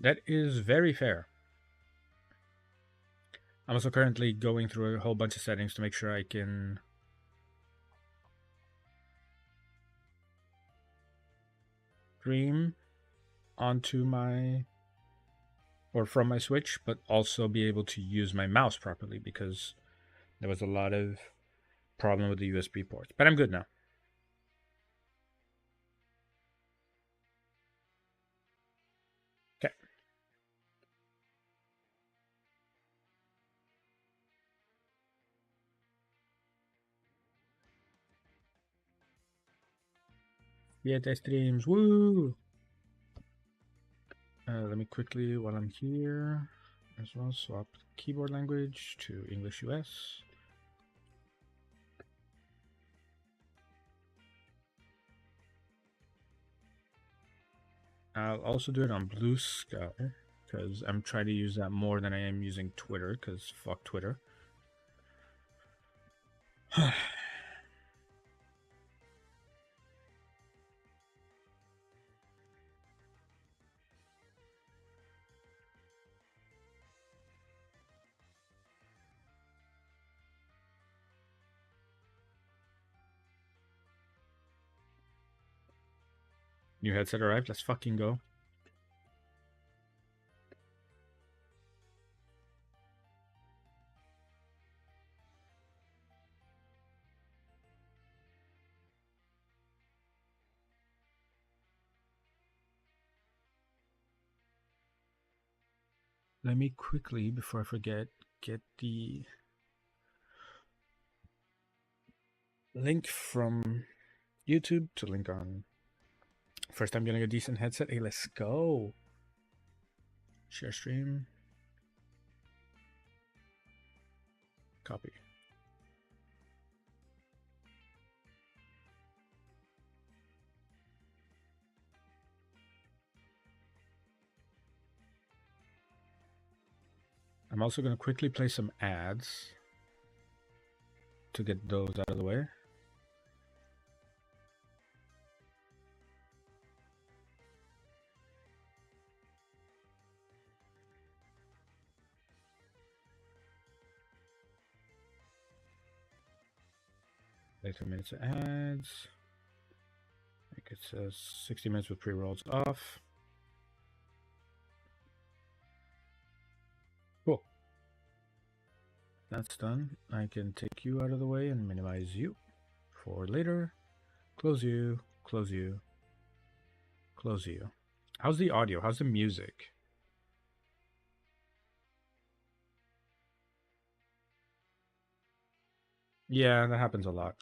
That is very fair. I'm also currently going through a whole bunch of settings to make sure I can stream onto my or from my Switch, but also be able to use my mouse properly because there was a lot of problem with the USB ports. But I'm good now. Okay. VHS streams, woo! Let me quickly, while I'm here, as well, swap keyboard language to English US. I'll also do it on Blue Sky because I'm trying to use that more than I am using Twitter because fuck Twitter. New headset arrived. Let's fucking go. Let me quickly, before I forget, get the link from YouTube to link on. First time getting a decent headset. Hey, let's go. Share stream. Copy. I'm also going to quickly play some ads to get those out of the way. Play 3 minutes of ads. I think it says 60 minutes with pre-rolls off. Cool. That's done. I can take you out of the way and minimize you for later. Close you, close you, close you. How's the audio? How's the music? Yeah, that happens a lot.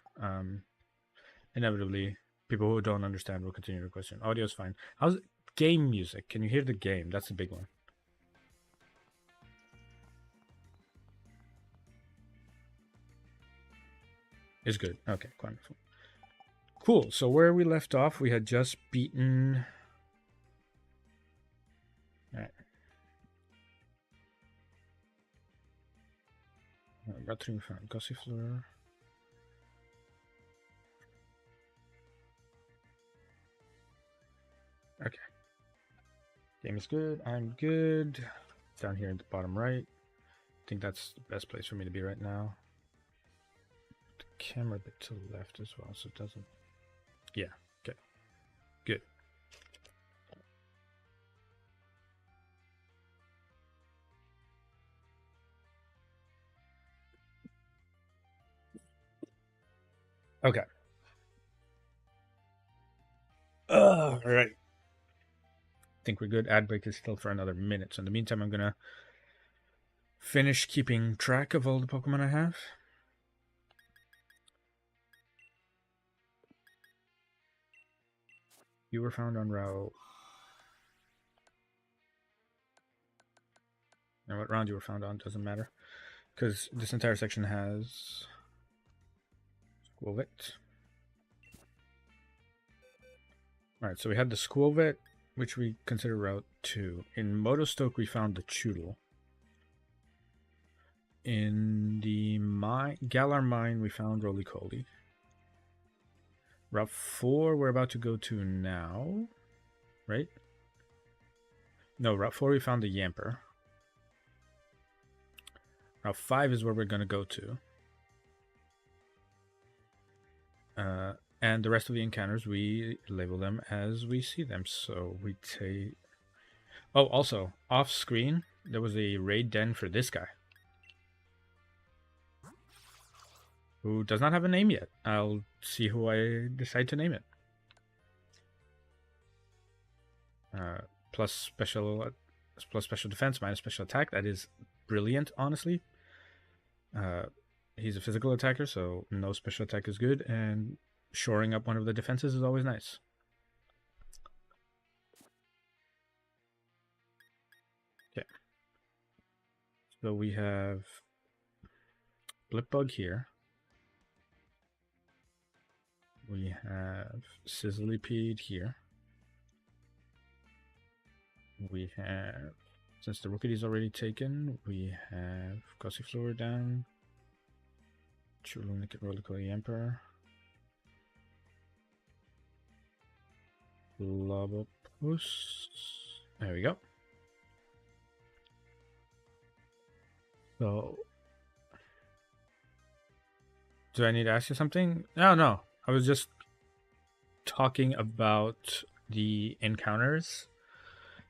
Inevitably, people who don't understand will continue to question. Audio's fine. How's game music? Can you hear the game? That's the big one. It's good. Okay, wonderful. Cool. So where we left off, we had just beaten. All right. Battery found Gossifleur. Okay. Game is good. I'm good. Down here in the bottom right. I think that's the best place for me to be right now. The camera a bit to the left as well, so it doesn't. Yeah. Okay. Good. Okay. All right. I think we're good. Ad break is still for another minute. So in the meantime, I'm going to finish keeping track of all the Pokemon I have. You were found on route. And what round you were found on doesn't matter. Because this entire section has Squilvet. Alright, so we had the Squilvet, which we consider route 2. In Motostoke, we found the Choodle. In the Galar Mine, we found Roly-Coly. Route 4, we're about to go to now. Right? No, Route 4 we found the Yamper. Route 5 is where we're going to go to. And the rest of the encounters, we label them as we see them. So we take... Oh, also, off screen, there was a raid den for this guy, who does not have a name yet. I'll see who I decide to name it. Plus special defense, minus special attack. That is brilliant, honestly. He's a physical attacker, so no special attack is good, and shoring up one of the defenses is always nice. Okay. So we have Blipbug here. We have Sizzlypede here. We have, since the Rookity is already taken, we have Gossifleur down. Chulunik Rollicoli Emperor. Lobopus. There we go. So, do I need to ask you something? No. I was just talking about the encounters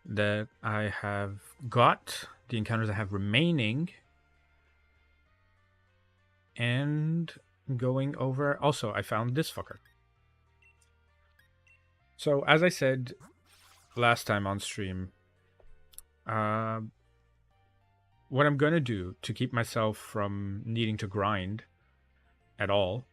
that I have got, the encounters I have remaining, and going over... Also, I found this fucker. So, as I said last time on stream, what I'm going to do to keep myself from needing to grind at all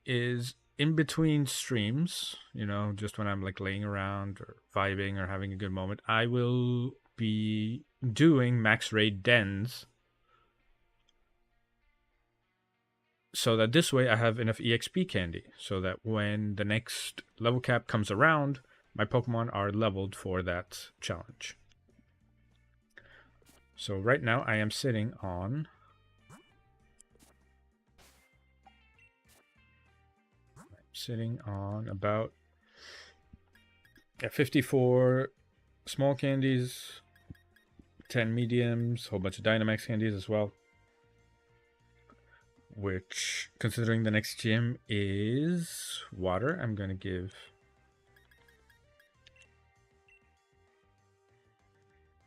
is in between streams, you know, just when I'm like laying around or vibing or having a good moment, I will be doing max raid dens so that this way I have enough EXP candy so that when the next level cap comes around, my Pokemon are leveled for that challenge. So right now I am sitting on... about 54 small candies, 10 mediums, a whole bunch of Dynamax candies as well. Which, considering the next gym is water, I'm going to give...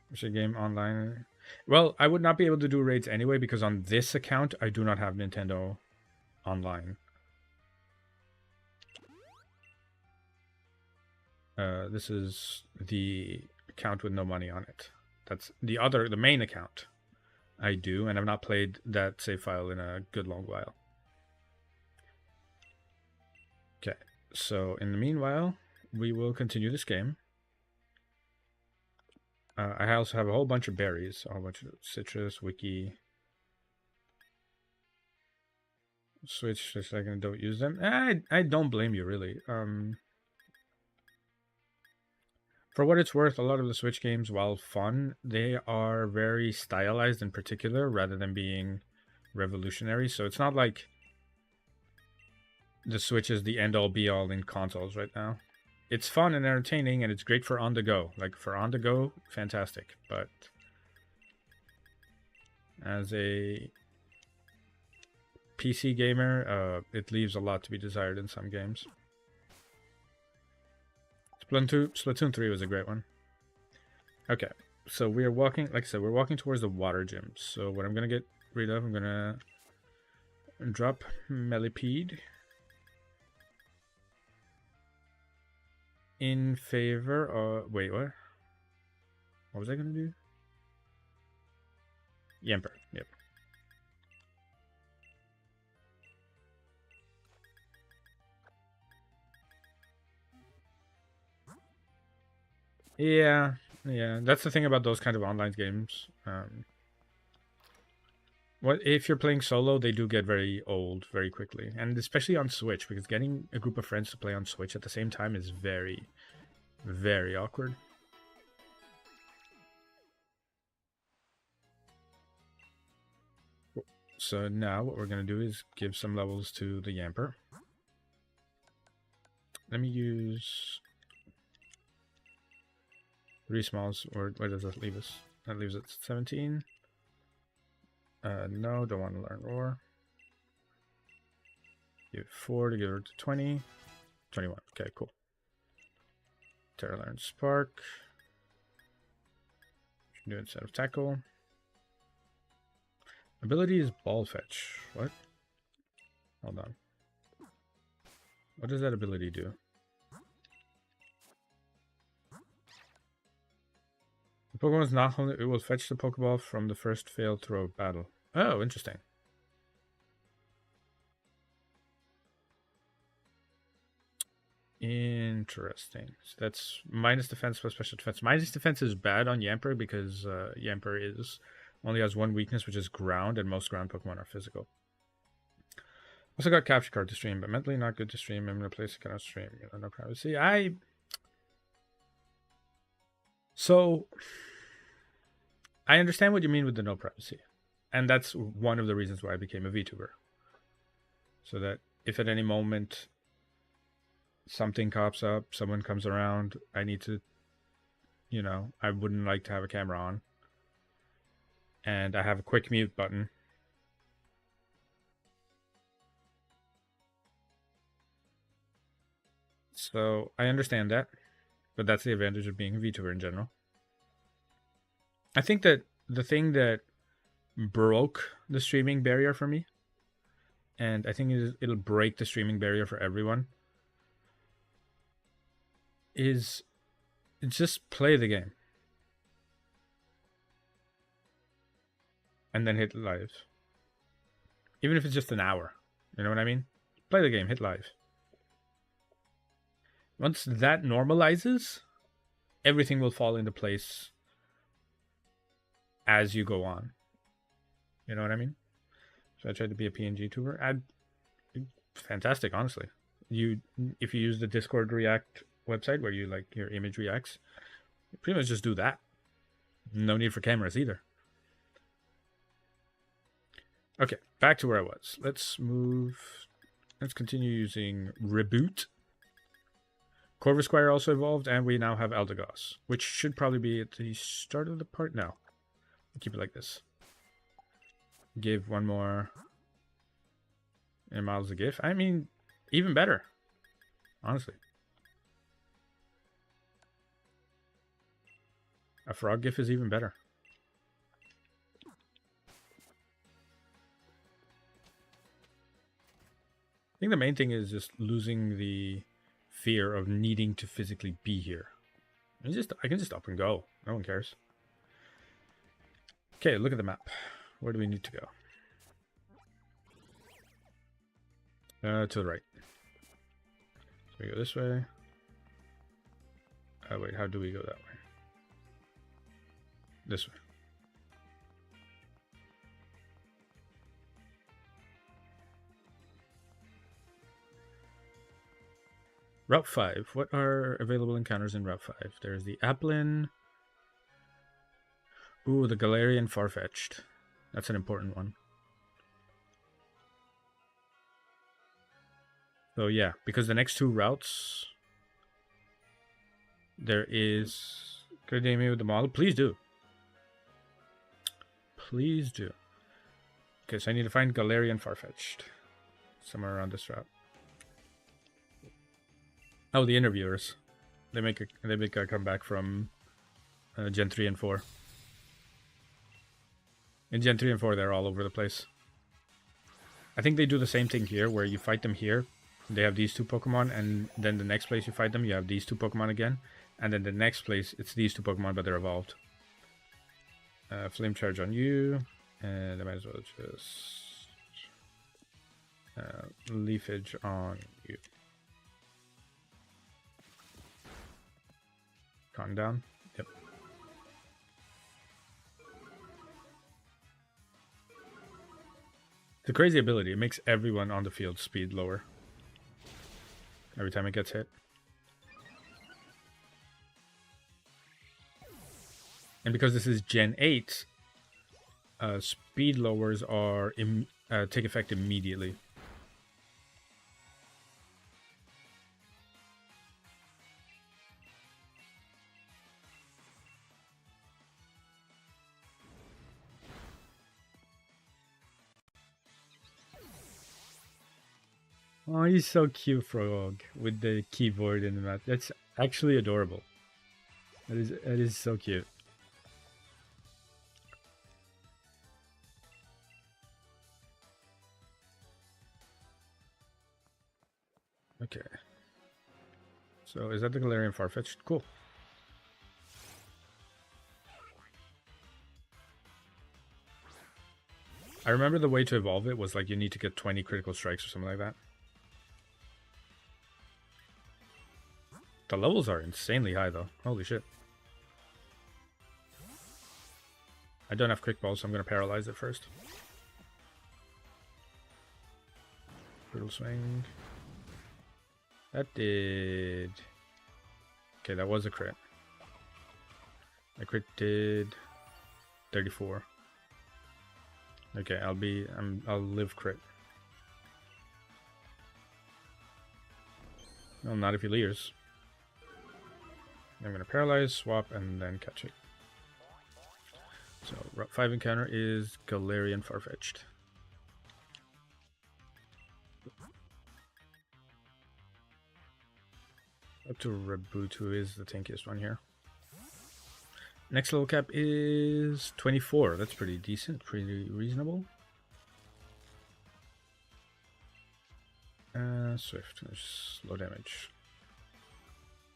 Which a game online... Well, I would not be able to do raids anyway because on this account, I do not have Nintendo Online. This is the account with no money on it. That's the main account I do, and I've not played that save file in a good long while. Okay, so in the meanwhile, we will continue this game. I also have a whole bunch of berries, a whole bunch of citrus, wiki. Switch for a second, don't use them. I don't blame you, really. For what it's worth, a lot of the Switch games, while fun, they are very stylized in particular rather than being revolutionary. So it's not like the Switch is the end-all be-all in consoles right now. It's fun and entertaining, and it's great for on-the-go. Like, for on-the-go, fantastic. But as a PC gamer, it leaves a lot to be desired in some games. Splatoon 3 was a great one. Okay, so we are walking, like I said, we're walking towards the water gym. So what I'm going to get rid of, I'm going to drop Mellipede in favor of... Wait, what? What was I going to do? Yamper, yep. Yeah, that's the thing about those kind of online games. What if you're playing solo, they do get very old very quickly, and especially on Switch, because getting a group of friends to play on Switch at the same time is very, very awkward. So now what we're going to do is give some levels to the Yamper. Let me use... 3 smalls, or where does that leave us? That leaves it 17. No, don't want to learn roar. Give it 4 to give her to 20. 21. Okay, cool. Terra learn spark. Do instead of tackle. Ability is ball fetch. What? Hold on. What does that ability do? The Pokemon is not only, it will fetch the Pokeball from the first failed throw of battle. Oh, interesting. Interesting. So that's minus defense plus special defense. Minus defense is bad on Yamper because Yamper only has one weakness, which is ground, and most ground Pokemon are physical. Also got capture card to stream, but mentally not good to stream. I'm replacing cannot stream. No privacy. So I understand what you mean with the no privacy, and that's one of the reasons why I became a VTuber. So that if at any moment something pops up, someone comes around, I need to, I wouldn't like to have a camera on, and I have a quick mute button. So I understand that, but that's the advantage of being a VTuber in general. I think that the thing that broke the streaming barrier for me, and I think it'll break the streaming barrier for everyone, is just play the game. And then hit live. Even if it's just an hour. You know what I mean? Play the game, hit live. Once that normalizes, everything will fall into place as you go on. You know what I mean? So I tried to be a PNG tuber. Fantastic, honestly. If you use the Discord React website where your image reacts, you pretty much just do that. No need for cameras either. Okay, back to where I was. Let's continue using Reboot. Corvisquire also evolved, and we now have Eldegoss, which should probably be at the start of the part now. Keep it like this. Give one more and Miles a GIF. I mean, even better, honestly. A frog GIF is even better. I think the main thing is just losing the fear of needing to physically be here. I can just up and go. No one cares. Okay, look at the map. Where do we need to go? To the right. So we go this way. Wait, how do we go that way? This way. Route 5. What are available encounters in Route 5? There's the Applin. Ooh, the Galarian Farfetch'd. That's an important one. So yeah, because the next two routes, there is... Could I name me with the model? Please do. Please do. Okay, so I need to find Galarian Farfetch'd. Somewhere around this route. Oh, the interviewers. They make a comeback from Gen 3 and 4. In Gen 3 and 4, they're all over the place. I think they do the same thing here, where you fight them here. They have these two Pokemon, and then the next place you fight them, you have these two Pokemon again. And then the next place, it's these two Pokemon, but they're evolved. Flame Charge on you. And I might as well just... Leafage on you. Calm down. Yep. The crazy ability, it makes everyone on the field speed lower. Every time it gets hit. And because this is Gen 8, speed lowers are take effect immediately. Oh, he's so cute, Frog, with the keyboard in the map. That's actually adorable. That is so cute. Okay. So is that the Galarian Farfetch'd? Cool. I remember the way to evolve it was like you need to get 20 critical strikes or something like that. The levels are insanely high though. Holy shit. I don't have quick balls, so I'm going to paralyze it first. Brutal swing. That did... Okay, that was a crit. My crit did 34. Okay, I'll live crit. No, not if he leers. I'm gonna paralyze, swap, and then catch it. So Route 5 encounter is Galarian Farfetch'd. Up to Reboot, who is the tankiest one here. Next level cap is 24. That's pretty decent, pretty reasonable. Swift, low damage.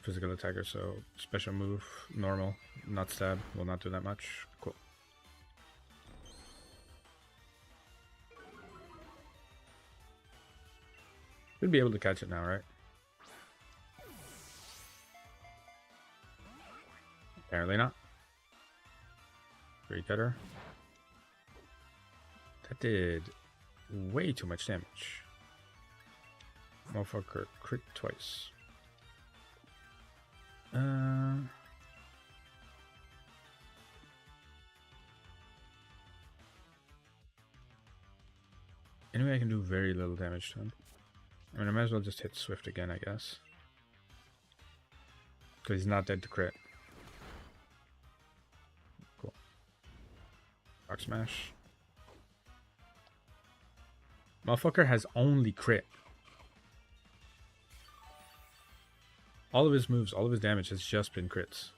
Physical attacker, so special move, normal, not stab, will not do that much. Cool. Should be able to catch it now, right? Apparently not. Free cutter. That did way too much damage. Motherfucker crit twice. Anyway, I can do very little damage to him. I mean, I might as well just hit Swift again, I guess. Because he's not dead to crit. Cool. Rock Smash. Motherfucker has only crit. All of his moves, all of his damage has just been crits.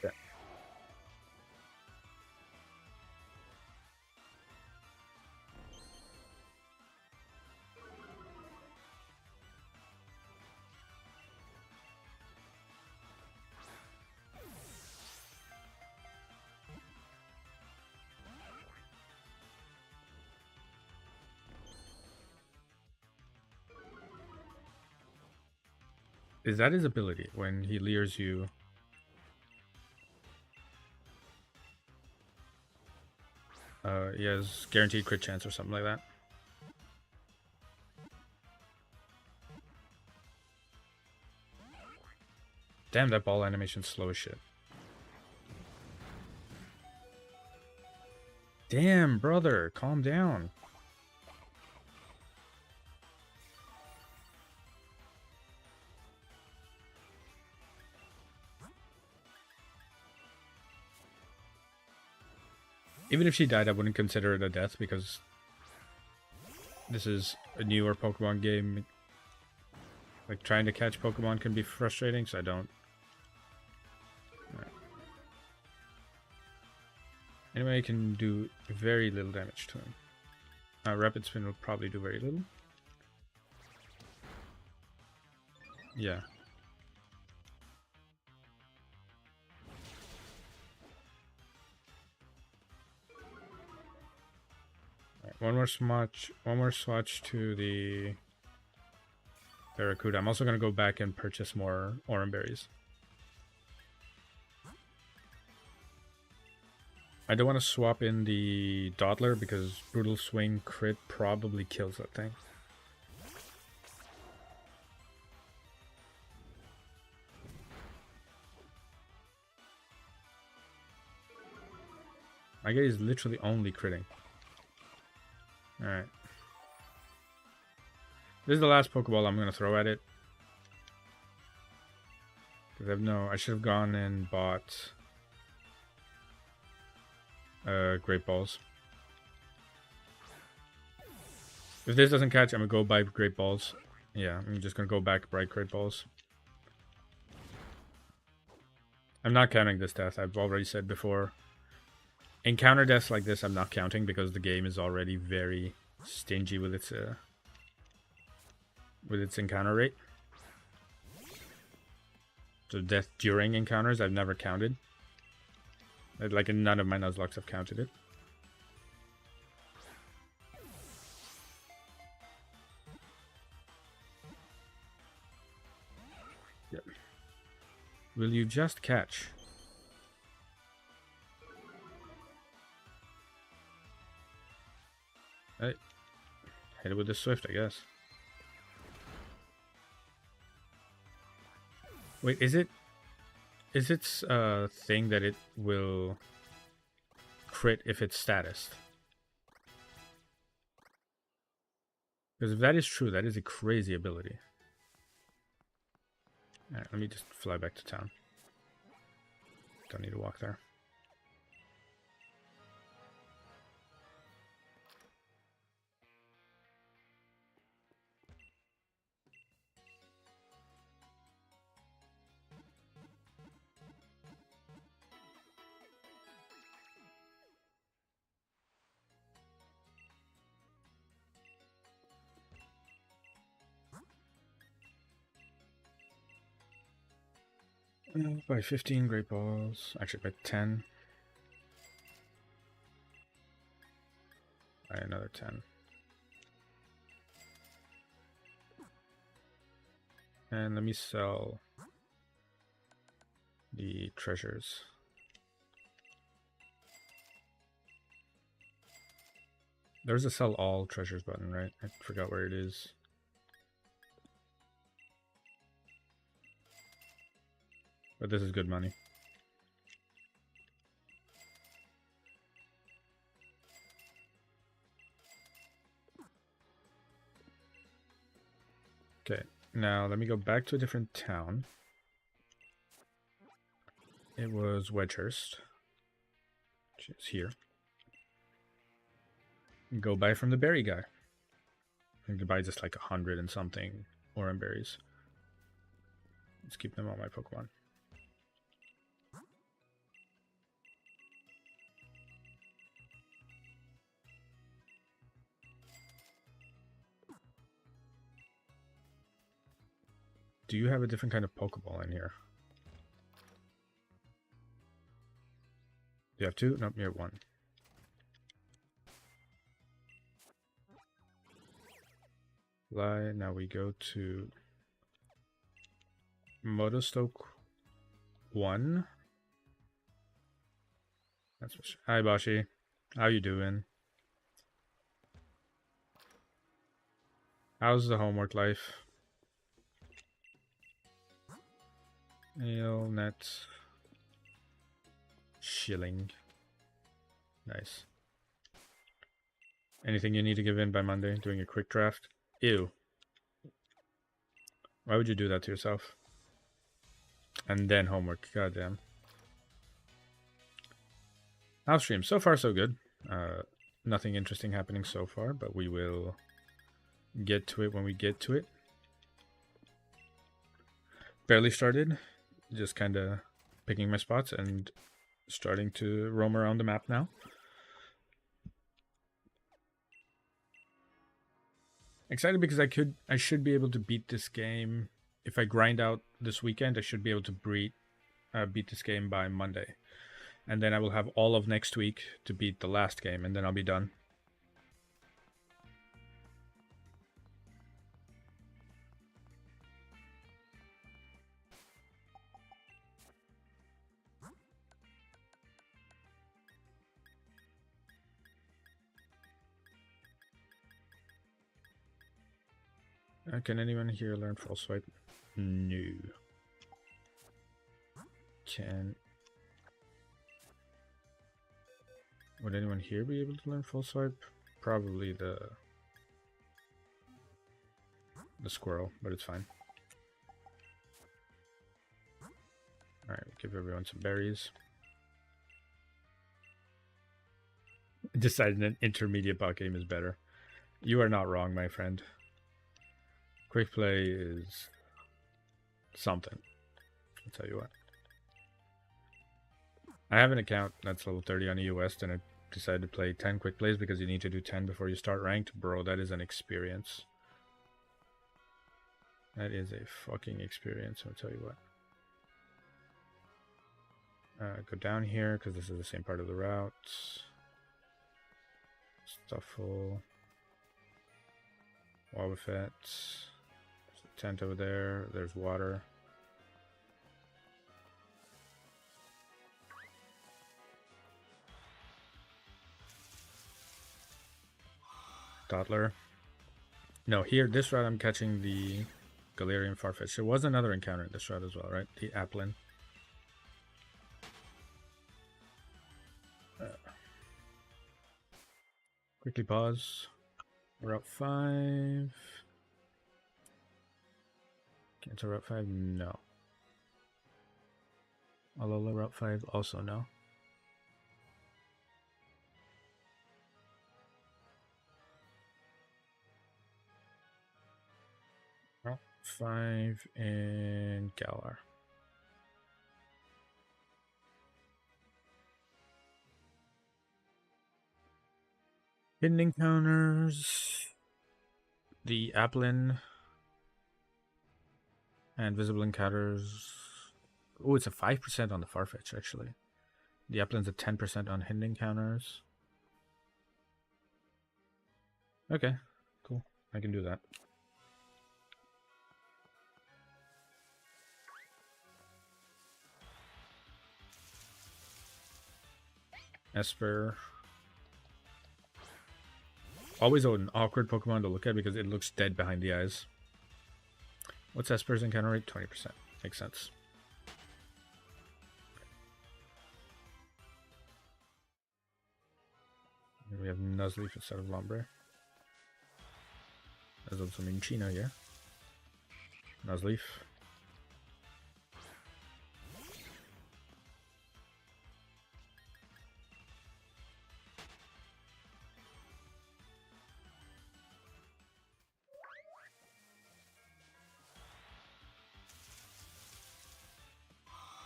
Yeah. Is that his ability when he leers you? He has guaranteed crit chance or something like that. Damn, that ball animation's slow as shit. Damn, brother, calm down. Even if she died, I wouldn't consider it a death because this is a newer Pokemon game. Like, trying to catch Pokemon can be frustrating, so I don't. Right. Anyway, I can do very little damage to him. Rapid Spin will probably do very little. Yeah. Right, one more swatch to the Barracuda. I'm also going to go back and purchase more Oran Berries. I don't want to swap in the Dodler because Brutal Swing crit probably kills that thing. My guy is literally only critting. Alright. This is the last Pokeball I'm going to throw at it. I should have gone and bought Great Balls. If this doesn't catch, I'm gonna go buy Great Balls. Yeah, I'm just gonna go back buy Great Balls. I'm not counting this death. I've already said before. Encounter deaths like this, I'm not counting because the game is already very stingy with its encounter rate. So death during encounters, I've never counted. Like in none of my nuzlocks have counted it. Yep. Will you just catch? Hey, hit it with the swift, I guess. Wait, is its thing that it will crit if it's status? Because if that is true, that is a crazy ability. Alright, let me just fly back to town. Don't need to walk there. By 15 Great Balls. Actually, by 10. By another 10. And let me sell the treasures. There's a sell all treasures button, right? I forgot where it is. But this is good money. Okay, now let me go back to a different town. It was Wedgehurst, which is here. Go buy from the berry guy. I can buy just like 100 and something orange berries. Let's keep them on my Pokemon. Do you have a different kind of Pokeball in here? Do you have two? Nope, you have one. Now we go to Motostoke 1. That's what Hi Bashi. How you doing? How's the homework life? Net shilling. Nice. Anything you need to give in by Monday? Doing a quick draft? Ew. Why would you do that to yourself? And then homework. Goddamn. House stream. So far, so good. Nothing interesting happening so far, but we will get to it when we get to it. Barely started. Just kind of picking my spots and starting to roam around the map now. Excited because I should be able to beat this game. If I grind out this weekend, I should be able to beat this game by Monday. And then I will have all of next week to beat the last game, and then I'll be done. Can anyone here learn false swipe? No. Would anyone here be able to learn false swipe? Probably the squirrel, but it's fine. Alright, give everyone some berries. Decided an intermediate bot game is better. You are not wrong, my friend. Quick play is something. I'll tell you what. I have an account that's level 30 on EU West, and I decided to play 10 quick plays because you need to do 10 before you start ranked. Bro, that is an experience. That is a fucking experience, I'll tell you what. Go down here, because this is the same part of the route. Stuffle. Wobbuffet. There's a tent over there. There's water. Toddler. No, here, this route I'm catching the Galarian Farfetch. There was another encounter in this route as well, right? The Applin. Quickly pause. Route 5. Cancel Route 5? No. Alola Route 5? Also no. Route 5 and Galar. Hidden encounters. The Applin. And visible encounters. Oh, it's a 5% on the Farfetch, actually. The Applin's a 10% on hidden encounters. Okay, cool. I can do that. Esper. Always an awkward Pokemon to look at because it looks dead behind the eyes. What's Esper's encounter rate? 20%. Makes sense. Here we have Nuzleaf instead of Lombre. There's also Minchino here. Nuzleaf.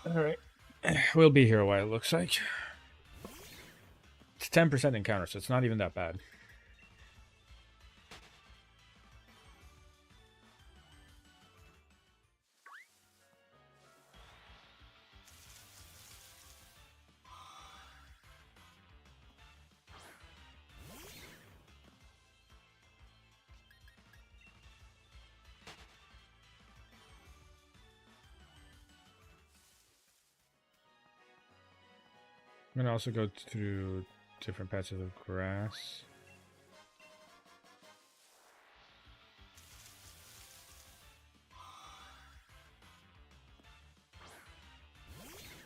Alright. We'll be here a while, it looks like. It's 10% encounter, so it's not even that bad. I'm gonna also go through different patches of grass.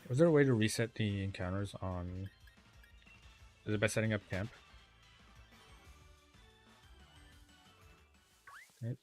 Was there a way to reset the encounters on... Is it by setting up camp? Right.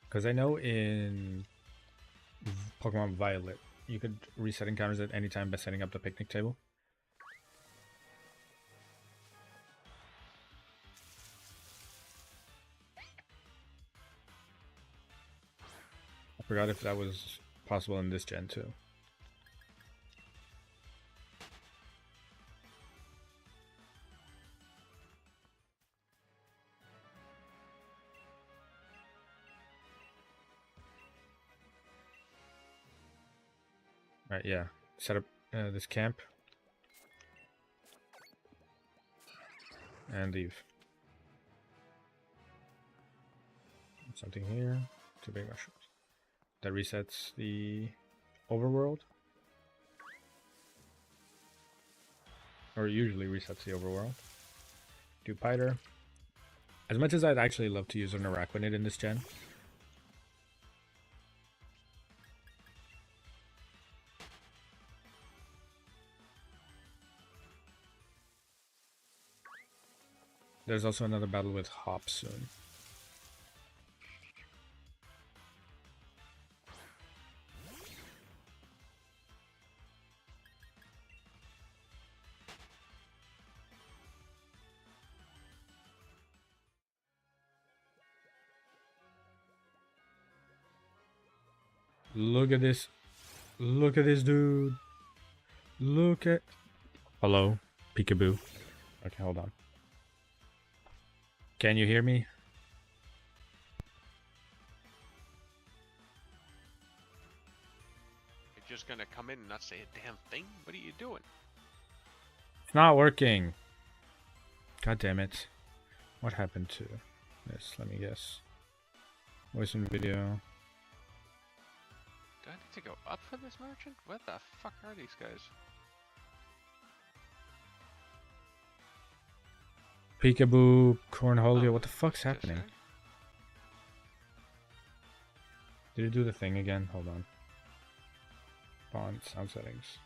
Because I know in Pokemon Violet, you could reset encounters at any time by setting up the picnic table. I forgot if that was possible in this gen too. Right, yeah. Set up this camp. And leave. Something here. 2 big mushrooms. that resets the overworld. Or usually resets the overworld. Do Piter. As much as I'd actually love to use an Araquanid in this gen. There's also another battle with Hop soon. Look at this. Look at this dude. Look at... Hello, peekaboo. Okay, hold on. Can you hear me? You're just gonna come in and not say a damn thing? What are you doing? It's not working. God damn it. What happened to this? Let me guess. Voice and video. Do I need to go up for this merchant? What the fuck are these guys? Peekaboo, Cornholio, what the fuck's This happening? guy? Did it do the thing again? Hold on. Font, sound settings.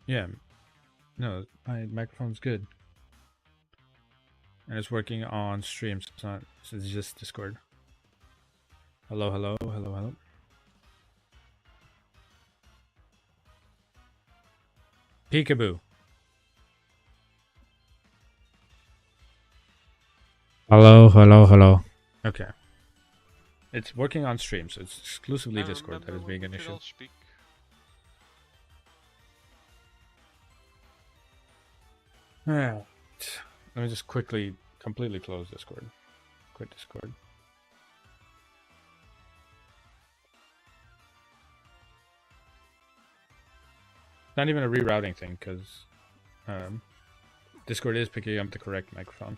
Yeah. No, my microphone's good. And it's working on stream, so it's not, so it's just Discord. Hello, hello, hello, hello. Peekaboo. Hello, hello, hello. Okay. It's working on stream, so it's exclusively Discord that is being an issue. Speak. Alright. Let me just quickly, completely close Discord. Quit Discord. Not even a rerouting thing, because Discord is picking up the correct microphone.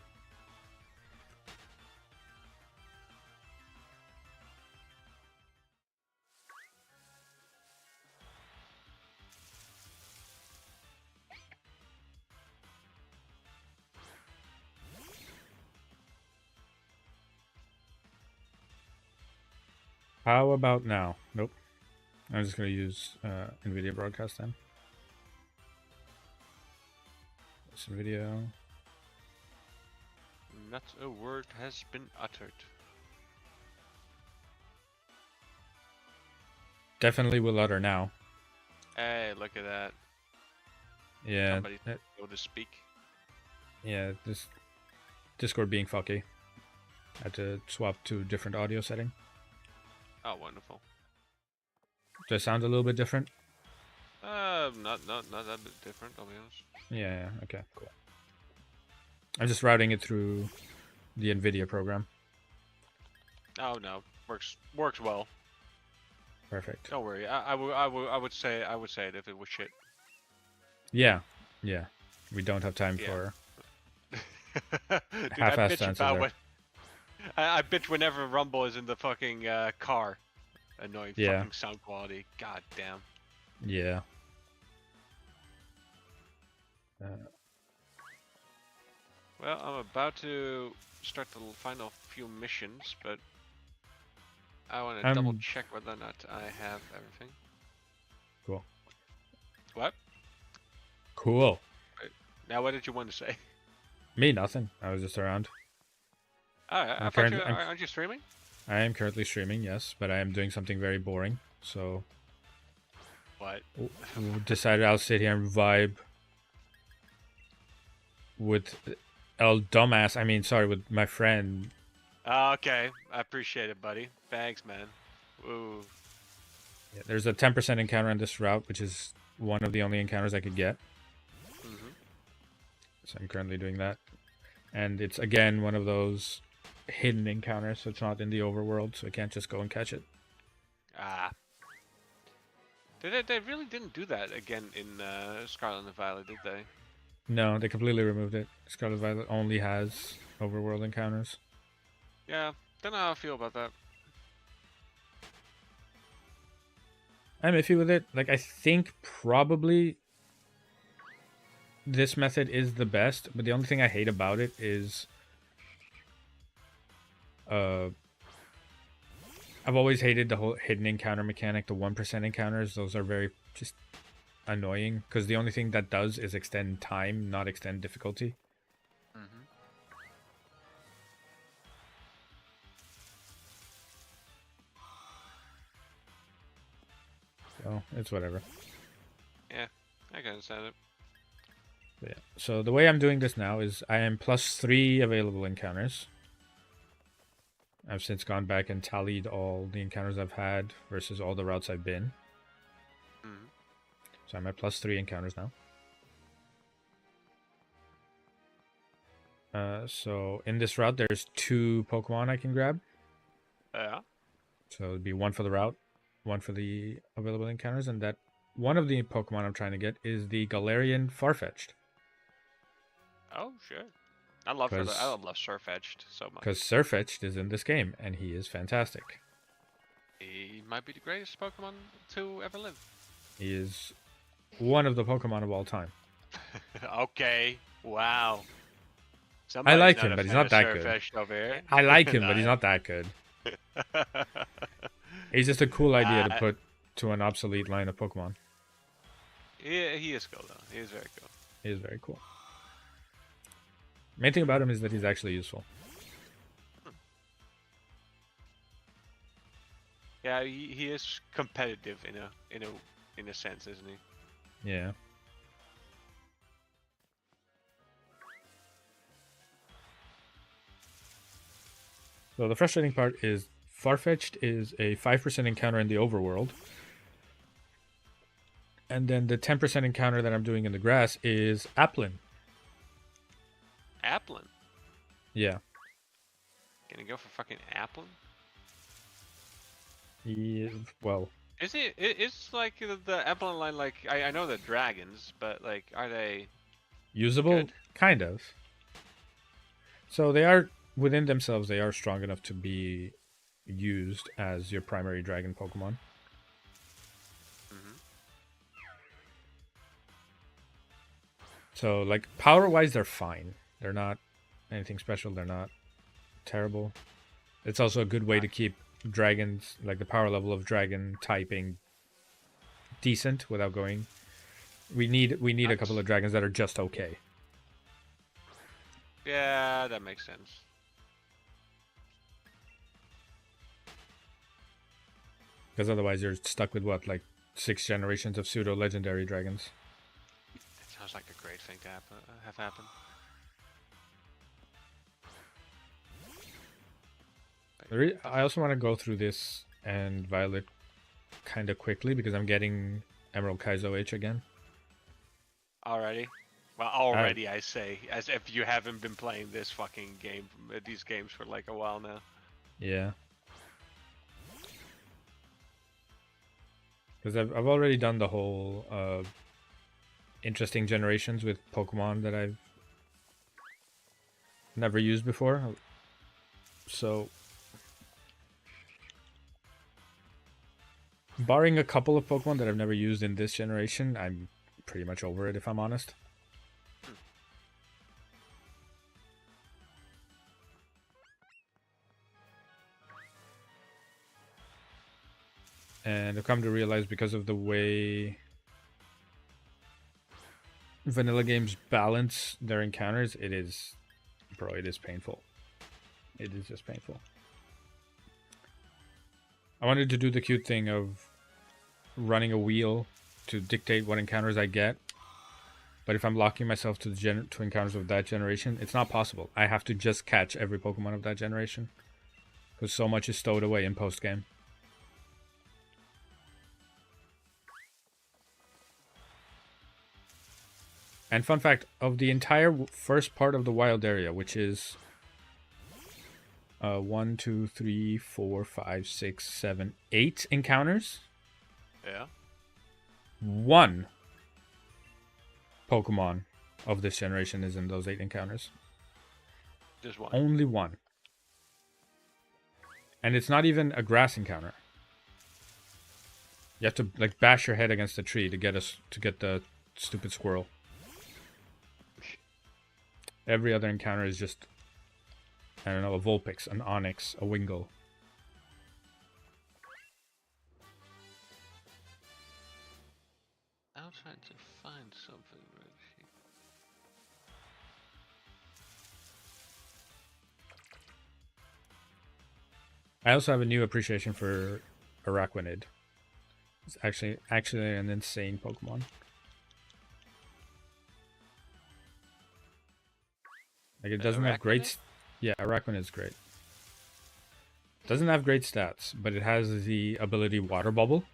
How about now? Nope. I'm just going to use NVIDIA Broadcast then. Listen video. Not a word has been uttered. Definitely will utter now. Hey, look at that. Yeah. Somebody able to speak. Yeah, this Discord being fucky. I had to swap to a different audio setting. Oh, wonderful. Does it sound a little bit different? Not that bit different, I'll be honest. Yeah, okay, cool. I'm just routing it through the NVIDIA program. Oh no, works well. Perfect. Don't worry. I would say it if it was shit. Yeah, yeah. We don't have time for half-assed answers there. I bitch whenever Rumble is in the fucking car. Annoying fucking sound quality. God damn. Yeah. Well, I'm about to start the final few missions, but I want to double check whether or not I have everything. Cool. What? Cool. Wait, now, what did you want to say? Me, nothing. I was just around. Aren't you streaming? I am currently streaming, yes, but I am doing something very boring, so... What? Decided I'll sit here and vibe with with my friend. Okay, I appreciate it, buddy. Thanks, man. Ooh. Yeah, there's a 10% encounter on this route, which is one of the only encounters I could get. So I'm currently doing that. And it's, again, one of those hidden encounters, so it's not in the overworld, so I can't just go and catch it. Ah. They really didn't do that again in Scarlet and Violet, did they? No, they completely removed it. Scarlet Violet only has overworld encounters. Yeah, Don't know how I feel about that. I'm iffy with it. Like, I think probably this method is the best, but the only thing I hate about it is I've always hated the whole hidden encounter mechanic, the 1% encounters. Those are very just annoying because the only thing that does is extend time, not extend difficulty. Mm-hmm. So it's whatever. Yeah, I can understand it. But yeah. So the way I'm doing this now is I am +3 available encounters. I've since gone back and tallied all the encounters I've had versus all the routes I've been. Mm-hmm. So I'm at +3 encounters now. So in this route, there's 2 Pokemon I can grab. Yeah. So it'd be 1 for the route, 1 for the available encounters, and that one of the Pokemon I'm trying to get is the Galarian Farfetch'd. Oh shit. I love Surfetch'd so much. Because Surfetch'd is in this game, and he is fantastic. He might be the greatest Pokemon to ever live. He is one of the Pokemon of all time. Okay. Wow. I like him, but he's not that good. Over here. I like him, but he's not that good. He's just a cool idea to put to an obsolete line of Pokemon. Yeah, he is cool though. He is very cool. He is very cool. Main thing about him is that he's actually useful. Yeah, he is competitive in a sense, isn't he? Yeah. So the frustrating part is Farfetch'd is a 5% encounter in the overworld. And then the 10% encounter that I'm doing in the grass is Applin. Applin? Yeah. Gonna go for fucking Applin? Well. Is it? It's like the Applin line. Like I know the dragons, but like, are they usable? Good? Kind of. So they are within themselves. They are strong enough to be used as your primary dragon Pokemon. Mm-hmm. So like power-wise, they're fine. They're not anything special. They're not terrible. It's also a good way to keep dragons, like the power level of dragon typing, decent without going. We need a couple of dragons that are just okay. Yeah, that makes sense. Because otherwise you're stuck with what, like 6 generations of pseudo legendary dragons. It sounds like a great thing to have happen. I also want to go through this and Violet kind of quickly because I'm getting Emerald Kaizo H again. Already? Well, already I say, as if you haven't been playing this fucking game, these games for like a while now. Yeah. Because I've already done the whole interesting generations with Pokemon that I've never used before. So, barring a couple of Pokemon that I've never used in this generation, I'm pretty much over it, if I'm honest. And I've come to realize because of the way vanilla games balance their encounters, it is painful. It is just painful. I wanted to do the cute thing of running a wheel to dictate what encounters I get. But if I'm locking myself to to encounters of that generation, it's not possible. I have to just catch every Pokemon of that generation. Because so much is stowed away in post-game. And fun fact, of the entire first part of the wild area, which is 1, 2, 3, 4, 5, 6, 7, 8 encounters. Yeah. 1 Pokemon of this generation is in those 8 encounters. Just one. Only 1. And it's not even a grass encounter. You have to like bash your head against a tree to get the stupid squirrel. Every other encounter is just, I don't know, a Vulpix, an Onyx, a Wingull. I'm trying to find something right here. I also have a new appreciation for Araquanid. It's actually an insane Pokemon. Like, it doesn't have great... Yeah, Araquanid is great. Doesn't have great stats, but it has the ability Water Bubble.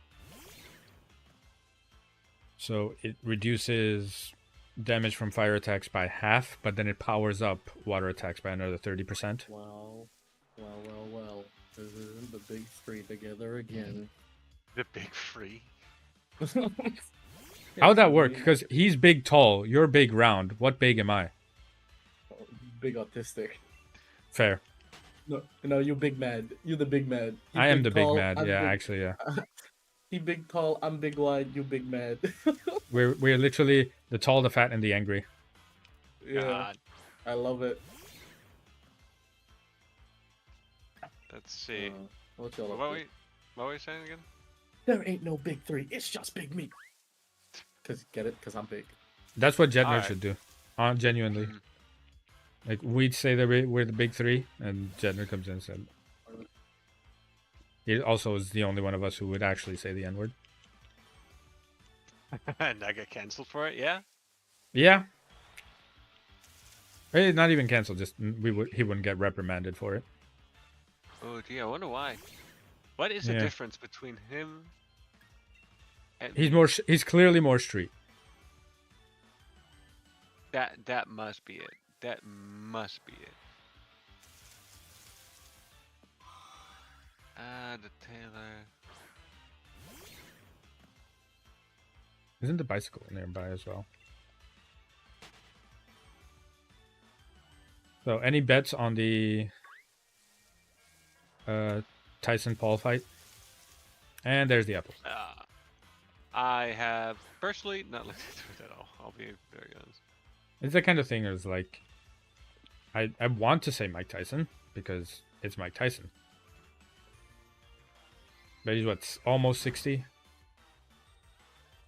So it reduces damage from fire attacks by half, but then it powers up water attacks by another 30%. Wow. Well. This isn't the big three together again. The big free. How'd that work? Because he's big, tall. You're big, round. What big am I? Big autistic. Fair. No, you big mad. You the big mad. I am the big mad. Yeah, actually, yeah. He big tall, I'm big wide, you big mad. We're literally the tall, the fat, and the angry. Yeah, God. I love it. Let's see. What y'all What were you saying again? There ain't no big three. It's just big me. Get it? Cause I'm big. That's what Jet Nerd Alright. should do. Genuinely. Mhm. Like, we'd say that we're the big three, and Jet Nerd comes in and said... He also is the only one of us who would actually say the N-word. And I get cancelled for it, yeah? Yeah. Not even canceled, just he wouldn't get reprimanded for it. Oh dear, I wonder why. What is the difference between him and He's clearly more street. That must be it. That must be it. The Taylor. Isn't the bicycle nearby as well? So, any bets on the Tyson Paul fight? And there's the apple. I have personally not looked into it at all. I'll be very honest. It's the kind of thing that's like, I want to say Mike Tyson because it's Mike Tyson. But he's what, almost 60?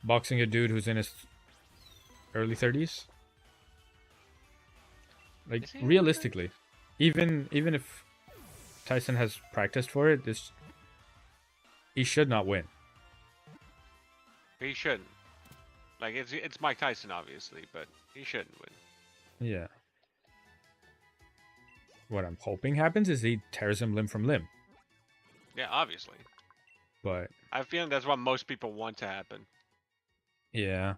Boxing a dude who's in his early 30s? Like, realistically, even if Tyson has practiced for it, he should not win. He shouldn't. Like, it's Mike Tyson, obviously, but he shouldn't win. Yeah. What I'm hoping happens is he tears him limb from limb. Yeah, obviously. But I feel that's what most people want to happen. yeah.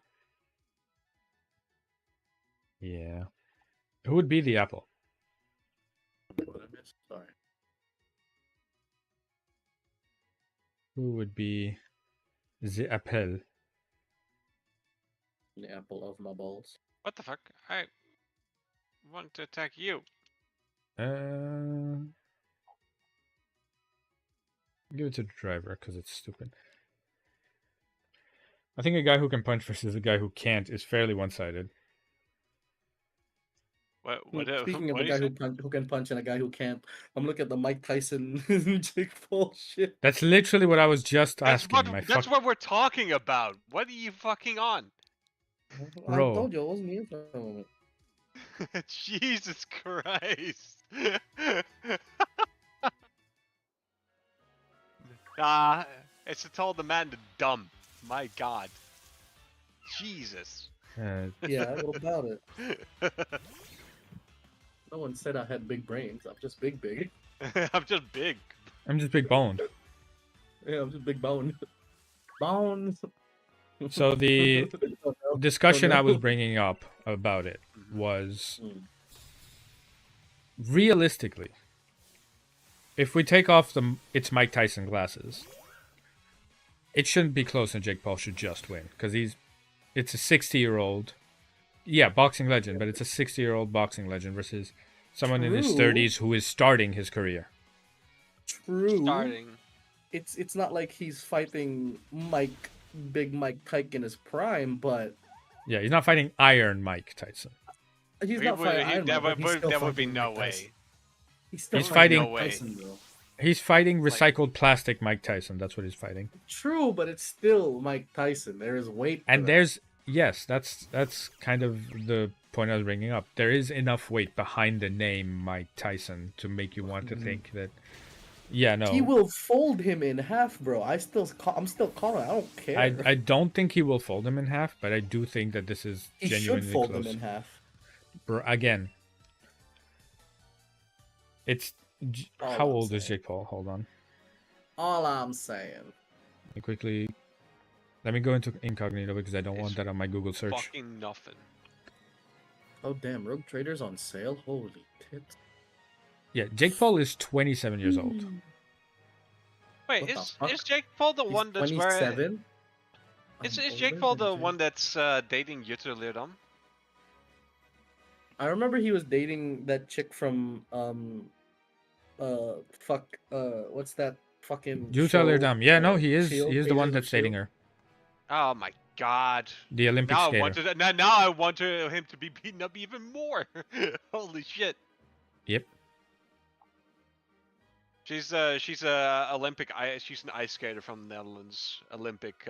Yeah. Who would be the apple? What I missed? Sorry. Who would be the apple? The apple of my balls. What the fuck? I want to attack you. Give it to the driver because it's stupid. I think a guy who can punch versus a guy who can't is fairly one-sided. Speaking of a guy who can punch and a guy who can't, I'm looking at the Mike Tyson Jake Paul shit. That's literally what I was just asking. That's what we're talking about. What are you fucking on? Bro. I told you I wasn't here for a moment. Jesus Christ. It's to tell the man to dumb. My God. Jesus. Yeah, what about it? No one said I had big brains. I'm just big. I'm just big. I'm just big boned. Yeah, I'm just big boned. Bones. So the discussion I was bringing up about it was realistically, if we take off it's Mike Tyson glasses, it shouldn't be close and Jake Paul should just win because it's a 60-year-old, boxing legend, but it's a 60-year-old boxing legend versus someone in his 30s who is starting his career. True. starting. It's not like he's fighting Big Mike Tyke in his prime, but Yeah, he's not fighting Iron Mike Tyson. he's not fighting Iron Mike, but he's still There would be fighting no Mike way. Tyson. He's still fighting Mike Tyson, bro. He's fighting recycled plastic Mike Tyson. That's what he's fighting. True, but it's still Mike Tyson. There is weight. And there's that's kind of the point I was bringing up. There is enough weight behind the name Mike Tyson to make you want to think that. Yeah, no. He will fold him in half, bro. I'm still calling. I don't care. I don't think he will fold him in half, but I do think that this is genuinely should fold close. him in half. Bro, again, it's how old is Jake Paul? Hold on. All I'm saying. Let me go into incognito because I don't want that on my Google search. Fucking nothing. Oh damn! Rogue Trader's on sale. Holy tits. Yeah, Jake Paul is 27 years old. Wait, is Jake Paul the one that's 27? Is Jake Paul the one that's dating Jutta Leerdam? I remember he was dating that chick from what's that fucking Jutta Leerdam. Yeah, no, he is. Shield, He is the one that's dating her. Oh my god. The Olympic skater. Now I want him to be beaten up even more. Holy shit. Yep. She's an ice skater from the Netherlands. Olympic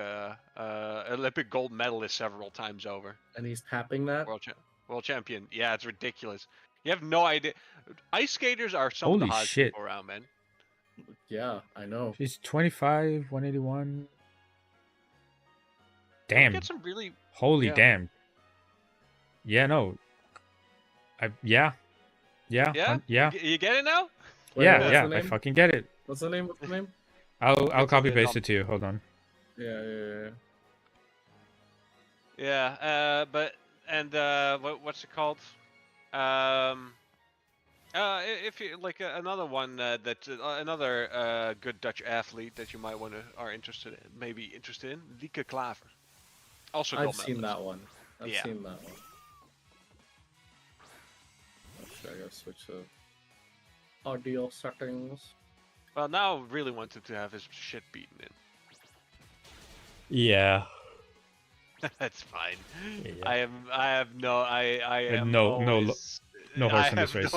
gold medalist several times over. And he's tapping that? World champion. Yeah, it's ridiculous. You have no idea. Ice skaters are some of the hottest people around, man. Yeah, I know. She's 25, 181. Damn. Get some really... Holy damn. Yeah, no. Yeah. You get it now? Wait, yeah, I fucking get it. What's the name? I'll copy paste it to you. Hold on. Yeah, what's it called? If you like another one another good Dutch athlete that you might are interested in, Lieke Klaver. Also, I've seen that one. I've Yeah. seen that one. Actually, I gotta switch the audio settings. Well, now I really wanted to have his shit beaten in. Yeah. That's fine. Yeah. I have no horse in this race.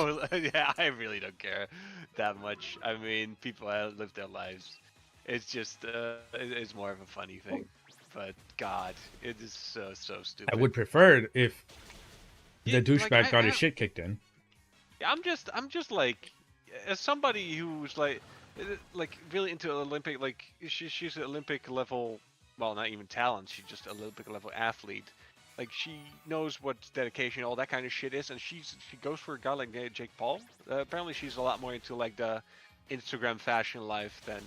Yeah, I really don't care that much. I mean, people have lived their lives. It's just it's more of a funny thing. But God, it is so stupid. I would prefer it if the douchebag got his shit kicked in. I'm just like, as somebody who's like really into Olympic, like she's an Olympic level, well, not even talent, she's just an Olympic level athlete. Like, she knows what dedication, all that kind of shit is, and she goes for a guy like Jake Paul. Apparently, she's a lot more into like the Instagram fashion life than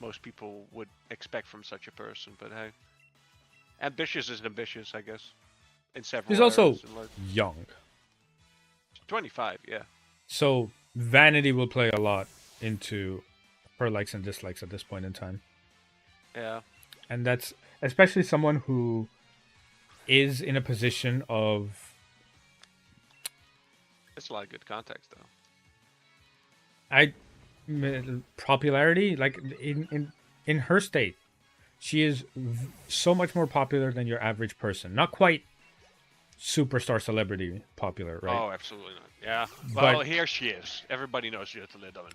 most people would expect from such a person. But hey, ambitious is ambitious, I guess. In several. He's also young. 25, yeah. So vanity will play a lot into her likes and dislikes at this point in time. Yeah. And that's especially someone who is in a position of... That's a lot of good context, though. Popularity, like in her state, she is so much more popular than your average person. Not quite superstar celebrity popular, right? Oh, absolutely not. Yeah. Well, here she is. Everybody knows she has to live on it.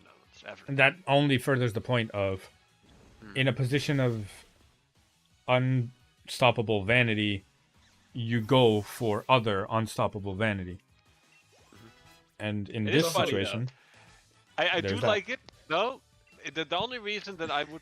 And that only furthers the point of, in a position of unstoppable vanity, you go for other unstoppable vanity. And in this situation, I do like it though. The only reason that I would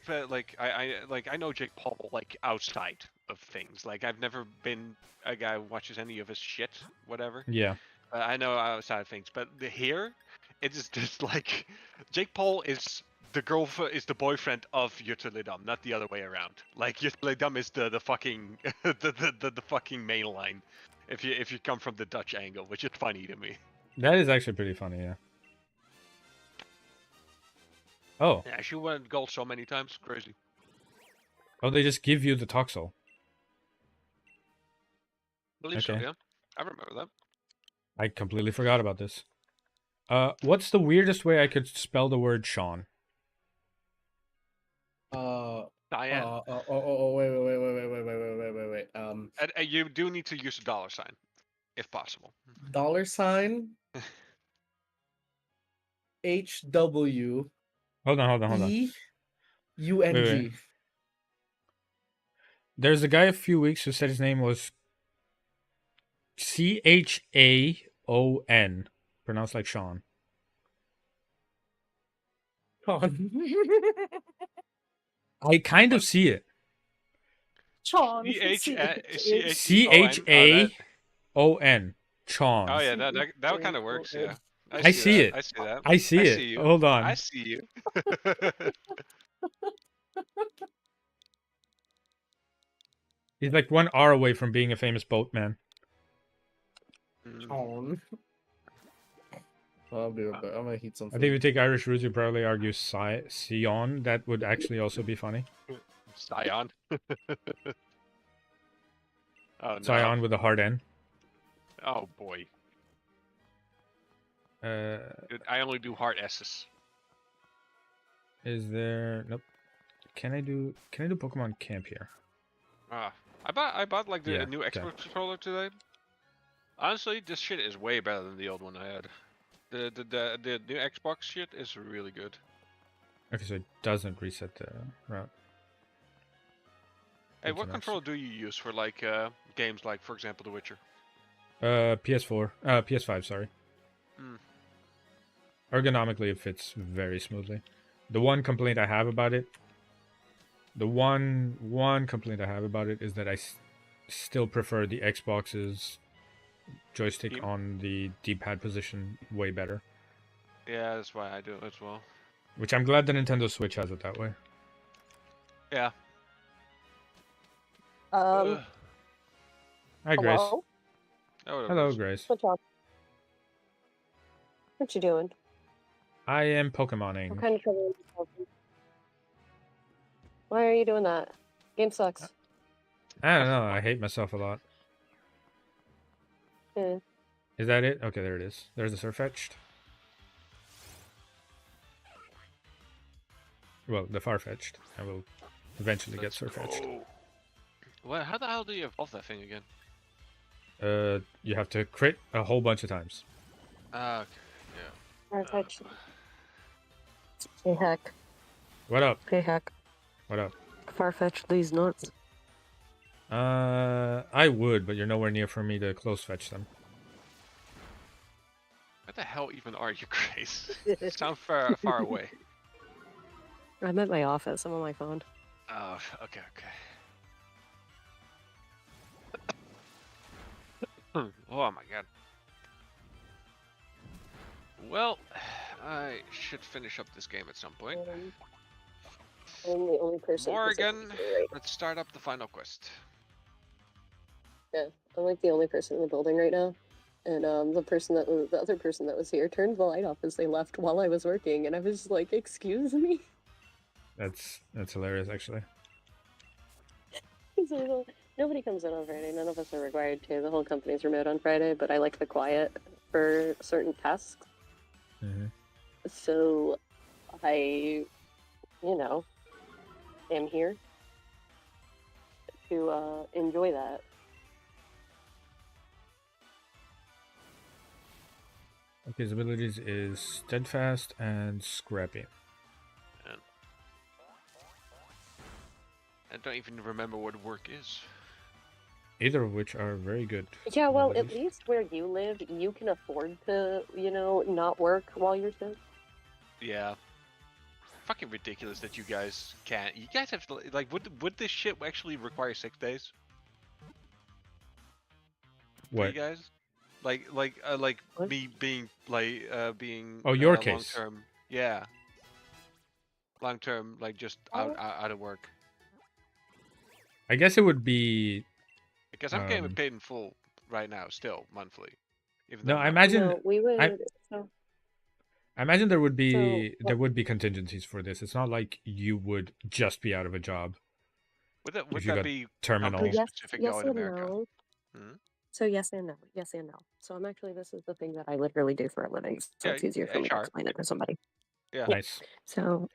I know Jake Paul like outside of things. Like, I've never been a guy who watches any of his shit, whatever. Yeah. I know outside of things, but here it is just like Jake Paul is the girlfriend, is the boyfriend of Jutta Leerdam, not the other way around. Like, Jutta Leerdam is the fucking the fucking main line, if you come from the Dutch angle, which is funny to me. That is actually pretty funny, yeah. Oh. Yeah, she won gold so many times, crazy. Oh, they just give you the Toxel. I believe so, yeah. I remember that. I completely forgot about this. What's the weirdest way I could spell the word Sean? cyan. Wait. And you do need to use a dollar sign, if possible. $, HW. Hold on. EUNG. Wait. There's a guy a few weeks who said his name was CHAON, pronounced like Sean. Sean. I kind of see it. Sean. CHAON. Sean. Oh yeah, that kind of works. Yeah, I see it. I see that. I see it. See you. Hold on. I see you. He's like 1 hour away from being a famous boatman. Sean. I'll be right back. I'm gonna heat something. I think if you take Irish roots, you probably argue Sion. That would actually also be funny. Scion. Oh no. Sion with a hard N. Oh boy. Dude, I only do hard S's. Is there? Nope. Can I do Pokemon Camp here? I bought like the new Xbox controller today. Honestly, this shit is way better than the old one I had. The new Xbox shit is really good. Okay, so it doesn't reset the route. Hey, what controller do you use for like games like, for example, The Witcher? PS5, sorry. Ergonomically, it fits very smoothly. The one complaint I have about it, is that I still prefer the Xbox's joystick on the D-pad position way better. Yeah, that's why I do it as well. Which I'm glad the Nintendo Switch has it that way. Yeah. Hi, Grace. Hello? Hello, Grace. What's up? What you doing? I am Pokemoning. What kind of trouble are you causing? Why are you doing that? Game sucks. I don't know. I hate myself a lot. Yeah. Is that it? Okay, there it is. There's the Surfetched. Well, the Farfetch'd. I will eventually get Surfetched. Well, how the hell do you evolve that thing again? You have to crit a whole bunch of times. Okay, yeah. Farfetch. Hey, heck. What up? Hey, heck. What up? Farfetch these nuts. I would, but you're nowhere near for me to close fetch them. Where the hell even are you, Grace? You sound far away. I'm at my office. I'm on my phone. Oh, okay. Oh my god. Well, I should finish up this game at some point. I'm the only person. Morgan, let's start up the final quest. Yeah, I'm like the only person in the building right now, and the other person that was here turned the light off as they left while I was working, and I was like, "Excuse me." That's hilarious, actually. Nobody comes in on Friday. None of us are required to. The whole company's remote on Friday, but I like the quiet for certain tasks. So I, am here to enjoy that. Okay, his abilities is Steadfast and Scrappy. I don't even remember what work is. Either of which are very good. Yeah, well, at least where you live, you can afford to, not work while you're sick. Yeah. Fucking ridiculous that you guys can't. You guys have to, like, would this shit actually require 6 days? What? For you guys? Like what? me being being. Oh, your case. Long term, yeah. Long term, like just out of work. I guess it would be. Because I'm getting paid in full right now, still monthly. Even No, though I imagine. No, we would. I imagine there would be contingencies for this. It's not like you would just be out of a job. Would that be terminal? Specific yes in and America? no. So yes and no. Yes and no. So I'm actually, this is the thing that I literally do for a living. So it's easier for me to explain it to somebody. Yeah. Nice. So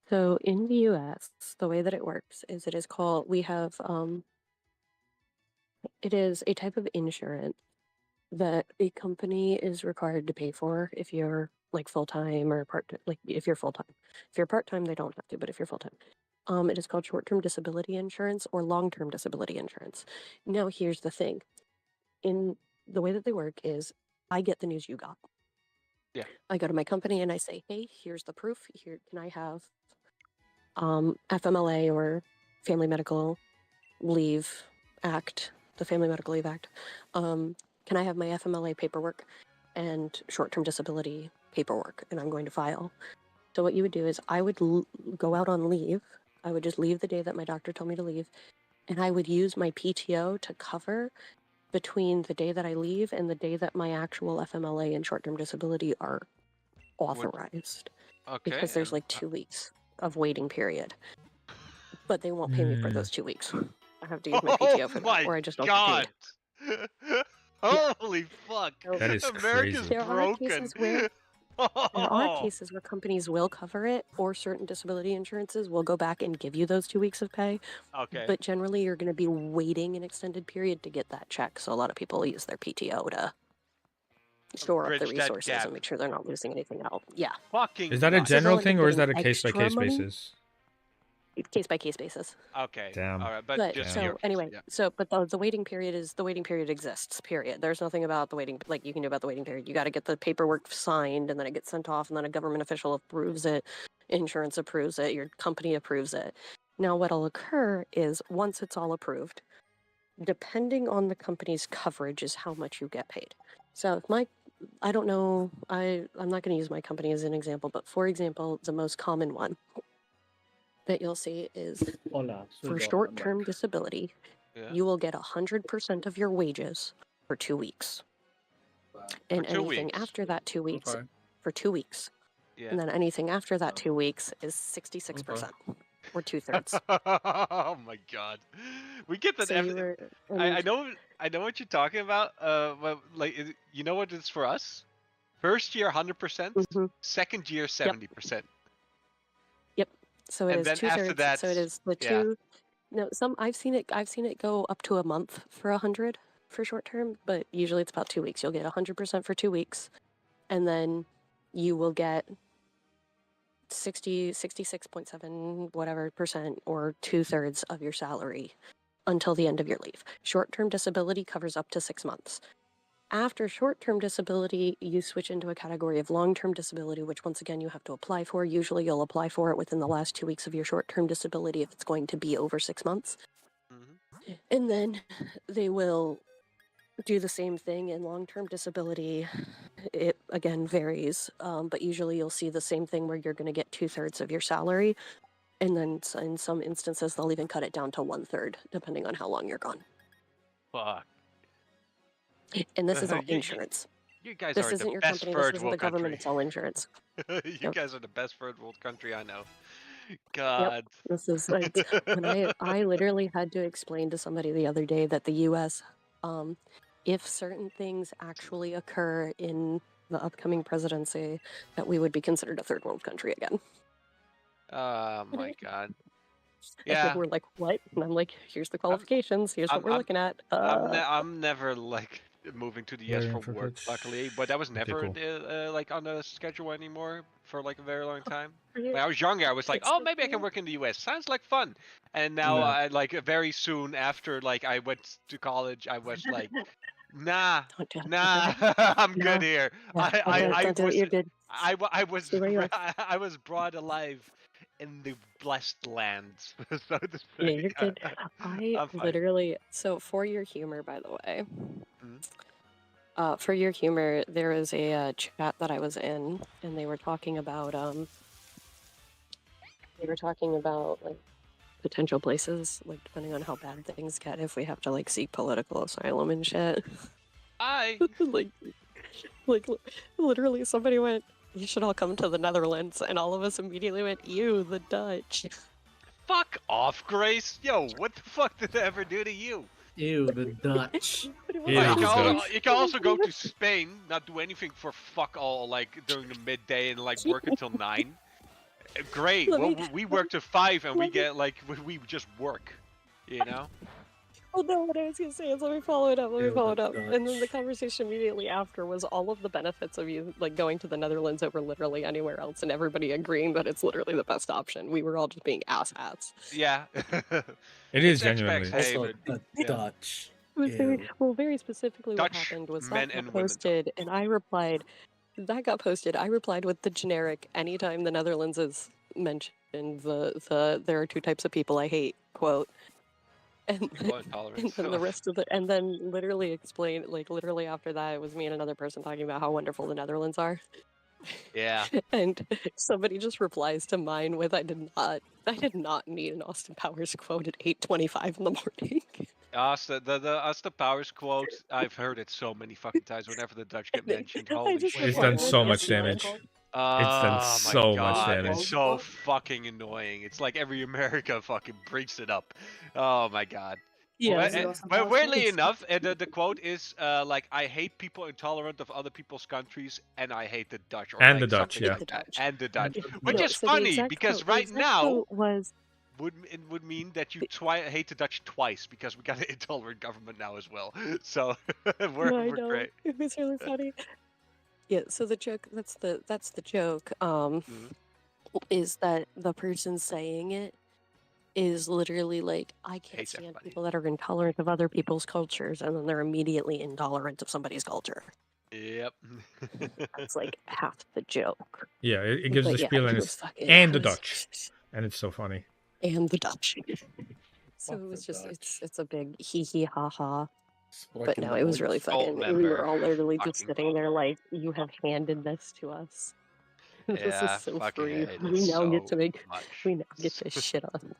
So in the US, the way that it works is it is called, we have, it is a type of insurance that a company is required to pay for if you're like full time or part, like if you're full time. If you're part time, they don't have to, but if you're full time, it is called short term disability insurance or long term disability insurance. Now, here's the thing: in the way that they work is, I get the news you got. Yeah. I go to my company and I say, hey, here's the proof. Here, can I have FMLA or Family Medical Leave Act, the Family Medical Leave Act. Can I have my FMLA paperwork and short-term disability paperwork? And I'm going to file. So what you would do is I would go out on leave. I would just leave the day that my doctor told me to leave. And I would use my PTO to cover between the day that I leave and the day that my actual FMLA and short-term disability are authorized. Okay. Because there's like 2 weeks of waiting period. But they won't pay me for those 2 weeks. I have to use my PTO for that, or I just don't get paid. Holy fuck! That is America's crazy. There broken. there are cases where companies will cover it, or certain disability insurances will go back and give you those 2 weeks of pay. Okay. But generally, you're going to be waiting an extended period to get that check. So a lot of people use their PTO to store up the Bridge that resources gap. and make sure they're not losing anything out. Yeah. Fucking Is that a nuts. general they'll end up thing or is that a getting case by case extra money? basis? Case by case basis. Okay. Damn. All right, but But just so your case, anyway, yeah. so but the waiting period is the waiting period exists. Period. There's nothing about the waiting like you can do about the waiting period. You got to get the paperwork signed, and then it gets sent off, and then a government official approves it, insurance approves it, your company approves it. Now, what'll occur is once it's all approved, depending on the company's coverage, is how much you get paid. So if I don't know, I'm not going to use my company as an example, but for example, the most common one that you'll see is for short-term disability, Yeah. you will get 100% of your wages for 2 weeks. And For 2 anything weeks. after that 2 weeks, Okay. for 2 weeks. Yeah. And then anything after that 2 weeks is 66%, or 2/3. Oh my god. We get that So every you were, I know what you're talking about. But like you know what it's for us? First year 100%, Mhm. second year 70%. So it And is then 2/3. after that, So it is the yeah. two. No, I've seen it go up to a month for 100 for short term, but usually it's about 2 weeks. You'll get 100% for 2 weeks, and then you will get 66.7 whatever percent, or 2/3 of your salary until the end of your leave. Short-term disability covers up to 6 months. After short-term disability, you switch into a category of long-term disability, which once again you have to apply for. Usually you'll apply for it within the last 2 weeks of your short-term disability if it's going to be over 6 months. Mhm. And then they will do the same thing in long-term disability. It again varies, but usually you'll see the same thing where you're going to get 2/3 of your salary. And then in some instances, they'll even cut it down to 1/3, depending on how long you're gone. Fuck. And this is all insurance. You guys This are isn't the your best company. This third isn't the world government. country. It's all insurance. You Yep. guys are the best third world country I know. God. This is like when I literally had to explain to somebody the other day that the U.S., if certain things actually occur in the upcoming presidency, that we would be considered a third world country again. Oh my god. And Yeah. we're like, what? And I'm like, here's the qualifications. Here's what we're looking at. I'm never like moving to the US Waiting for for work, Twitch. luckily, but that was Okay, never cool. like on the schedule anymore for like a very long time. Yeah. When I was younger, I was like, It's oh, the maybe I can thing. work in the US. Sounds like fun. And now Yeah. I like very soon after like I went to college, I was like, nah, Don't do it. nah, I'm good here. Don't do it. You're good. I was Stay where you are. I was brought alive in the blessed lands, so to say. Yeah, you're good. I I'm fine. literally, so for your humor, by the way, Mhm. for your humor, there was a chat that I was in, and they were talking about like potential places, like depending on how bad things get, if we have to like seek political asylum and shit. like literally, somebody went, "You should all come to the Netherlands," and all of us immediately went, "You, the Dutch." Fuck off, Grace. Yo, what the fuck did I ever do to you? Ew, the Dutch. Ew, Oh, the Dutch. you can also go to Spain, not do anything for fuck all, like during the midday and like work until 9. Great. Let Well, me- we work to 5 and we let me- get like we just work, you know. Oh no, what I was gonna say is let me follow it up, let me Ew, follow it that's up. And then the Dutch. conversation immediately after was all of the benefits of you like going to the Netherlands over literally anywhere else and everybody agreeing that it's literally the best option. We were all just being asshats. Yeah. It is It's genuinely. expats Also, haven. the Yeah. Dutch. It was very, Ew. well, very specifically what Dutch happened was men that got and women, though. posted, and I replied. That got posted. I replied with the generic. Anytime the Netherlands is mentioned, the there are two types of people I hate quote, and People and intolerant. then the rest of the, and then literally explain, like literally after that, it was me and another person talking about how wonderful the Netherlands are. Yeah. And somebody just replies to mine with, I did not need an Austin Powers quote at 8:25 in the morning. The Powers quote. I've heard it so many fucking times whenever the Dutch get And mentioned. I Holy just shit. It's replied done with, so "Yes, much damage. Michael." It's done Oh my so much god, damage. it's so fucking annoying. It's like every America fucking brings it up. Oh my god. Yeah, Is it Austin But Powers weirdly quote? enough, the quote is like, I hate people intolerant of other people's countries, and I hate the Dutch, or And like the Dutch, something yeah. like The that. Dutch. And the Dutch, And the which No, is so the funny exact because quote, the right exact now quote was it would mean that you hate the Dutch twice because we got an intolerant government now as well. So we're no, I know. great. It was really funny. Yeah, so the joke, that's the joke, Mhm. is that the person saying it is literally like, I can't Hates stand everybody. people that are intolerant of other people's cultures, and then they're immediately intolerant of somebody's culture. Yep. That's like half the joke. Yeah, it gives But the yeah, spiel it and was it's fucking, and I the was- Dutch, and it's so funny. and the Dutch. So Fuck it was the just, Dutch. it's a big hee hee ha ha. But Sprechen no, it was really Deutsch. fucking, we were Goldmember. all literally just Fucking sitting there like, you have handed this to us. This is Yeah, so fucking free. hate We it now get so to make, much. we now get to shit on.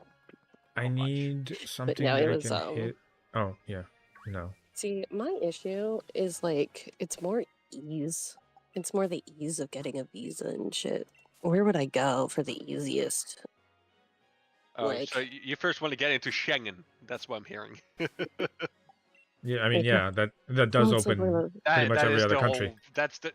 I much. need But something no, that it I was, can hit. Oh, yeah. No. see, my issue is like, it's more ease. It's more the ease of getting a visa and shit. Where would I go for the easiest? Oh, Like- so you first want to get into Schengen. That's what I'm hearing. Yeah, I mean, It- yeah, that does Well, it's like open one of the- pretty much that every is other the country. whole. That's the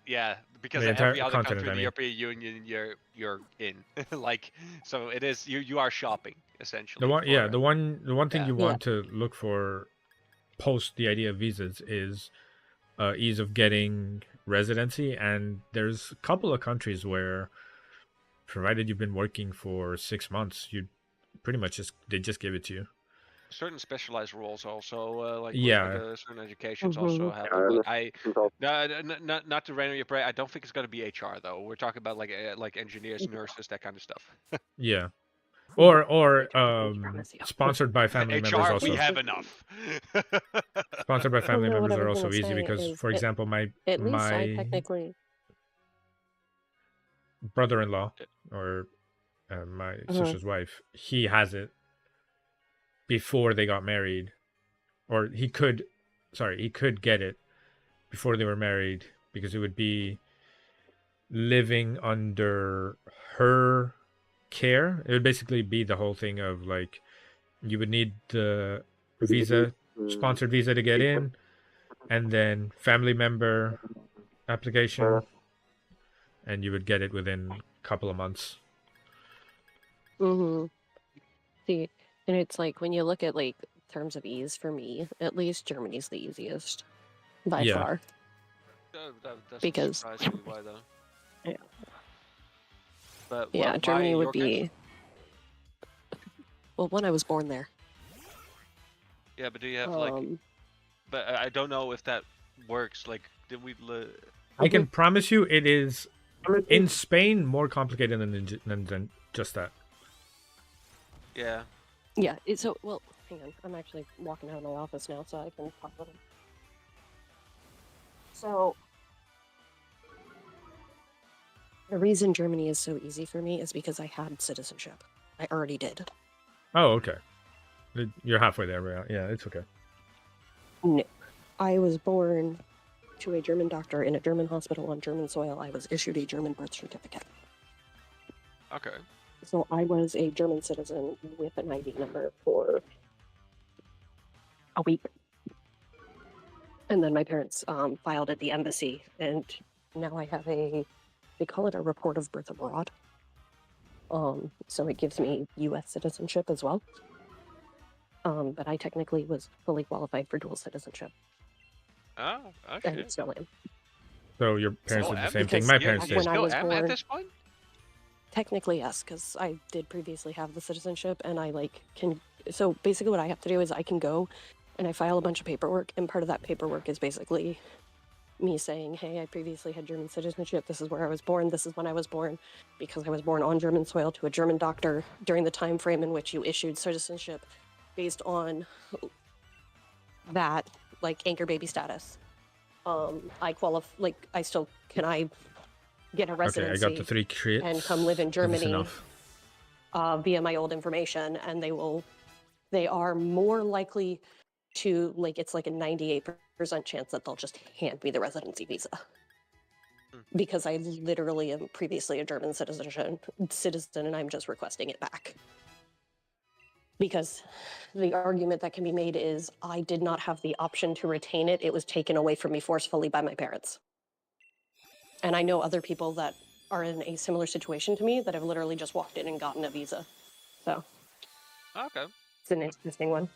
because The every entire other country continent, in I the mean. European Union you're in. Like, so it is you are shopping essentially. The one, yeah, for- the one thing yeah. you Yeah. want to look for post the idea of visas is ease of getting residency, and there's a couple of countries where, provided you've been working for 6 months, you pretty much they just give it to you. Certain specialized roles also, like Yeah. like certain educations Mhm. also have. But not to random your brain. I don't think it's gonna be HR though. We're talking about like engineers, nurses, that kind of stuff. Yeah, or Pharmacy. sponsored by family members HR, also. we have enough. Sponsored by family no, what members I are was also gonna easy say because, is for example, my At least I my technically. brother-in-law or my sister's wife, he has it before they got married, or he could get it before they were married, because it would be living under her care. It would basically be the whole thing of like, you would need the sponsored visa to get in, and then family member application, and you would get it within a couple of months. Mm-hmm. See, and it's like when you look at like terms of ease for me, at least Germany's the easiest by Yeah. far. That doesn't Because- surprise me. Why though? Yeah. But Yeah, why Germany would your country? be. Well, when I was born there. Yeah, but do you have like? Um, But I don't know if that works. Like, did we? I can promise you, it is in Spain more complicated than just that. Yeah. yeah. So well, hang on. I'm actually walking out of my office now, so I can talk about it. So. The reason Germany is so easy for me is because I had citizenship. I already did. Oh, okay. You're halfway there, right? Yeah, it's okay. No. I was born to a German doctor in a German hospital on German soil. I was issued a German birth certificate. Okay. So I was a German citizen with an ID number for a week. And then my parents filed at the embassy, and now I have they call it a report of birth abroad. So it gives me U.S. citizenship as well. But I technically was fully qualified for dual citizenship. Oh, And okay. still am. So your parents Still did the am? same thing. Because My parents You did. when I still was am born, at this point? technically yes, because I did previously have the citizenship, and I like can. So basically, what I have to do is I can go, and I file a bunch of paperwork, and part of that paperwork is basically me saying, "Hey, I previously had German citizenship. This is where I was born. This is when I was born, because I was born on German soil to a German doctor during the time frame in which you issued citizenship, based on that like anchor baby status. I qualify. Like I still can I get a Okay, I got the residency 3 crits. and come live in Is this Germany enough? via my old information, and they are more likely to, like, it's like a 98% chance that they'll just hand me the residency visa. Because I literally am previously a German citizen, and I'm just requesting it back. Because the argument that can be made is I did not have the option to retain it. It was taken away from me forcefully by my parents. And I know other people that are in a similar situation to me that have literally just walked in and gotten a visa. So Okay. it's an interesting one.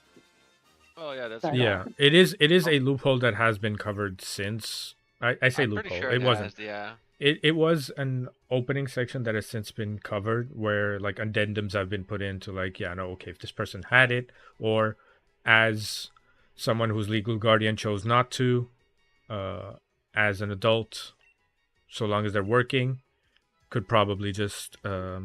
Oh yeah, that's But, Yeah, it is a loophole that has been covered since. I say I'm pretty loophole. sure It wasn't. has, yeah. It was an opening section that has since been covered, where like addendums have been put into, like, yeah, no, okay, if this person had it, or as someone whose legal guardian chose not to, as an adult, so long as they're working, could probably just Yeah,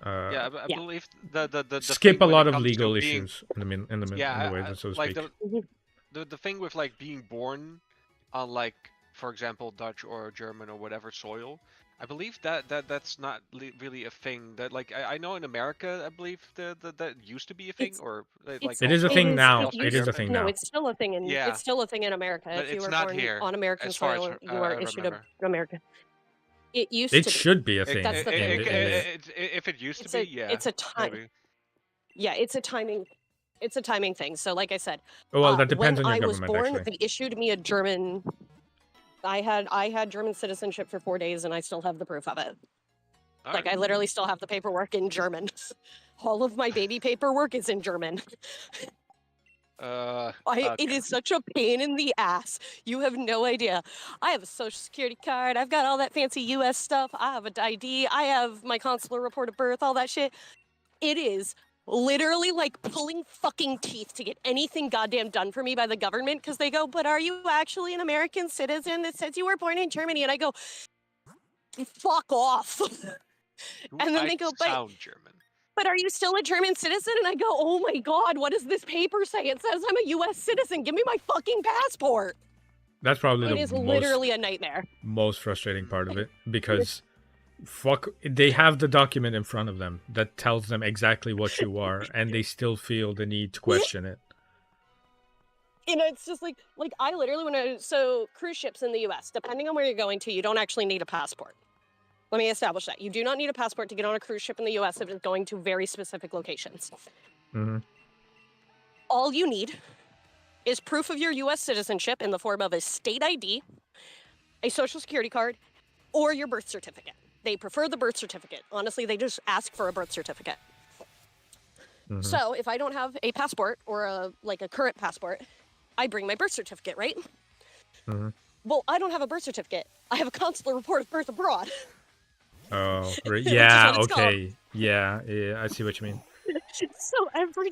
I believe the skip thing a when lot it of comes to legal being, issues in the way, so to like speak. the thing with like being born on, like, for example, Dutch or German or whatever soil, I believe that's not really a thing. That, like, I know in America, I believe that used to be a thing, It's or like it's It is a also thing now. also It is a German. thing no, now. it's still a thing in Yeah, it's still a thing in America. but If you it's were not born here on American as far as soil, you I are issued remember. an American. It used It to be. should be a It, thing. That's the it, thing. it, it, if it used to be, yeah, It's a time. maybe. Yeah, it's a timing thing. So like I said, Well, that when depends on your I was government, born, actually. they issued me a German. I had German citizenship for 4 days, and I still have the proof of it. All Like right. I literally still have the paperwork in German. All of my baby paperwork is in German. Okay. It is such a pain in the ass. You have no idea. I have a social security card. I've got all that fancy US stuff. I have an ID. I have my consular report of birth, all that shit. It is literally like pulling fucking teeth to get anything goddamn done for me by the government, because they go, "But are you actually an American citizen that says you were born in Germany?" And I go, "Fuck off." And then I they go, sound German. but are you still a German citizen? And I go, "Oh my God, what does this paper say? It says I'm a US citizen. Give me my fucking passport." That's probably It is literally a nightmare. most frustrating part of it, because they have the document in front of them that tells them exactly what you are, and they still feel the need to question it. You know, it's just like I literally, so cruise ships in the US, depending on where you're going to, you don't actually need a passport. Let me establish that. You do not need a passport to get on a cruise ship in the US if it's going to very specific locations. Mm-hmm. All you need is proof of your US citizenship in the form of a state ID, a social security card, or your birth certificate. They prefer the birth certificate. Honestly, they just ask for a birth certificate. Mm-hmm. So if I don't have a passport or a current passport, I bring my birth certificate, right? Mm-hmm. Well, I don't have a birth certificate. I have a consular report of birth abroad. Oh, right. Yeah, okay. Called. Yeah, I see what you mean. So every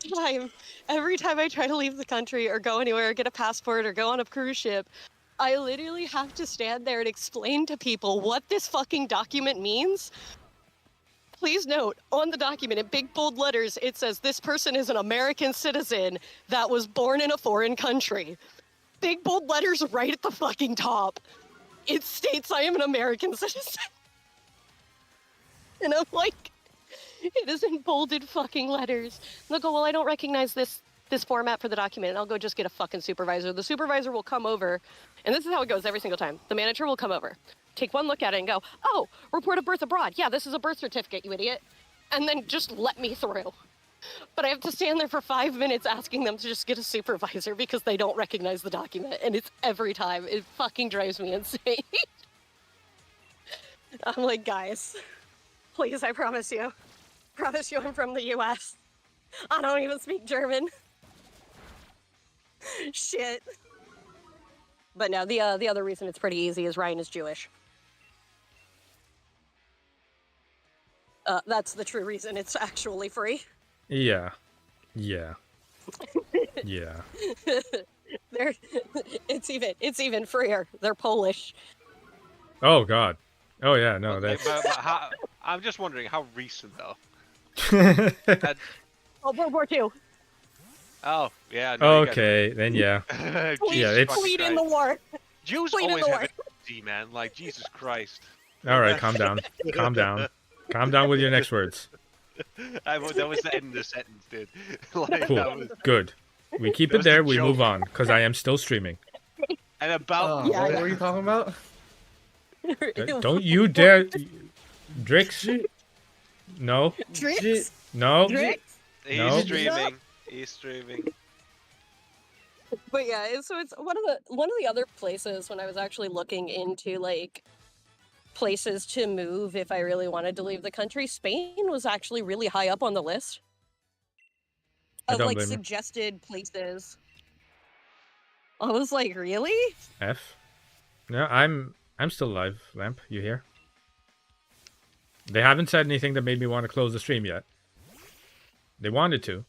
time I try to leave the country or go anywhere or get a passport or go on a cruise ship, I literally have to stand there and explain to people what this fucking document means. Please note, on the document in big bold letters, it says this person is an American citizen that was born in a foreign country. Big bold letters right at the fucking top. It states I am an American citizen. And I'm like, it is in bolded fucking letters. And they'll go, "Well, I don't recognize this format for the document." And I'll go, "Just get a fucking supervisor." The supervisor will come over, and this is how it goes every single time. The manager will come over, take one look at it and go, "Oh, report of birth abroad. Yeah, this is a birth certificate, you idiot." And then just let me through. But I have to stand there for 5 minutes asking them to just get a supervisor because they don't recognize the document. And it's every time. It fucking drives me insane. I'm like, guys, Please, I promise you. Promise you I'm from the US. I don't even speak German. Shit. But no, the other reason it's pretty easy is Ryan is Jewish. That's the true reason it's actually free. Yeah. Yeah. Yeah. It's even freer. They're Polish. Oh God. Oh yeah. No, Okay, that's. but how, I'm just wondering how recent though. Oh, World War II. Oh yeah. No, Okay, then yeah. Please, Yeah, it's- plead in the war. Jews Plead in always the have war. it easy, man. Like Jesus Christ. All right, calm down. Calm down. Calm down with your next words. That was the end of the sentence, dude. Like, Cool. that was, Good. We keep That it was a there. We joke. move on because I am still streaming. and about Yeah, what yeah. were you talking about? Don't you dare, Drix. No. Drix? No. Drix? he's No. streaming. He's streaming. But yeah, so it's one of the other places when I was actually looking into like places to move if I really wanted to leave the country, Spain was actually really high up on the list I of don't like blame you. suggested places. I was like, really? F. No, I'm still live. Lamp, you here? They haven't said anything that made me want to close the stream yet. They wanted to,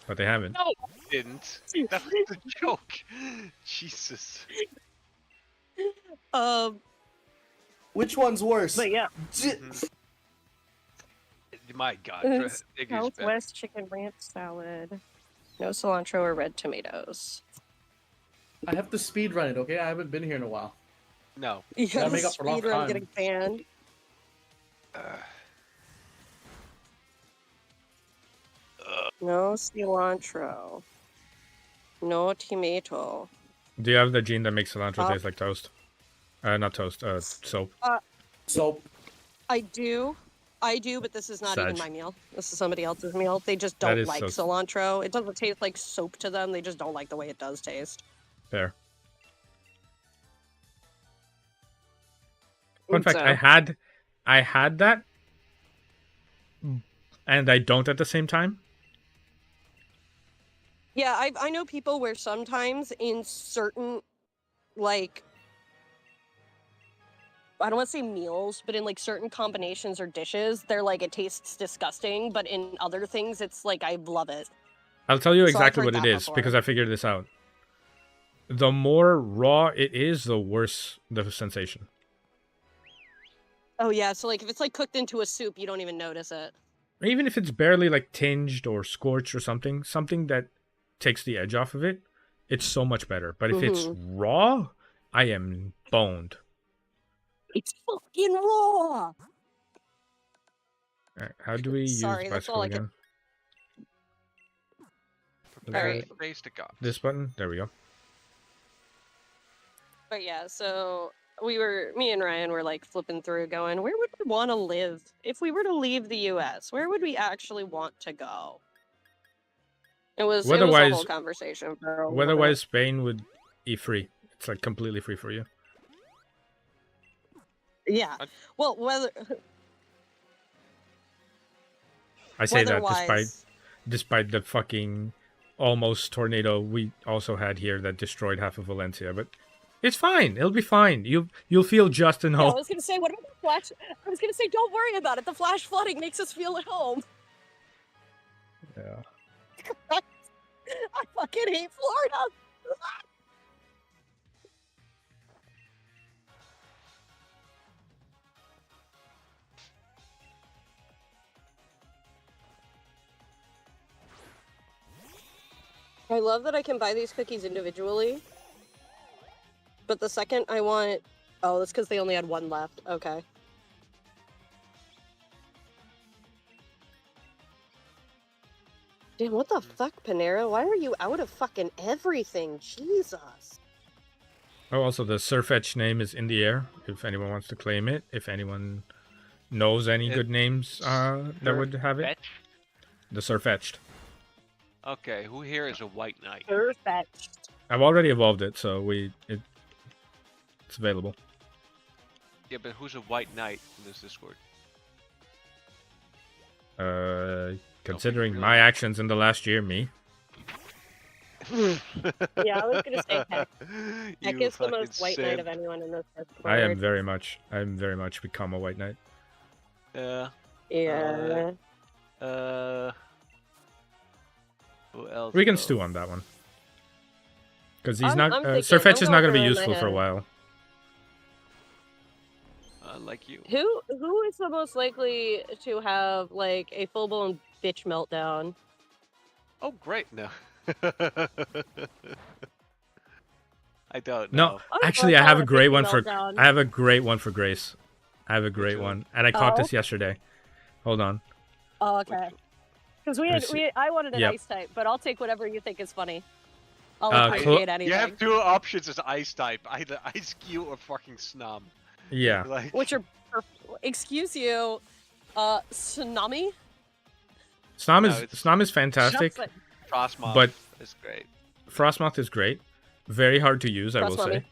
but they haven't. No, he didn't. That was a joke. Jesus. Which one's worse? But yeah, My God. it's Iggy's better. Southwest chicken ranch salad, no cilantro or red tomatoes. I have to speed run it, okay? I haven't been here in a while. No. You Gotta gotta make up for lost speedrun time. getting banned. No cilantro. No tomato. Do you have the gene that makes cilantro Uh, taste like toast? Not toast. Soap. So, I do, but this is not even Sag. my meal. This is somebody else's meal. They just That don't is like so- cilantro. It doesn't taste like soap to them. They just don't like the way it does taste. Fair. Fun fact: So- I had that, and I don't at the same time. Yeah, I know people where sometimes in certain, like, I don't want to say meals, but in like certain combinations or dishes, they're like, it tastes disgusting, but in other things, it's like, I love it. I'll tell you So I've exactly heard what it that is before. because I figured this out. The more raw it is, the worse the sensation. Oh yeah, so like if it's like cooked into a soup, you don't even notice it. Even if it's barely like tinged or scorched or something that takes the edge off of it, it's so much better. But if it's raw, I am boned. It's fucking raw! Alright, how do we Sorry, use that's bicycle all I can- again? Prepare Alright. the base to God. This button? There we go. But yeah, so me and Ryan were like flipping through going, where would we want to live? If we were to leave the US, where would we actually want to go? It was a Weather-wise- whole conversation for a little Weather-wise, Spain would be free. It's like completely free for you. bit. Yeah. Well, I say that weather-wise, despite the fucking almost tornado we also had here that destroyed half of Valencia, but it's fine. It'll be fine. You'll feel just yeah, I enough. was gonna say, what about the flash? I was gonna say, don't worry about it. The flash flooding makes us feel at home. Yeah. I fucking hate Florida. I love that I can buy these cookies individually. But the second I want... Oh, that's because they only had one left. Okay. Damn, what the fuck, Panera? Why are you out of fucking everything? Jesus. Oh, also the Surfetch name is in the air. If anyone wants to claim it, if anyone knows any good names that would have it, Fetch? the Surfetched. Okay, who here is a white knight? Perfect. I've already evolved it, so it's available. Yeah, but who's a white knight in this Discord? Considering really my know. actions in the last year, me. Yeah, I was gonna say Heck. Heck You is the most fucking white knight of simp. anyone in this I am Discord. very much become a white knight. Yeah. Yeah. Who else? We can though? stew on that one. Because he's I'm not. thinking. Sirfetch I'm is not going going to be through in my useful for a head. while. Like you. Who is the most likely to have like a full blown bitch meltdown? Oh, great. No. I don't No, know. I don't actually, know, I have call a it great bitchy one for. meltdown. I have a great one for Grace. I have a great one? one, and I caught Oh? this yesterday. Hold on. Oh, okay. Because I wanted an Yep. ice type, but I'll take whatever you think is funny. I'll Clo- appreciate anything. You have two options as ice type, either Ice Cube or fucking Snom. Yeah. Like, Which are, excuse you, Tsunami? Snom is fantastic, Just Frostmoth but is great. Frostmoth is great. Very hard to use, I will Frostmummy. say.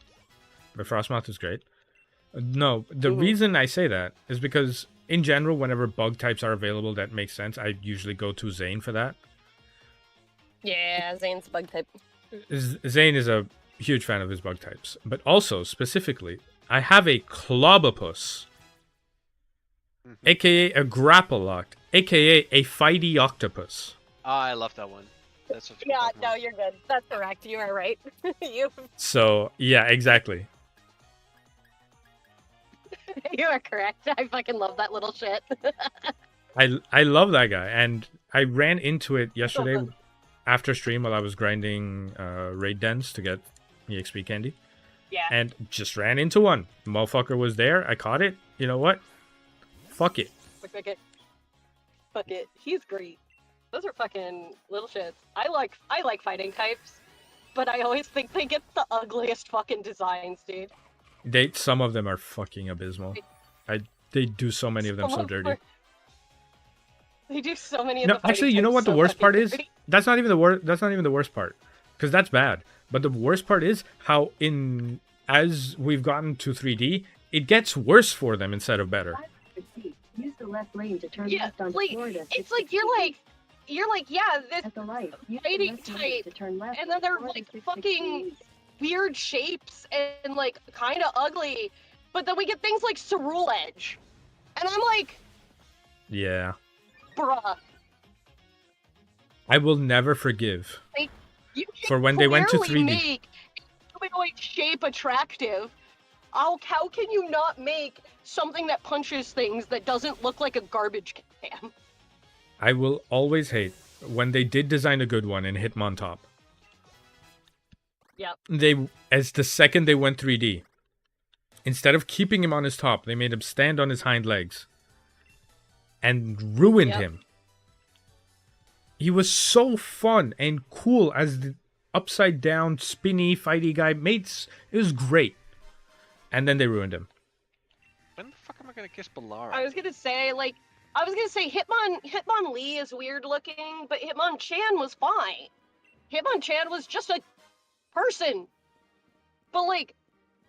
But Frostmoth is great. No, the Mhm. reason I say that is because, in general, whenever bug types are available that make sense, I usually go to Zane for that. Yeah, Zane's bug type. Zane is a huge fan of his bug types. But also, specifically, I have a Clobopus, aka a Grapple-Locked, aka a Fighty Octopus. Ah, I love that one. That's such a good Yeah, Pokemon. no, you're good. That's correct. You are right. you So, yeah, exactly. you are correct. I fucking love that little shit. I love that guy, and I ran into it yesterday good. after stream while I was grinding raid dens to get EXP candy, Yeah. and just ran into one. Motherfucker was there. I caught it. You know what? Fuck it. Fuck it. He's great. Those are fucking little shits. I like fighting types, but I always think they get the ugliest fucking designs, dude. Some of them are fucking abysmal. They do so many of them so dirty. They do so many of No, the fighting actually, you know types what the so worst fucking part is? dirty. That's not even the worst. That's not even the worst part, because that's bad. But the worst part is how as we've gotten to 3D, it gets worse for them instead of better. Use the left lane to turn Yeah, left on like, Florida. it's like you're like, yeah, this At the right. Use the fighting left lane type, to turn left and then on they're Florida like 660 fucking East. weird shapes and like kind of ugly, but then we get things like Cerule Edge, and I'm like, Yeah, bruh, I will never forgive you can for when they went to clearly 3D. make humanoid shape attractive. How can you not make something that punches things that doesn't look like a garbage can? I will always hate when they did design a good one in Hitmontop. Yep. As the second they went 3D, instead of keeping him on his top, they made him stand on his hind legs and ruined Yep. him. He was so fun and cool as the upside down spinny fighty guy. It was great. And then they ruined him. When the fuck am I gonna kiss Balara? I was gonna say Hitmon Lee is weird looking, but Hitmonchan was fine. Hitmonchan was just a person. But like,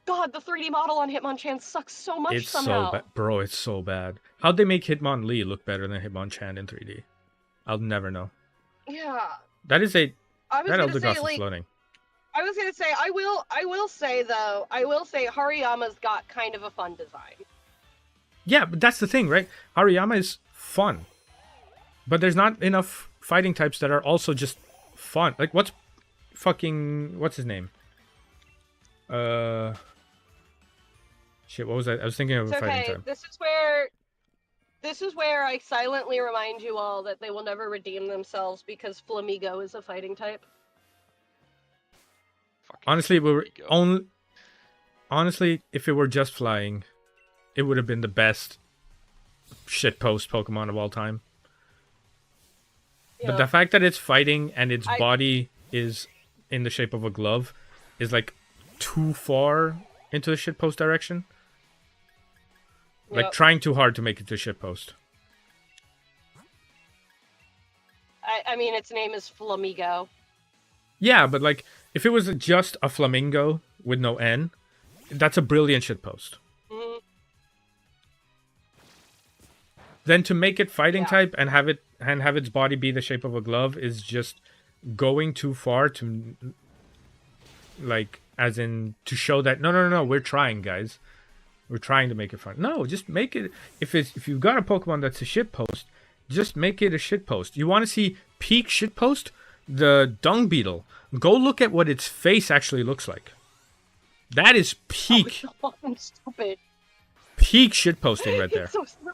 God, the 3D model on Hitmonchan sucks so much It's somehow. so bad. Bro, it's so bad. How'd they make Hitmonlee look better than Hitmonchan in 3D? I'll never know. Yeah. That is I was that gonna Elder say Goss is like floating. I was gonna say I will say though, Hariyama's got kind of a fun design. Yeah, but that's the thing, right? Hariyama is fun. But there's not enough fighting types that are also just fun. Like, what's his name? Shit, what was that? I was thinking of It's a fighting okay. type. This is where I silently remind you all that they will never redeem themselves because Flamigo is a fighting type. Fucking Honestly, Flamingo. honestly, if it were just flying, it would have been the best shitpost Pokemon of all time. But the fact that it's fighting and its body is in the shape of a glove is like too far into the shitpost direction. Like trying too hard to make it to shitpost. I mean, its name is Flamigo. Yeah, but like if it was just a flamingo with no N, that's a brilliant shitpost. Mm-hmm. then to make it fighting Yeah. type and have its body be the shape of a glove is just going too far to, like, as in to show that no, we're trying, guys. We're trying to make it fun. No, just make it. If you've got a Pokemon that's a shitpost, just make it a shitpost. You want to see peak shitpost? The Dung Beetle. Go look at what its face actually looks like. That is peak. It's so fucking stupid. Peak shitposting right there. It's so stupid.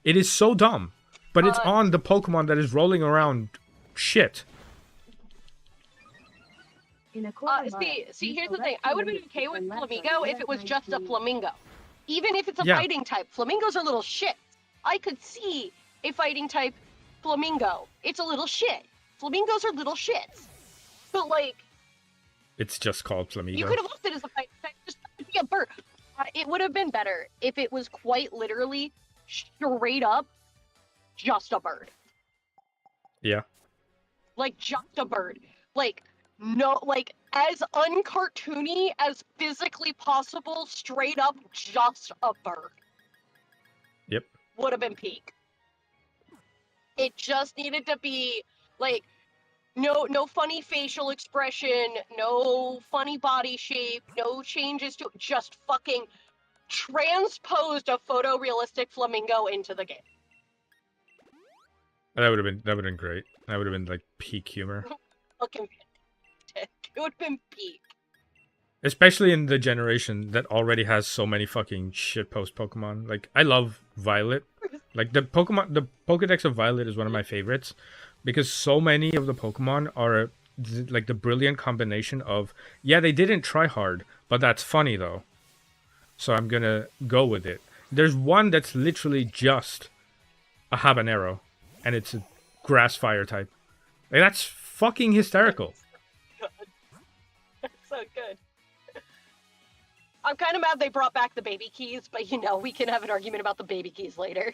It is so dumb, but it's on the Pokemon that is rolling around shit. In a quarter See, here's the thing. I would be okay with Flamingo if it was just a Flamingo. Even if it's a fighting type. Flamingos are little shit. I could see a fighting type Flamingo. It's a little shit. Flamingos are little shits. But, like... It's just called Flamingo. You could have left it as a fighting type. Just be a bird. It would have been better if it was quite literally, straight up, just a bird. Yeah. Like, just a bird. Like, no, like, as uncartoony as physically possible, straight up, just a bird. Yep. Would have been peak. It just needed to be, like, no funny facial expression, no funny body shape, no changes to it, just fucking transposed a photorealistic flamingo into the game. That would have been great. That would have been like peak humor. Fucking fantastic. It would have been peak. Especially in the generation that already has so many fucking shitpost Pokemon. Like, I love Violet. Like, the Pokedex of Violet is one of my favorites. Because so many of the Pokemon are like the brilliant combination of, yeah, they didn't try hard, but that's funny though. So I'm gonna go with it. There's one that's literally just a habanero, and it's a grass fire type. Like, that's fucking hysterical. That's so good. I'm kind of mad they brought back the baby keys, but we can have an argument about the baby keys later.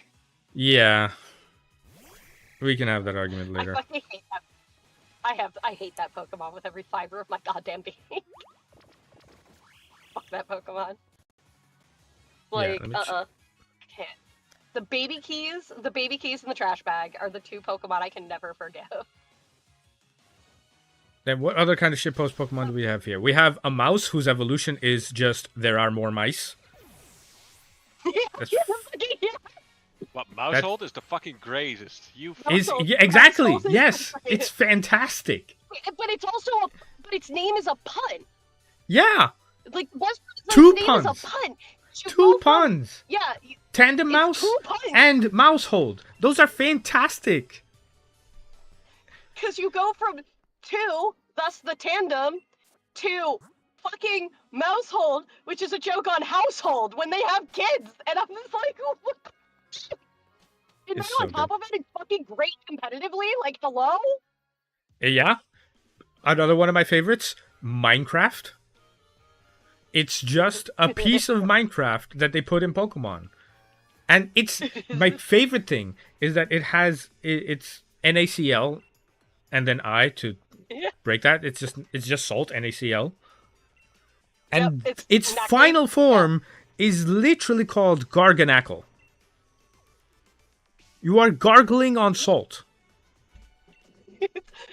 Yeah. We can have that argument later. I fucking hate that. I hate that Pokemon with every fiber of my goddamn being. Fuck that Pokemon. Like, I can't. The baby keys and the trash bag are the two Pokemon I can never forgive. Then what other kind of shitpost Pokemon do we have here? We have a mouse whose evolution is just there are more mice. What, Mousehold is the fucking greatest. Exactly. Yes, it's fantastic. But it's also its name is a pun. Yeah. Like, Westbrook's Two name puns. is a pun. Two puns. Yeah. Tandem Mouse and Mousehold. Those are fantastic. Because you go from two, thus the tandem, to fucking Mousehold, which is a joke on household when they have kids. And I'm just like, what the shit? And then on top of it, it's fucking great competitively. Like, hello? Yeah. Another one of my favorites, Minecraft. It's just a piece of Minecraft that they put in Pokemon. And it's my favorite thing is that it has it's NaCl and then I to break that. It's just salt, NaCl. And its final form is literally called Garganackle. You are gargling on salt.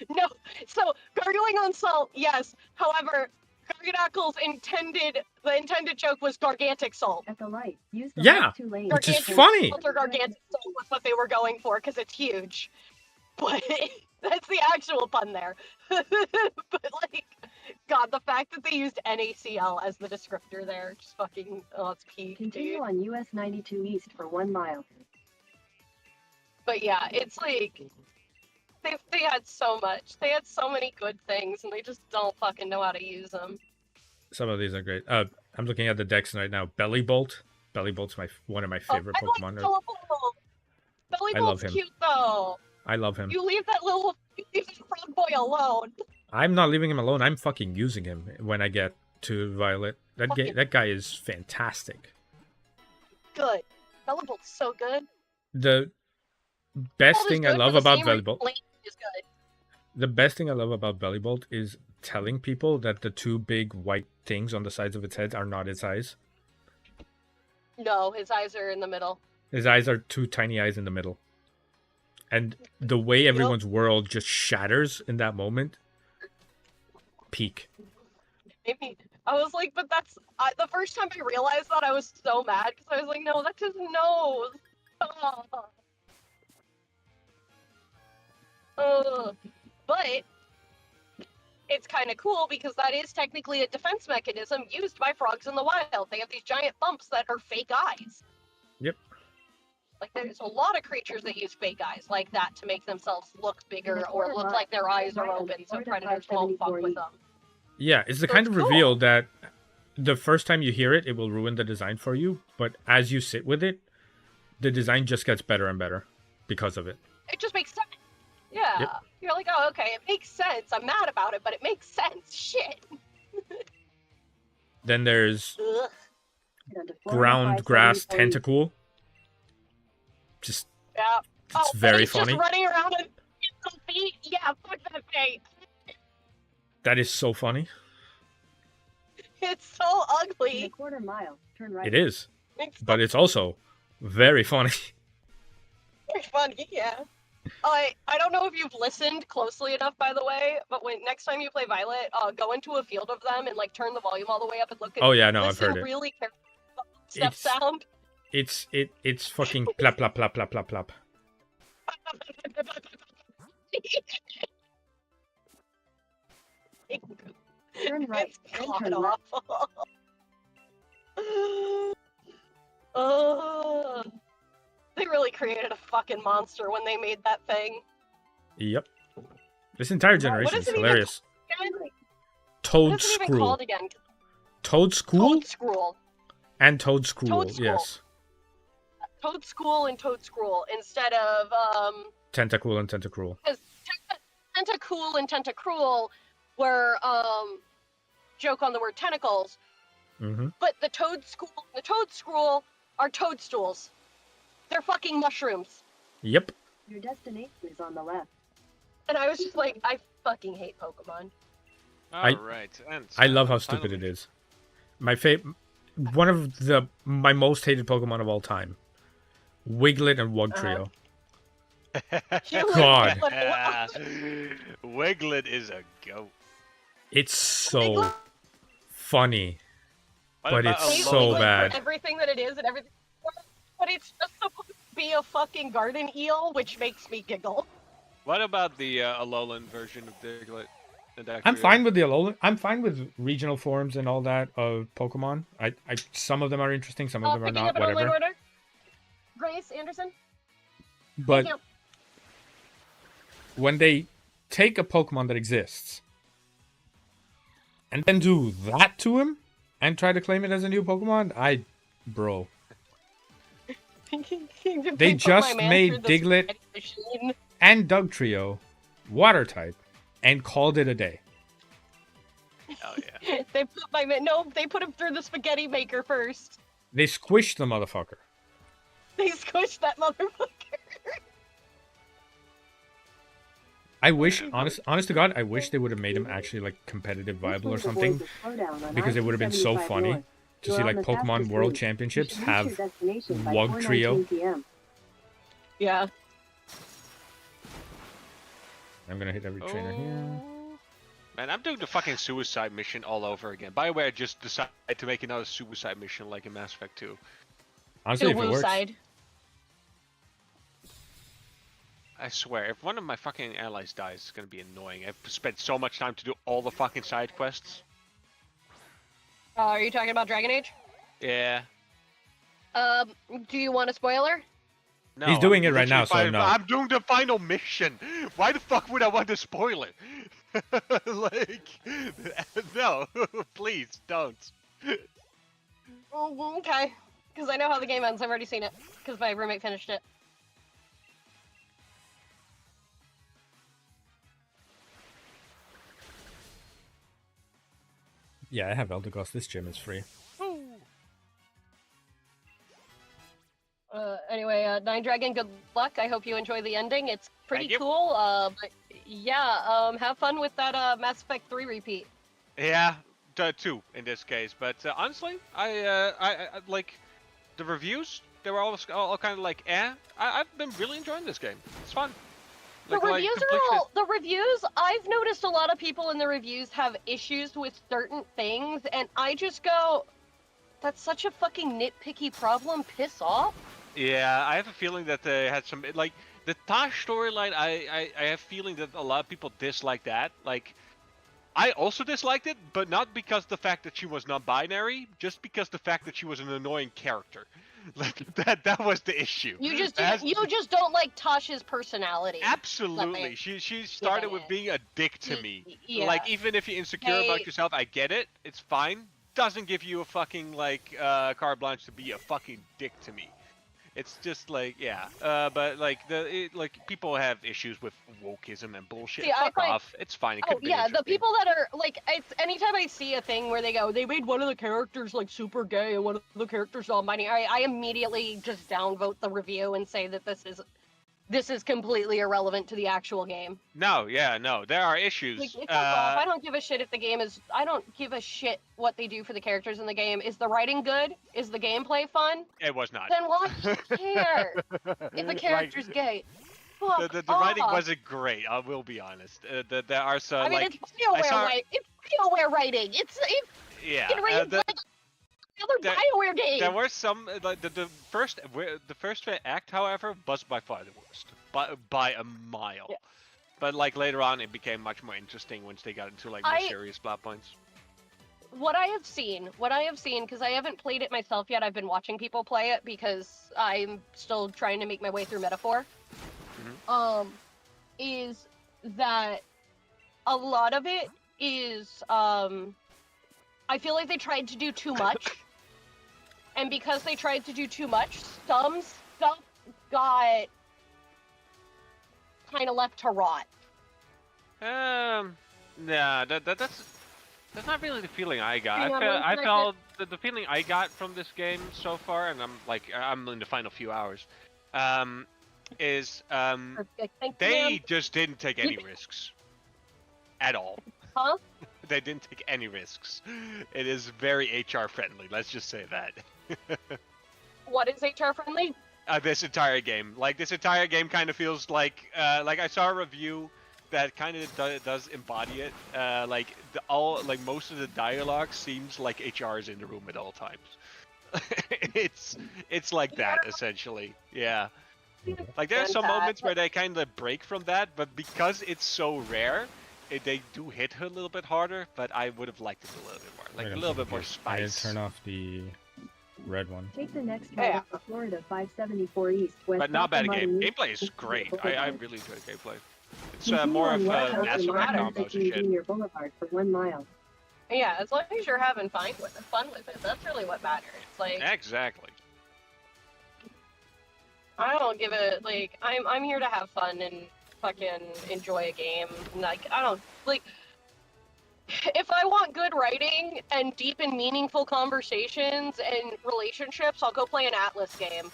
No, so gargling on salt, yes. However, Garganackle's intended joke was gargantic salt. At the light, use the Yeah, light to lane. which is funny. Salt or gargantic salt was what they were going for because it's huge. But that's the actual pun there. But like, God, the fact that they used NaCl as the descriptor there, just fucking, it's peak. Continue dude. on US 92 East for 1 mile. But yeah, it's like they had so much. They had so many good things, and they just don't fucking know how to use them. Some of these are great. I'm looking at the decks right now. Bellybolt. Bellybolt's one of my favorite Pokemon. Bellybolt's cute though. I love him. You leave that frog boy alone. I'm not leaving him alone. I'm fucking using him when I get to Violet. That guy is fantastic. Good. Bellybolt's so good. The best thing I love about Bellybolt. Is good. The best thing I love about Bellybolt is telling people that the two big white things on the sides of its head are not its eyes. No, his eyes are in the middle. His eyes are two tiny eyes in the middle. And the way everyone's world just shatters in that moment. Peak. Maybe. I was like, but that's the first time I realized that I was so mad because I was like, no, that's his nose. But it's kind of cool because that is technically a defense mechanism used by frogs in the wild. They have these giant bumps that are fake eyes. Yep. Like there's a lot of creatures that use fake eyes like that to make themselves look bigger or look like their eyes are open so predators won't fuck with them. Yeah, it's the kind of reveal that the first time you hear it, it will ruin the design for you. But as you sit with it, the design just gets better and better because of it. It just makes sense. Yeah. Yep. You're like, oh, okay, it makes sense. I'm mad about it, but it makes sense. Shit. Then there's ground grass tentacle. Just, it's very funny. Just running around and feet. Yeah, fuck that thing. That is so funny. It's so ugly. In a quarter mile, turn right. It is, but it's also very funny. Very funny, yeah. I don't know if you've listened closely enough, by the way, but when next time you play Violet, go into a field of them and like turn the volume all the way up and look at. Oh yeah, no, I've heard it. Really carefully step sound. It's fucking plap plap plap plap plap plap. Turn right. Turn awful. Oh. They really created a fucking monster when they made that thing. Yep. This entire generation is hilarious. Toad Scroll. Toad School? Toad Scroll. And Toad Scroll, yes. Toad School and Toad Scroll instead of Tentacool and Tentacruel. Because Tentacool and Tentacruel were joke on the word tentacles. Mm-hmm. But the Toad Scroll are toadstools. They're fucking mushrooms. Yep. Your destination is on the left. And I was just like, I fucking hate Pokemon. Alright. I love how stupid it is. One of my most hated Pokemon of all time. Wiglet and Wugtrio. God. Wiglet is a goat. It's so funny. But it's so bad. Everything that it is and everything. But it's just supposed to be a fucking garden eel, which makes me giggle. What about the Alolan version of Diglett? I'm fine with the Alolan. I'm fine with regional forms and all that of Pokemon. Some of them are interesting, some of them are not. Whatever. Grace Anderson. But when they take a Pokemon that exists and then do that to him and try to claim it as a new Pokemon, bro. They just made Diglett and Dugtrio water type and called it a day. Oh yeah. They put him through the spaghetti maker first. They squished the motherfucker. They squished that motherfucker. I wish, honest to God, I wish they would have made him actually like competitive viable or something, because it would have been so funny to see like Pokemon World Championships have Wugtrio. Yeah. I'm gonna hit every trainer here. Man, I'm doing the fucking suicide mission all over again. By the way, I just decided to make another suicide mission like in Mass Effect 2. Honestly, if it works. I swear, if one of my fucking allies dies, it's gonna be annoying. I've spent so much time to do all the fucking side quests. Are you talking about Dragon Age? Yeah. Do you want a spoiler? No, he's doing it right now, so no. I'm doing the final mission. Why the fuck would I want to spoil it? Like, no, please don't. Oh, okay. Because I know how the game ends. I've already seen it. Because my roommate finished it. Yeah, I have Eldegoss. This gym is free. Anyway, Nine Dragon, good luck. I hope you enjoy the ending. It's pretty cool. But yeah, have fun with that Mass Effect 3 repeat. Yeah, 2 in this case. But honestly, I like the reviews they were all kind of like, eh. I've been really enjoying this game. It's fun. The Like, reviews are all the reviews. I've noticed a lot of people in the reviews have issues with certain things, and I just go, "That's such a fucking nitpicky problem. Piss off." Yeah, I have a feeling that they had some like the Tosh storyline. I have a feeling that a lot of people dislike that. Like, I also disliked it, but not because the fact that she was non-binary, just because the fact that she was an annoying character. Like that was the issue. You just don't like Tosh's personality. Absolutely. She started with being a dick to me. Yeah. Like, even if you're insecure about yourself, I get it. It's fine. Doesn't give you a fucking like carte blanche to be a fucking dick to me. It's just like, yeah, but like like people have issues with wokeism and bullshit. Fuck off. It's fine. It could be the people that are like, it's anytime I see a thing where they go, they made one of the characters like super gay and one of the characters non-binary, I immediately just downvote the review and say that this is completely irrelevant to the actual game. No, yeah, no, there are issues. Like, fuck off. I don't give a shit if the game is. I don't give a shit what they do for the characters in the game. Is the writing good? Is the gameplay fun? It was not. Then why do you care if a character's gay? Fuck the writing wasn't great. I will be honest. There are some. I mean, like, it's BioWare writing. It's yeah. Another BioWare game. There were some like the first act, however, was by far the worst, by a mile. Yeah. But like later on, it became much more interesting once they got into like more serious plot points. What I have seen, because I haven't played it myself yet. I've been watching people play it because I'm still trying to make my way through Metaphor. Mm-hmm. Is that a lot of it is I feel like they tried to do too much. And because they tried to do too much, some stuff got kind of left to rot. Nah, that's not really the feeling I got. I felt the feeling I got from this game so far, and I'm in the final few hours, is they just didn't take any risks at all. Huh? They didn't take any risks. It is very HR friendly. Let's just say that. What is HR friendly? This entire game. Like, this entire game kind of feels like I saw a review that kind of does embody it. Most of the dialogue seems like HR is in the room at all times. it's like that essentially. Yeah. Like, there are some moments where they kind of break from that, but because it's so rare, they do hit her a little bit harder. But I would have liked it a little bit more, like a little bit more spice. I did turn off the red one. Take the next train to Florida 574 East. West but not bad game. Gameplay is great. I really enjoy the gameplay. It's more of Mass Effect combos and shit. Boulevard for 1 mile. Yeah, as long as you're having fun with it, that's really what matters. Like, exactly. I don't give a like. I'm here to have fun and fucking enjoy a game. Like, I don't like. If I want good writing and deep and meaningful conversations and relationships, I'll go play an Atlas game.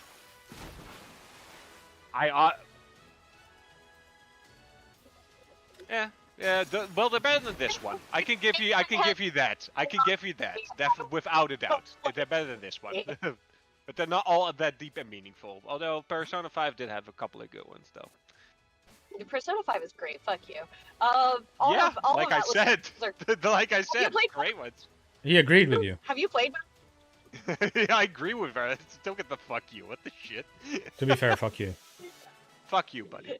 Yeah. Well, they're better than this one. I can give you that. Without a doubt. They're better than this one. But they're not all that deep and meaningful. Although Persona 5 did have a couple of good ones, though. Persona 5 is great. Fuck you. Like I said, great ones. He agreed with you. Have you played? Yeah, I agree with her. Still get the fuck you. What the shit? To be fair, fuck you. Fuck you, buddy.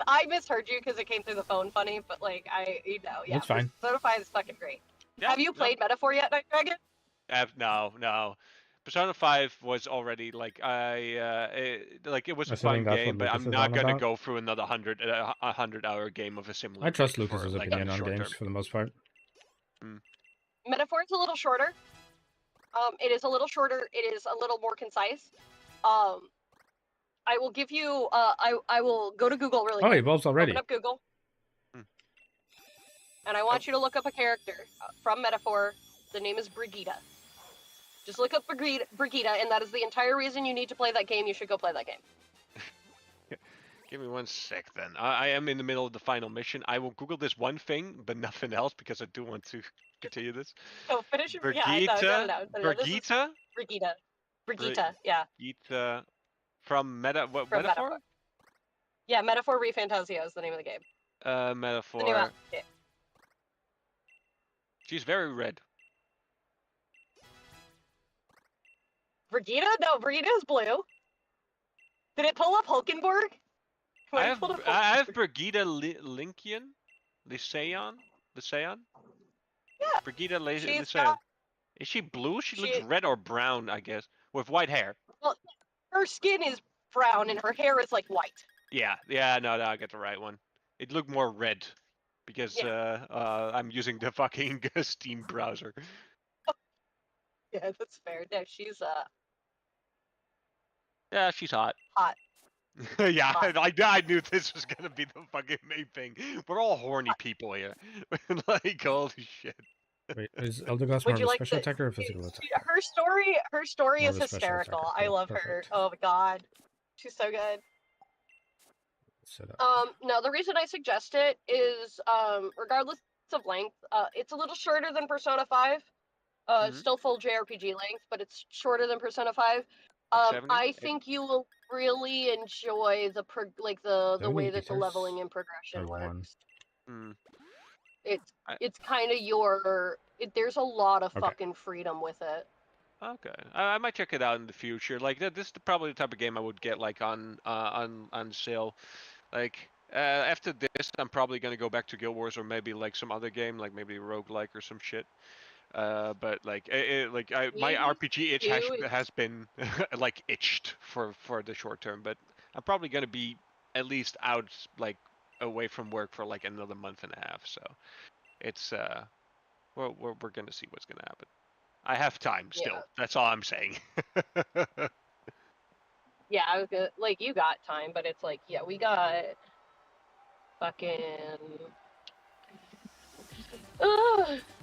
I misheard you because it came through the phone funny, but like yeah. It's fine. Persona 5 is fucking great. Yeah, have you played Metaphor yet, Night Dragon? No. Persona 5 was already like it was a fun game, but I'm not gonna go through another 100-hour game of a simulator. I trust Lucas's opinion on games for the most part. Metaphor is a little shorter. It is a little shorter. It is a little more concise. I will give you. I will go to Google really quick. Oh, he evolves already. Open up Google. And I want you to look up a character from Metaphor. The name is Brigitte. Just look up Brigitte, and that is the entire reason you need to play that game. You should go play that game. Give me 1 sec, then. I am in the middle of the final mission. I will Google this one thing, but nothing else, because I do want to continue this. So finish it. Brigitte. Brigitte, yeah. Brigitte from Metaphor? Metaphor. Yeah, Metaphor ReFantazio is the name of the game. Metaphor. The new game. She's very red. Brigitte? No, Brigitte is blue. Did it pull up Hulkenborg? I have Brigitte Linkian? Lysaon? Yeah. Brigitte Lysaon. Got... Is she blue? She looks red or brown, I guess, with white hair. Well, her skin is brown and her hair is like white. Yeah, no, I got the right one. It looked more red because I'm using the fucking Steam browser. Yeah, that's fair. No, she's Yeah, she's hot. Hot. Yeah, hot. I knew this was gonna be the fucking main thing. We're all horny people here. Like, holy shit. Wait, is Eldegoss more of a special attacker or physical attacker? Her story More is of a special hysterical. attacker. I love her. Perfect. Oh my god. She's so good. Set up. No, the reason I suggest it is regardless of length, it's a little shorter than Persona 5. Still full JRPG length, but it's shorter than Persona 5. I think you will really enjoy the way that the leveling and progression works. It's kind of there's a lot of fucking freedom with it. Okay, I might check it out in the future. Like this is probably the type of game I would get like on sale. Like after this, I'm probably gonna go back to Guild Wars or maybe like some other game, like maybe roguelike or some shit. But like my RPG itch has been like itched for the short term. But I'm probably gonna be at least out like away from work for like another month and a half. So it's we're gonna see what's gonna happen. I have time still. Yeah. That's all I'm saying. Yeah, I was gonna, like, you got time, but it's like, yeah, we got fucking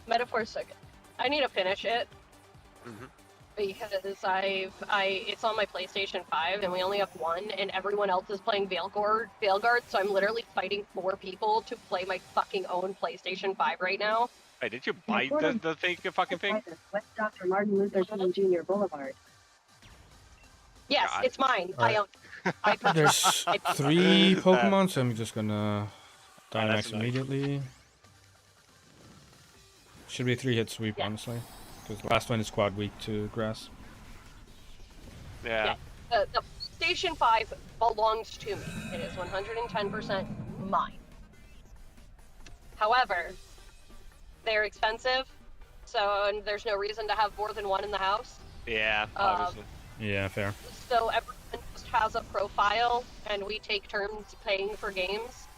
Metaphor's so good. I need to finish it because it's on my PlayStation 5 and we only have one, and everyone else is playing Veilguard, so I'm literally fighting 4 people to play my fucking own PlayStation 5 right now. Hey, did you buy the fucking thing? West Dr. Martin Luther King Jr. Boulevard. Yes, God. It's mine. Right. I own. There's 3 Pokemon, so I'm just gonna Dynamax immediately. Should be a 3-hit sweep, honestly, because the last one is quad weak to grass. Yeah. The PlayStation 5 belongs to me. It is 110% mine. However, they're expensive, so there's no reason to have more than one in the house. Yeah, obviously. Yeah, fair. So everyone just has a profile, and we take turns paying for games,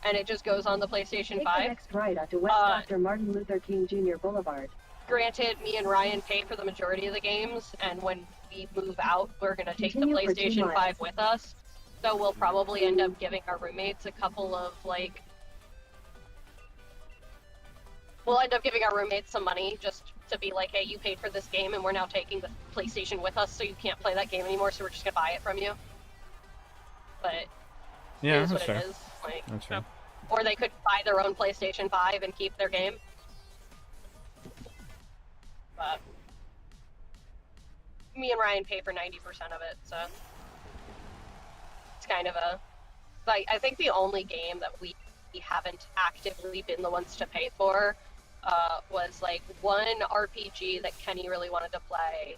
and it just goes on the PlayStation 5. Take the next right onto West Dr. Martin Luther King Jr. Boulevard. Granted, me and Ryan pay for the majority of the games, and when we move out, we're going to take the PlayStation 5 with us. So we'll probably end up giving our roommates a couple of, like... We'll end up giving our roommates some money just to be like, hey, you paid for this game and we're now taking the PlayStation with us, so you can't play that game anymore, so we're just gonna buy it from you. But yeah, it is that's what fair. It is. Like, that's fair. Or they could buy their own PlayStation 5 and keep their game. But me and Ryan pay for 90% of it, so it's kind of a... Like, I think the only game that we haven't actively been the ones to pay for was like one RPG that Kenny really wanted to play,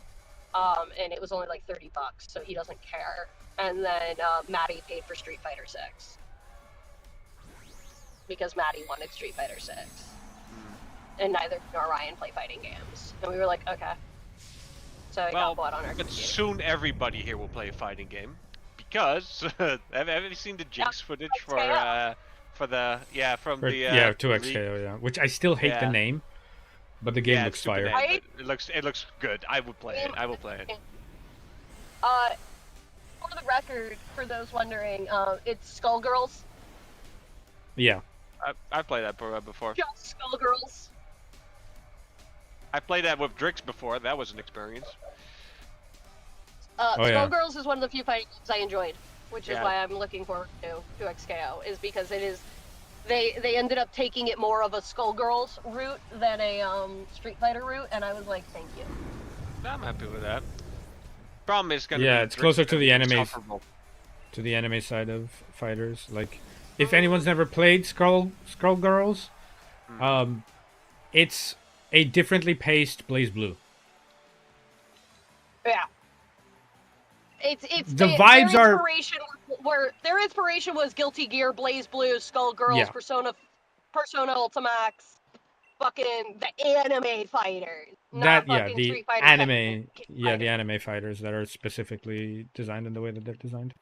and it was only like $30, so he doesn't care. And then Maddie paid for Street Fighter 6 because Maddie wanted Street Fighter 6, and neither nor Ryan play fighting games. And we were like, okay. So it got bought on our but computer. Soon everybody here will play a fighting game because have you seen the Jinx footage for the from the 2XKO, which I still hate the name, but the game looks fire. Name, it looks good. I would play it. I will play it. For the record, for those wondering, it's Skullgirls. Yeah. I've played that before. Just Skullgirls. I played that with Drix before. That was an experience. Skullgirls is one of the few fighting games I enjoyed, which is why I'm looking forward to XKO, is because it is... They ended up taking it more of a Skullgirls route than a Street Fighter route, and I was like, thank you. I'm happy with that. Problem is gonna be it's closer to the anime, insufferable. to the anime side of fighters. Like, if anyone's never played Skull Girls, it's a differently paced Blaze Blue. Yeah. The vibes their are inspiration their inspiration was Guilty Gear, Blaze Blue, Skull Girls, Yeah. Persona Ultimax, fucking the anime fighters. that Not fucking the Street Fighter. anime the fighters. anime fighters that are specifically designed in the way that they're designed.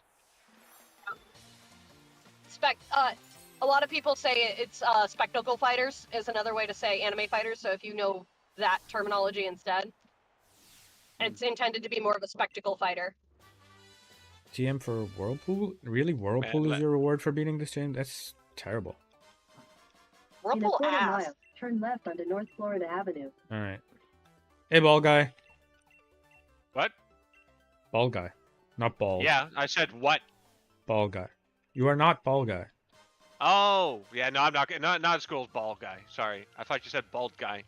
A lot of people say it's spectacle fighters is another way to say anime fighters. So if you know that terminology instead, it's intended to be more of a spectacle fighter. TM for Whirlpool? Really? Whirlpool is your reward for beating this game? That's terrible. In a Whirlpool quarter ass. mile, turn left onto North Florida Avenue. Alright. Hey, ball guy. What? Ball guy. Not bald. Yeah, I said what? Ball guy. You are not ball guy. Oh, yeah, no, I'm not school's bald guy. Sorry, I thought you said bald guy.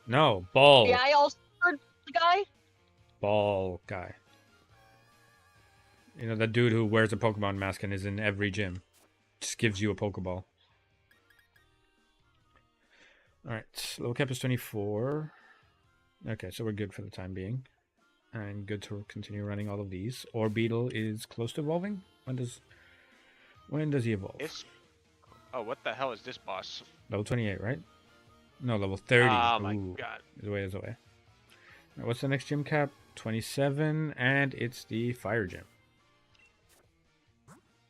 No, ball. Yeah, I also heard the guy. Ball guy. You know, the dude who wears a Pokemon mask and is in every gym. Just gives you a Pokeball. Alright, level cap is 24. Okay, so we're good for the time being. And good to continue running all of these. Orbeetle is close to evolving? When does he evolve? Oh, what the hell is this boss? Level 28, right? No, level 30. Oh my Ooh, god. Is away. Right, what's the next gym cap? 27, and it's the fire gym.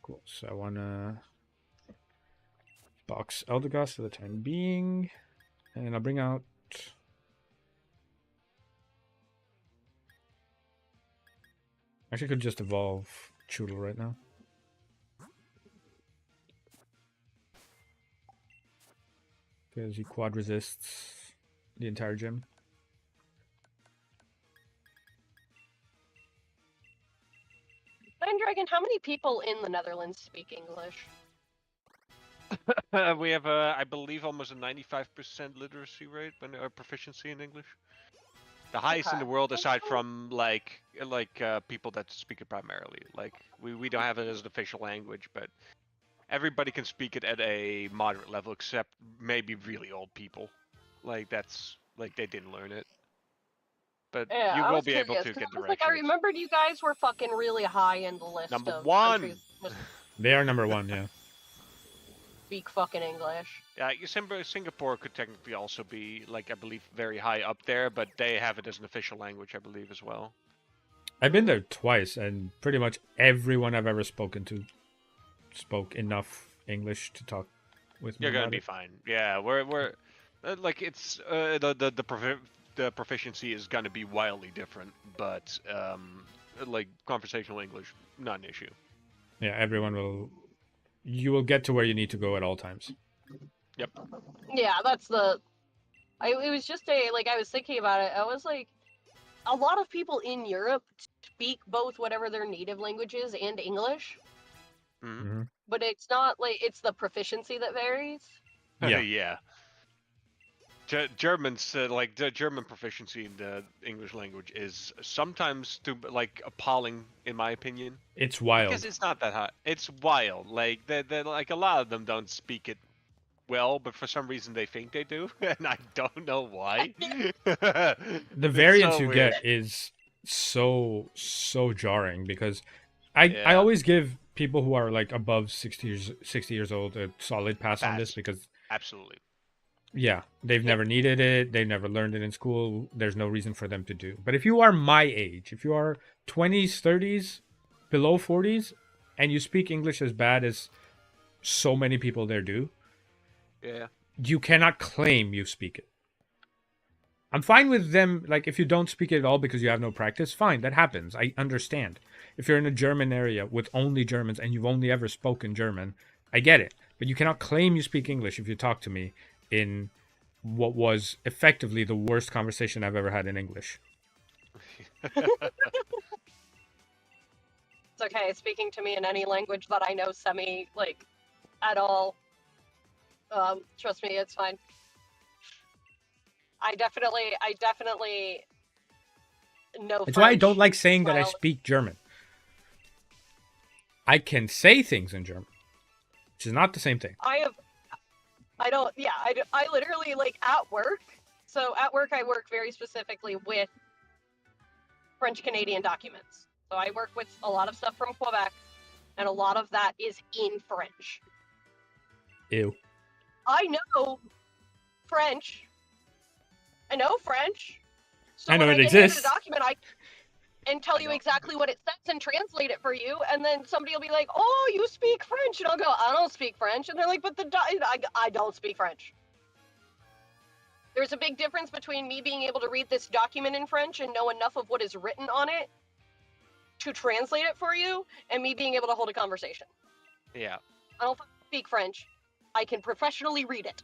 Cool, so I want to box Eldegoss for the time being. And I'll bring out... Actually, I could just evolve Choodle right now. Because he quad resists the entire gym. Dragon, how many people in the Netherlands speak English? We have, I believe, almost a 95% literacy rate, or proficiency in English. The highest in the world, aside from like people that speak it primarily. Like we don't have it as an official language, but everybody can speak it at a moderate level, except maybe really old people. Like that's like they didn't learn it. But yeah, you will be able to get directions. I remembered you guys were fucking really high in the list Number of one. countries that They are number one, yeah. speak fucking English. Yeah, Singapore could technically also be, like, I believe, very high up there, but they have it as an official language, I believe, as well. I've been there twice, and pretty much everyone I've ever spoken to spoke enough English to talk with me. You're gonna be fine. Yeah, we're like it's the proficiency is gonna be wildly different, but like conversational English, not an issue. Yeah, everyone will. You will get to where you need to go at all times. Yep. Yeah, that's the. It was just I was thinking about it. I was like, a lot of people in Europe speak both whatever their native language is and English. Mm-hmm. But it's not like it's the proficiency that varies. Yeah. Yeah. Germans, like the German proficiency in the English language is sometimes appalling, in my opinion. It's wild. Because it's not that high. It's wild. Like like a lot of them don't speak it well, but for some reason they think they do, and I don't know why. The variance so you weird. get is so jarring because I always give people who are like above 60 years old a solid pass on this because absolutely. Yeah, they've never needed it. They've never learned it in school. There's no reason for them to do. But if you are my age, if you are 20s, 30s, below 40s, and you speak English as bad as so many people there do, yeah, you cannot claim you speak it. I'm fine with them, like, if you don't speak it at all because you have no practice, fine, that happens. I understand. If you're in a German area with only Germans and you've only ever spoken German, I get it. But you cannot claim you speak English if you talk to me in what was effectively the worst conversation I've ever had in English. It's okay, speaking to me in any language that I know at all. Trust me, it's fine. I definitely no It's French. why I don't like saying that I Well, speak German. I can say things in German, which is not the same thing. I literally, like, at work. So at work, I work very specifically with French Canadian documents. So I work with a lot of stuff from Quebec, and a lot of that is in French. Ew. I know French. I know French. So I know when it I get handed exists. a document, and tell you exactly what it says and translate it for you, and then somebody will be like, "Oh, you speak French," and I'll go, "I don't speak French," and they're like, "But I don't speak French." There's a big difference between me being able to read this document in French and know enough of what is written on it to translate it for you, and me being able to hold a conversation. Yeah. I don't speak French. I can professionally read it.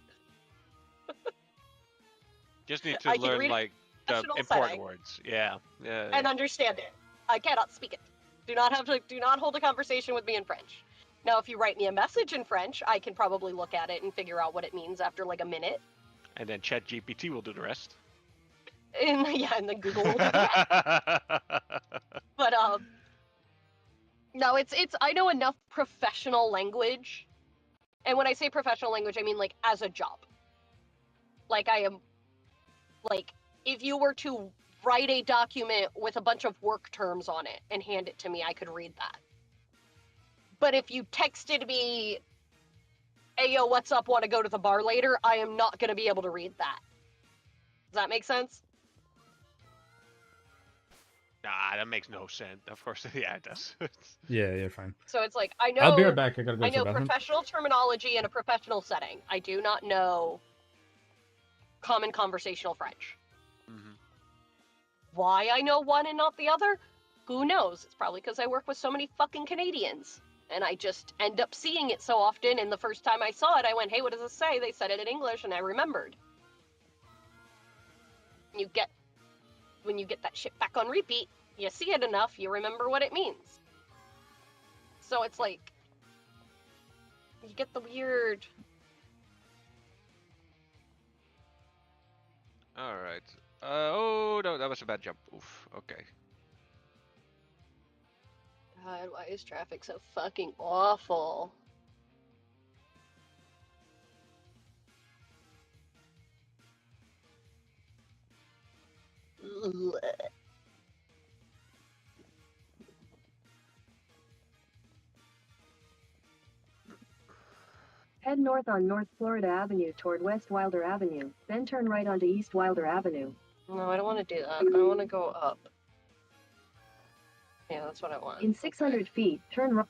Just need I to can learn read like the professional important setting. words. Yeah. Yeah. And understand it. I cannot speak it. Do not hold a conversation with me in French. Now, if you write me a message in French, I can probably look at it and figure out what it means after like a minute. And then ChatGPT will do the rest. And then Google will do the rest. But no, it's I know enough professional language. And when I say professional language, I mean like as a job. Like I am like if you were to write a document with a bunch of work terms on it and hand it to me, I could read that. But if you texted me, "Hey, yo, what's up? Want to go to the bar later?" I am not going to be able to read that. Does that make sense? Nah, that makes no sense. Of course, yeah, it does. Yeah, fine. So it's like, I know... I'll be right back. I gotta go to the know bathroom. professional terminology in a professional setting. I do not know common conversational French. Mm-hmm. Why I know one and not the other? Who knows? It's probably because I work with so many fucking Canadians. And I just end up seeing it so often, and the first time I saw it, I went, "Hey, what does this say?" They said it in English, and I remembered. When you get that shit back on repeat, you see it enough, you remember what it means. So it's like, you get the weird... Alright. Oh, no, that was a bad jump. Oof, okay. God, why is traffic so fucking awful? Ugh. Head north on North Florida Avenue toward West Wilder Avenue, then turn right onto East Wilder Avenue. No, I don't want to do that. I want to go up. Yeah, that's what I want. In 600 feet, turn right.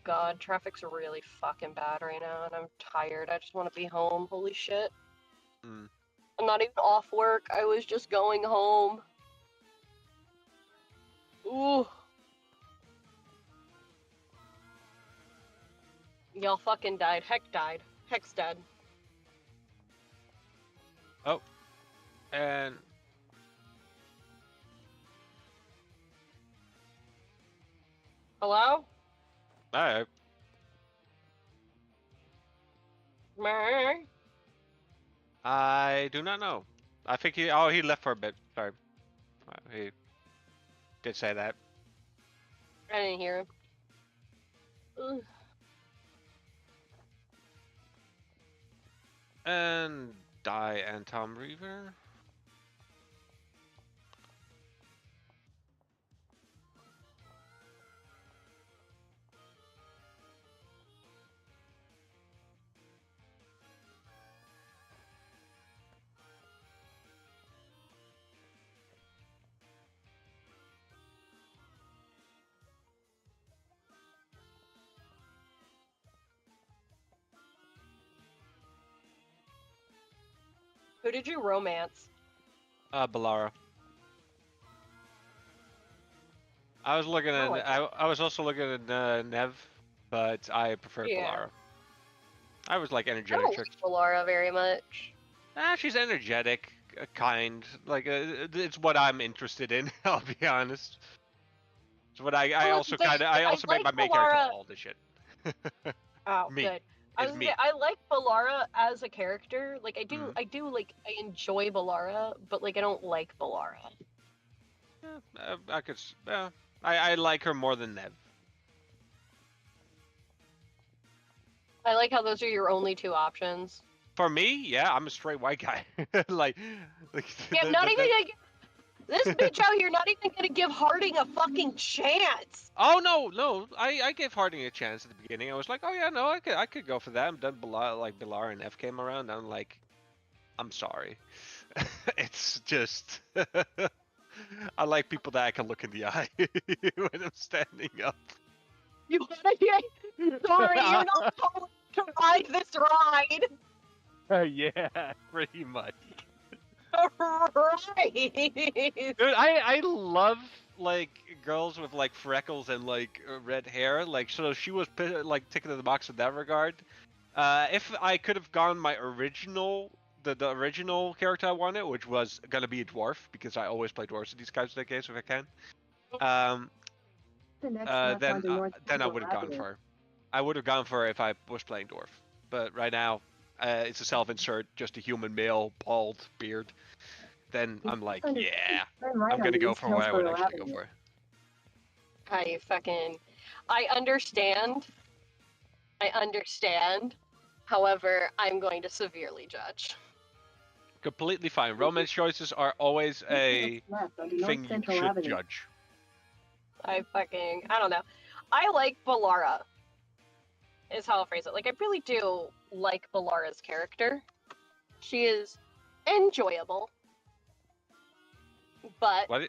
God, traffic's really fucking bad right now, and I'm tired. I just want to be home. Holy shit. Mm. I'm not even off work. I was just going home. Ooh. Y'all fucking died. Heck died. Heck's dead. Oh. And... Hello? Alright. Meh. I do not know. I think he left for a bit. Sorry. He did say that. I didn't hear him. Ugh. And Die and Tom Reaver. Who did you romance? Balara. I was looking at. like I was also looking at Nev, but I prefer Yeah. Balara. I was like I energetic. don't like Laura very much. She's energetic, kind. Like it's what I'm interested in. I'll be honest. It's what I Well, also but kind of. I also I make my like main character Balara- all this shit. Oh, Me. good. I is was me. gonna say, I like Balara as a character. Like I Mhm. I enjoy Balara, but like I don't like Balara. Yeah, I could. I like her more than Nev. I like how those are your only two options. For me, yeah, I'm a straight white guy. like, Yeah, not even like this bitch out here. Not even gonna give Harding a fucking chance. Oh no! I gave Harding a chance at the beginning. I was like, oh yeah, no, I could go for that. And then Bilar and F came around. And I'm like, I'm sorry. It's just I like people that I can look in the eye when I'm standing up. You gotta get. Sorry, you're not going to ride this ride. Yeah, pretty much. Right. Dude, I love like girls with like freckles and like red hair. Like, so she was like ticking in the box in that regard. If I could have gone my original, the original character I wanted, which was gonna be a dwarf, because I always play dwarves in these kinds of games if I can. The next left onto North Then I Central would have gone Avenue. for her. I would have gone for her if I was playing dwarf. But right now, it's a self-insert, just a human male, bald beard. Then I'm like, yeah, Turn right I'm gonna onto go East for what I would Hillsborough actually go Avenue. for. I understand. I understand. However, I'm going to severely judge. Completely fine. Romance choices are always a Left onto North thing you Central should Avenue. judge. I don't know. I like Balara, is how I'll phrase it. Like, I really do like Balara's character. She is enjoyable. But What?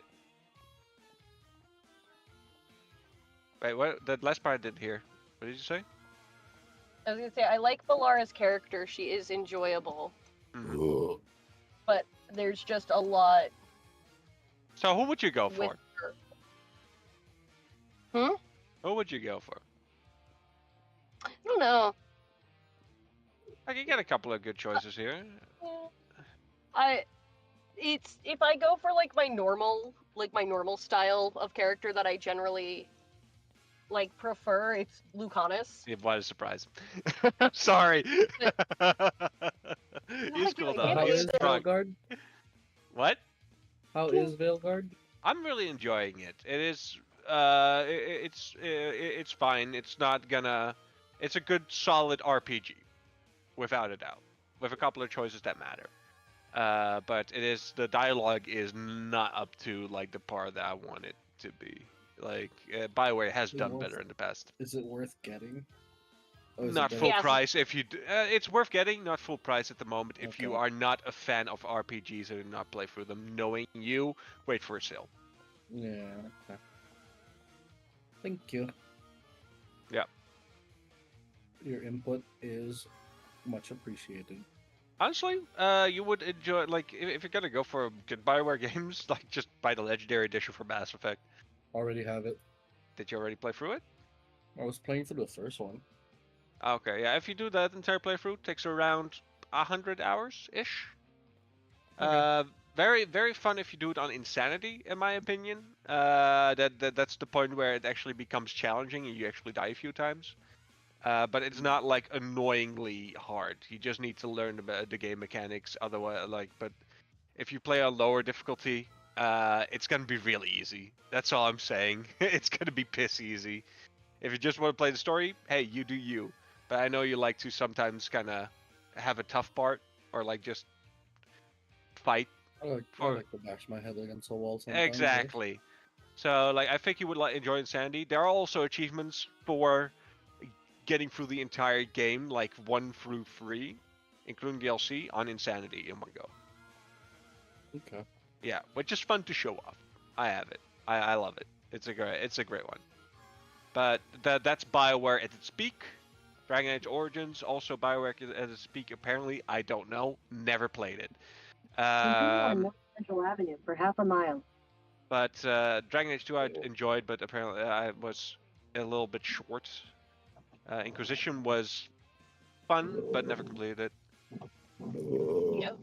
Wait, what? That last part I didn't hear. What did you say? I was gonna say, I like Balara's character. She is enjoyable. Mhm. But there's just a lot So who would you go with for? her. Who would you go for? I don't know. I can get a couple of good choices here. It's if I go for like my normal style of character that I generally like prefer, it's Lucanus. What a surprise. Sorry. He's cool Like, though. How He's is drunk. Veilguard? What? How is Veilguard? I'm really enjoying it. It is it's fine. It's not gonna it's a good solid RPG without a doubt, with a couple of choices that matter. But the dialogue is not up to like the par that I want it to be. Like BioWare has done better in the past. Is it worth getting? Or is it Not better- full Yes. price if you. It's worth getting, not full price at the moment. If you Okay. are not a fan of RPGs and do not play through them, knowing you, wait for a sale. Yeah. Okay. Thank you. Yeah. Your input is much appreciated. Honestly, you would enjoy like if you're gonna go for good BioWare games, like just buy the Legendary Edition for Mass Effect. Already have it. Did you already play through it? I was playing through the first one. Okay, yeah. If you do that entire playthrough, it takes around 100 hours ish. Okay. Very very fun if you do it on Insanity, in my opinion. That's the point where it actually becomes challenging and you actually die a few times. But it's not like annoyingly hard. You just need to learn the game mechanics. Otherwise, but if you play on lower difficulty, it's gonna be really easy. That's all I'm saying. It's gonna be piss easy. If you just want to play the story, hey, you do you. But I know you like to sometimes kind of have a tough part or like just fight. I like to bash my head against the wall sometimes. Exactly. So like I think you would enjoy Insanity. There are also achievements for getting through the entire game, like 1 through 3, including DLC, on Insanity in one go. Okay. Yeah, which is fun to show off. I have it. I love it. It's a great one. But that's BioWare at its peak. Dragon Age Origins, also BioWare at its peak. Apparently, I don't know. Never played it. Continue on North Central Avenue for half a mile. But Dragon Age 2 I enjoyed, but apparently I was a little bit short. Inquisition was fun, but never completed it. Yep.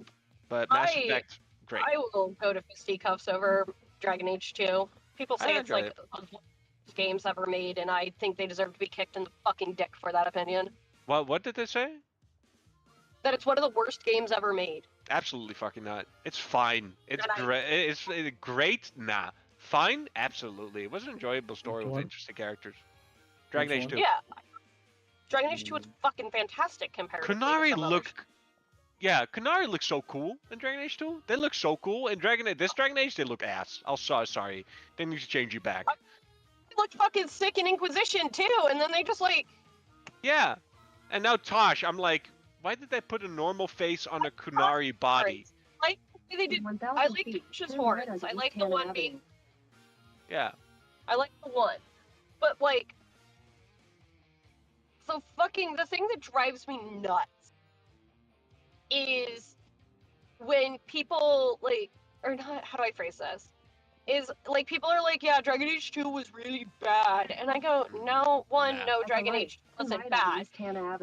But Mass Effect, great. I will go to fisticuffs over Dragon Age 2. People say it's like the best games ever made, and I think they deserve to be kicked in the fucking dick for that opinion. What did they say? That it's one of the worst games ever made. Absolutely fucking not. It's fine. It's great. It's great. Nah. Fine. Absolutely. It was an enjoyable story with interesting characters. Dragon Age 2. Yeah. Dragon Age 2 is fucking fantastic compared to Kunari some others. Yeah, Kunari looks so cool in Dragon Age 2. They look so cool in this Dragon Age. They look ass. Sorry. They need to change you back. They look fucking sick in Inquisition too, and then they just like. Yeah, and now Tosh, I'm like, why did they put a normal face on a Kunari body? Like they did. I like Tosh's horns. I like the one being. Yeah. I like the one, but like. So fucking the thing that drives me nuts is when people like, or not, how do I phrase this? Is like people are like, yeah, Dragon Age 2 was really bad, and I go, no, Dragon Age 2 wasn't bad.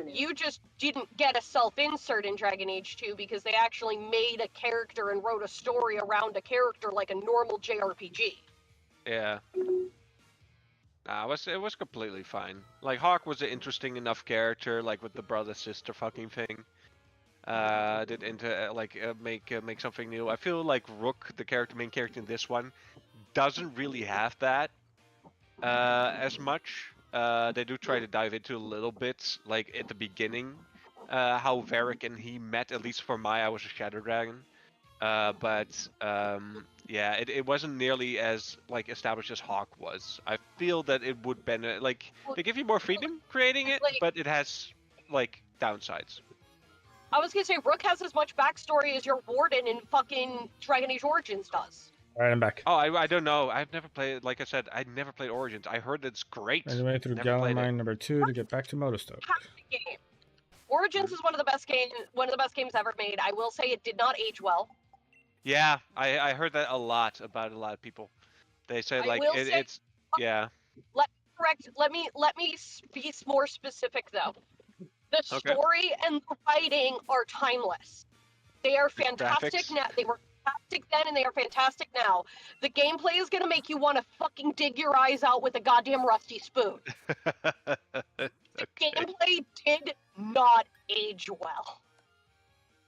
You just didn't get a self-insert in Dragon Age 2 because they actually made a character and wrote a story around a character like a normal JRPG. Yeah. Nah, it was completely fine. Like Hawk was an interesting enough character, like with the brother sister fucking thing. Did make something new. I feel like Rook, the main character in this one, doesn't really have that as much. They do try to dive into a little bit, like at the beginning, how Varric and he met. At least for I was a Shadow Dragon. Yeah, it wasn't nearly as like established as Hawk was. I feel that it would benefit. Like they give you more freedom creating it, but it has like downsides. I was gonna say Rook has as much backstory as your Warden in fucking Dragon Age Origins does. Alright, I'm back. Oh, I don't know. I've never played. Like I said, I never played Origins. I heard it's great. Made my way through Galamine number 2 to get back to Motostoke. Game. Origins is one of the best games ever made. I will say it did not age well. Yeah, I heard that a lot about a lot of people. They said like it's yeah. Let me be more specific though. The story and the writing are timeless. They are fantastic now. They were fantastic then and they are fantastic now. The gameplay is gonna make you want to fucking dig your eyes out with a goddamn rusty spoon. The gameplay did not age well.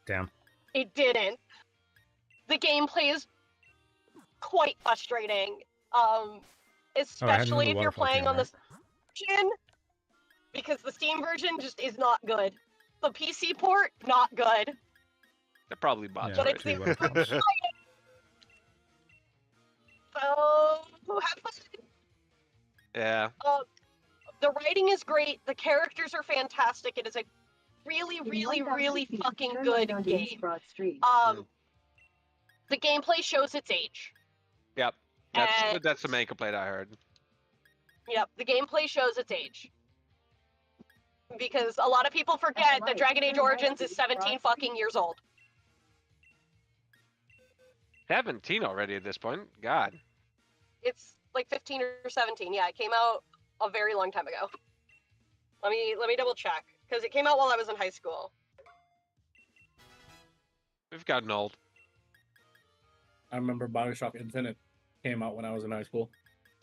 Damn. It didn't. The gameplay is quite frustrating, especially if you're playing on the version, because the Steam version just is not good. The PC port, not good. They're probably bots. But it's the so have fun. Yeah. The writing is great. The characters are fantastic. It is a really, really, really fucking good game. The gameplay shows its age. Yep. That's the main complaint I heard. Yep, the gameplay shows its age. Because a lot of people forget that Dragon Age Origins is 17 fucking years old. 17 already at this point? God. It's like 15 or 17. Yeah, it came out a very long time ago. Let me double check. Because it came out while I was in high school. We've gotten old. I remember Bioshock Infinite came out when I was in high school.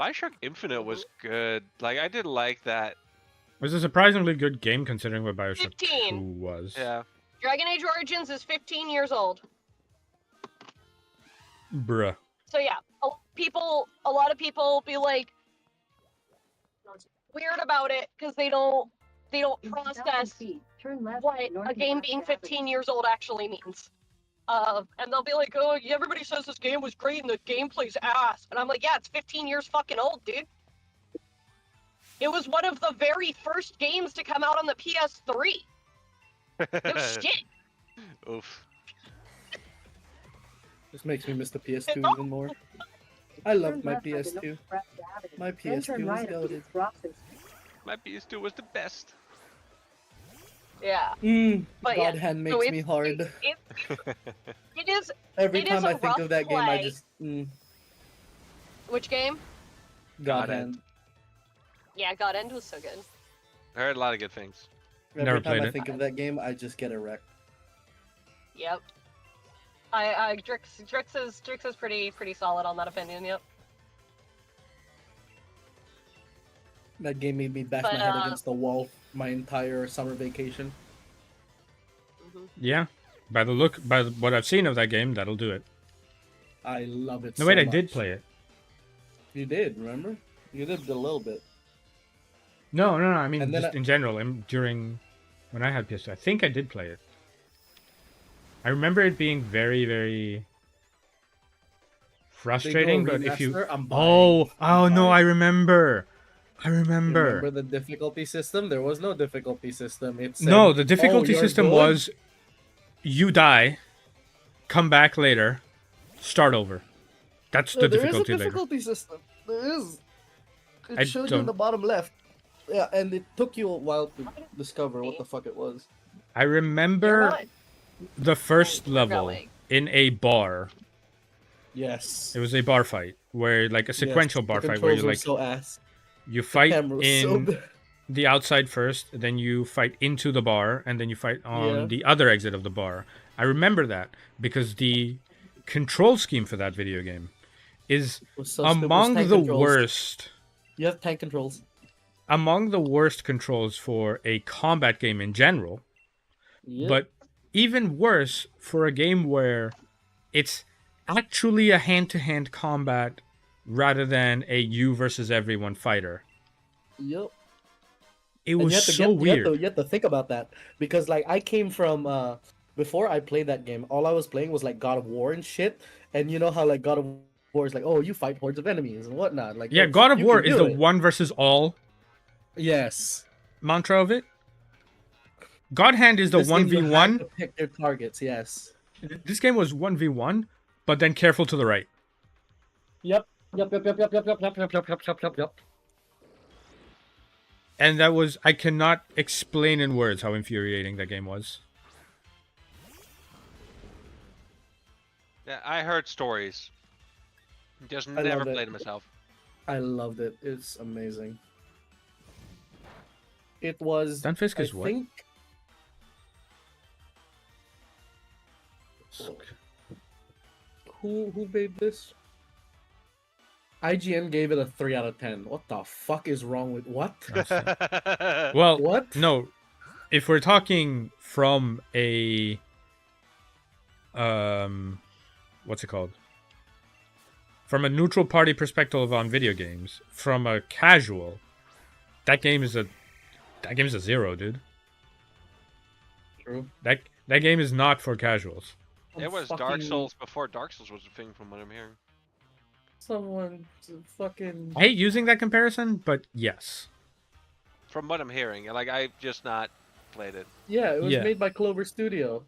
Bioshock Infinite was good. Like, I did like that. It was a surprisingly good game considering what Bioshock 15. 2 was. Yeah. Dragon Age Origins is 15 years old. Bruh. So yeah, a lot of people be like weird about it because they don't process what a game being 15 years old actually means. And they'll be like, oh, everybody says this game was great and the gameplay's ass. And I'm like, yeah, it's 15 years fucking old, dude. It was one of the very first games to come out on the PS3. It was shit. Oof. This makes me miss the PS2 even more. I loved my PS2. My PS2 was goated. My PS2 was the best. Yeah. But God Hand makes me hard. It is. Every time I think of that game, I just. Which game? God Hand. Yeah, God End was so good. I heard a lot of good things. Every time I think of that game, I just get erect. Yep. Drix is pretty solid on that opinion. Yep. That game made me bash But, my head against the wall my entire summer vacation. Yeah, by what I've seen of that game, that'll do it. I love it. No, so wait, I much. did play it. You did, remember? You did a little bit. No. I mean, And then just in general, during when I had PS2, I think I did play it. I remember it being very, very frustrating. But if you, I'm oh buying. no, I remember. Remember the difficulty system? There was no difficulty system. It said, No, the difficulty you're system good? was you die, come back later, start over. That's the difficulty later. There is a difficulty system. There is. It I showed you in don't- the bottom left. Yeah, and it took you a while to discover what the fuck it was. I remember the first level in a bar. Yes. It was a bar fight where, like, a sequential bar fight where you like so ass. you fight Camera was so in bad. the outside first, then you fight into the bar, and then you fight on the other exit of the bar. I remember that because the control scheme for that video game is among the worst. You have tank controls. Among the worst controls for a combat game in general, but even worse for a game where it's actually a hand-to-hand combat rather than a you versus everyone fighter. Yep. It was so weird. You have to think about that because, like, I came from before I played that game. All I was playing was like God of War and shit, and you know how like God of War is like, oh, you fight hordes of enemies and whatnot. Like, yeah, God of War is the one versus all. Yes. Mantra of it. God Hand is the 1v1. Pick their targets. Yes. This game was 1v1, but then careful to the right. Yep. And that was, I cannot explain in words how infuriating that game was. Yeah, I heard stories. Just never played it myself. I loved it. It's amazing. It was. Stunfisk is what? Who made this? IGN gave it a 3 out of 10. What the fuck is wrong with what? Well, what? No, if we're talking from a what's it called? From a neutral party perspective on video games, from a casual, that game is a 0, dude. True. That game is not for casuals. It was Dark Souls before Dark Souls was a thing, from what I'm hearing. Someone fucking. I hate using that comparison, but yes. From what I'm hearing, like, I've just not played it. Yeah, it was made by Clover Studio.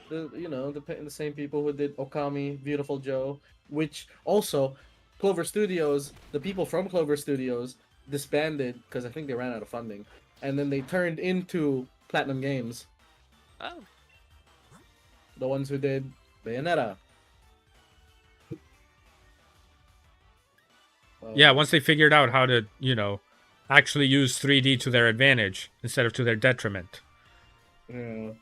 The same people who did Okami, Beautiful Joe, which also Clover Studios, the people from Clover Studios disbanded because I think they ran out of funding, and then they turned into Platinum Games. Oh. The ones who did Bayonetta. Yeah, once they figured out how to, actually use 3D to their advantage instead of to their detriment. Yeah.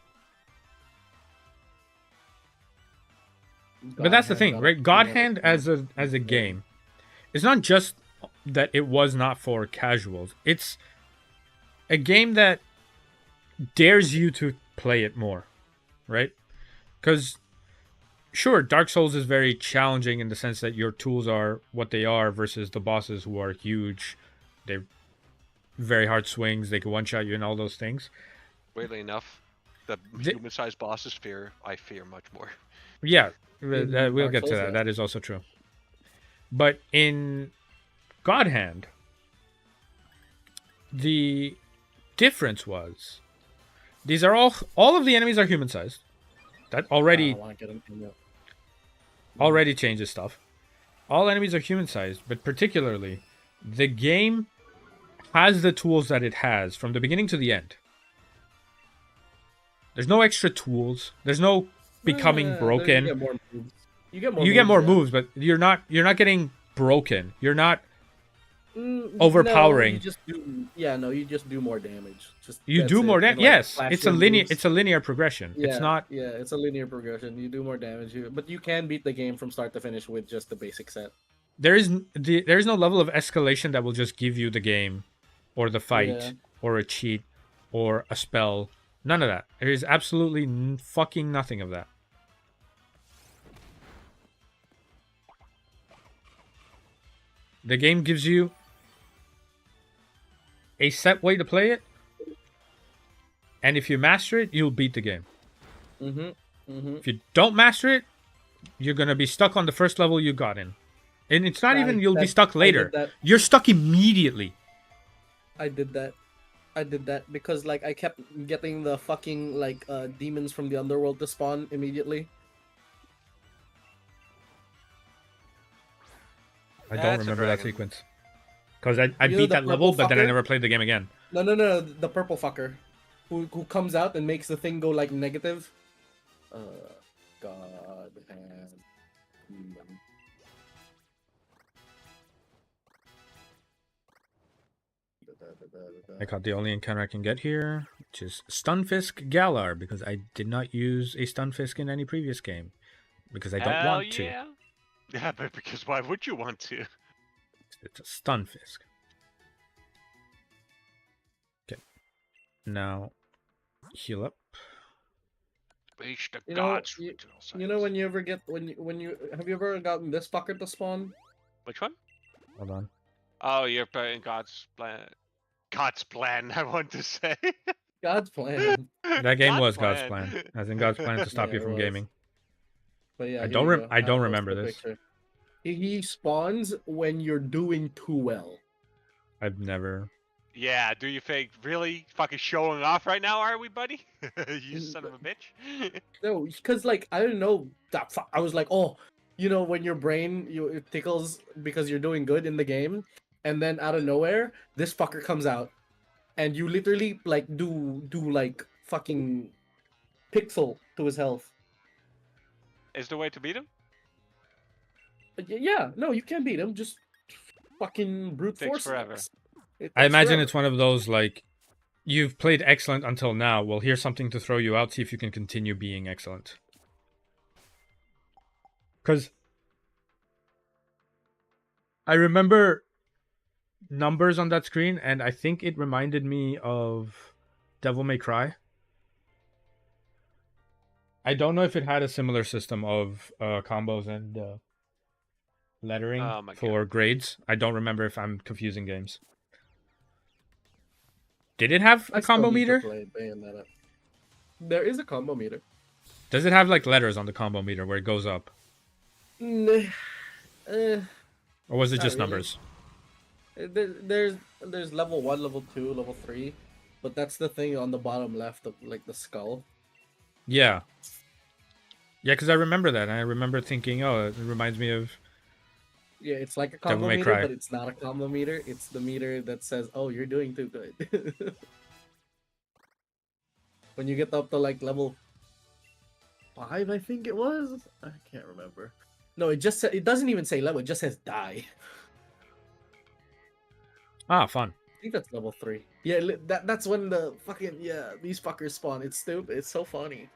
But that's the thing, right? God Hand as a game, it's not just that it was not for casuals. It's a game that dares you to play it more, right? Because, sure, Dark Souls is very challenging in the sense that your tools are what they are versus the bosses who are huge. They're very hard swings. They can one-shot you and all those things. Weirdly enough, the human-sized bosses I fear much more. Yeah, we'll get to that. That is also true. But in God Hand, the difference was these are all of the enemies are human-sized. That already changes stuff. All enemies are human-sized, but particularly the game has the tools that it has from the beginning to the end. There's no extra tools. There's no becoming broken. You get more moves, but you're not getting broken. You're not overpowering. You just do more damage. You do more damage. Yes, it's a linear progression. Yeah, it's not. Yeah, it's a linear progression. You do more damage, but you can beat the game from start to finish with just the basic set. There is no level of escalation that will just give you the game or the fight Yeah. or a cheat or a spell. None of that. There is absolutely fucking nothing of that. The game gives you a set way to play it, and if you master it, you'll beat the game. If you don't master it, you're gonna be stuck on the first level you got in. And it's not even you'll be stuck later. You're stuck immediately. I did that. Because like I kept getting the fucking like demons from the underworld to spawn immediately. I don't That's a remember that dragon. sequence. Because I You know beat the that level, purple but then I fucker? never played the game again. No, the purple fucker, who comes out and makes the thing go like negative. God hand. I got the only encounter I can get here, which is Stunfisk Galar, because I did not use a Stunfisk in any previous game. Because I don't Hell want to. yeah. Yeah, but because why would you want to? It's a Stunfisk. Okay. Now, heal up. Reach the You know, gods. you know when you ever get when you have you ever gotten this fucker to spawn? Which one? Hold on. Oh, you're playing God's plan. God's plan, I want to say. God's plan. That game was God's plan. As in God's plan to stop Yeah, you it from was. gaming. But yeah, I here don't you go. I don't I'll post remember the this. picture. He spawns when you're doing too well. I've never. Yeah, do you think really fucking showing off right now, are we, buddy? You son of a bitch. No, because like I don't know. I was like, oh, you know, when your brain it tickles because you're doing good in the game, and then out of nowhere, this fucker comes out, and you literally like do like fucking pixel to his health. Is the way to beat him? Yeah, no, you can't beat him. Just fucking brute Takes force. forever. I imagine it's one of those like, you've played excellent until now. Well, here's something to throw you out. See if you can continue being excellent. Because I remember numbers on that screen, and I think it reminded me of Devil May Cry. I don't know if it had a similar system of combos and lettering Oh my for grades. I don't remember if I'm confusing games. Did it have a combo meter? There is a combo meter. Does it have like letters on the combo meter where it goes up? Nah, Or was it Not just really. numbers? There's level 1, level 2, level 3, but that's the thing on the bottom left of like the skull. Yeah. Yeah, because I remember that. And I remember thinking, oh, it reminds me of... Yeah, it's like a Devil combo May meter, Cry. but it's not a combo meter. It's the meter that says, "Oh, you're doing too good." When you get up to like level 5, I think it was. I can't remember. No, it doesn't even say level. It just says die. Ah, fun. I think that's level 3. Yeah, that's when the fucking these fuckers spawn. It's stupid. It's so funny.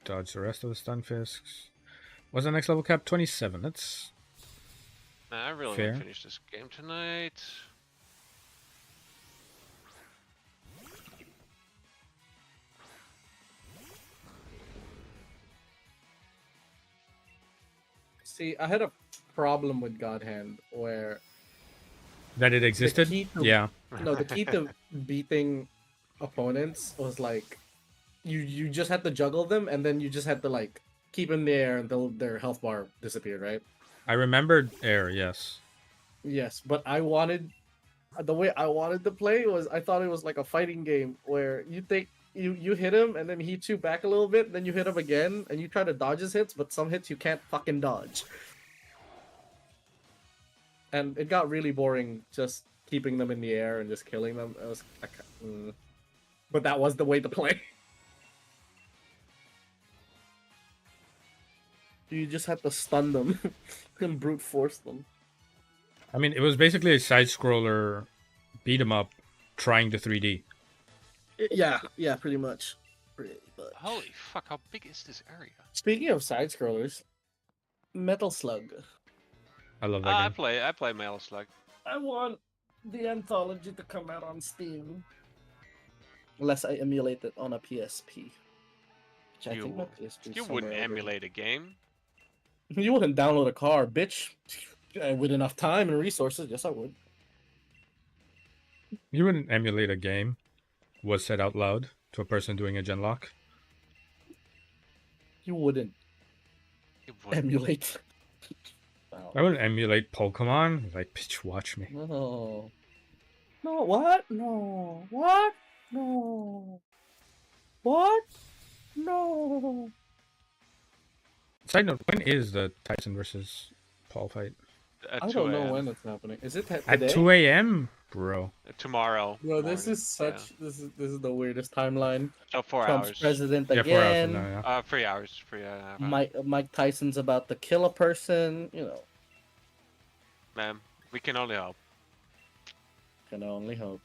Dodge the rest of the Stunfisks. What's the next level cap? 27. That's... Nah, I really Fair. want to finish this game tonight. See, I had a problem with God Hand where That it existed? key to- Yeah. the key to beating opponents was like you just had to juggle them, and then you just had to like keep them there until their health bar disappeared, right? I remembered air, yes. Yes, but the way I wanted to play was I thought it was like a fighting game where you hit him and then he hits you back a little bit, then you hit him again and you try to dodge his hits, but some hits you can't fucking dodge. And it got really boring just keeping them in the air and just killing them. It was but that was the way to play. You just had to stun them and brute force them. I mean, it was basically a side-scroller beat 'em up trying to 3D. Yeah, pretty much. Holy fuck, how big is this area? Speaking of side scrollers, Metal Slug. I love that I game. play nuzlocke. I want the anthology to come out on Steam. Unless I emulate it on a PSP. Which I think my PSP is You somewhere wouldn't over emulate a game. here. You wouldn't download a car, bitch. With enough time and resources, yes I would. You wouldn't emulate a game, was said out loud to a person doing a genlocke. You wouldn't You wouldn't. emulate. Wow. I wouldn't emulate Pokemon. Like, bitch, watch me. No. No, what? No. What? No. What? No. Side note, when is the Tyson versus Paul fight? At I 2 don't know a.m. when it's happening. Is it today? At 2 a.m., bro. Tomorrow. Bro, this morning, is such this is the weirdest timeline. So 4 Trump's hours. president Yeah, 4 hours from again. now, yeah. 3 hours. 3 hours. Mike Tyson's about to kill a person. You know, Man, we can only hope. can only hope.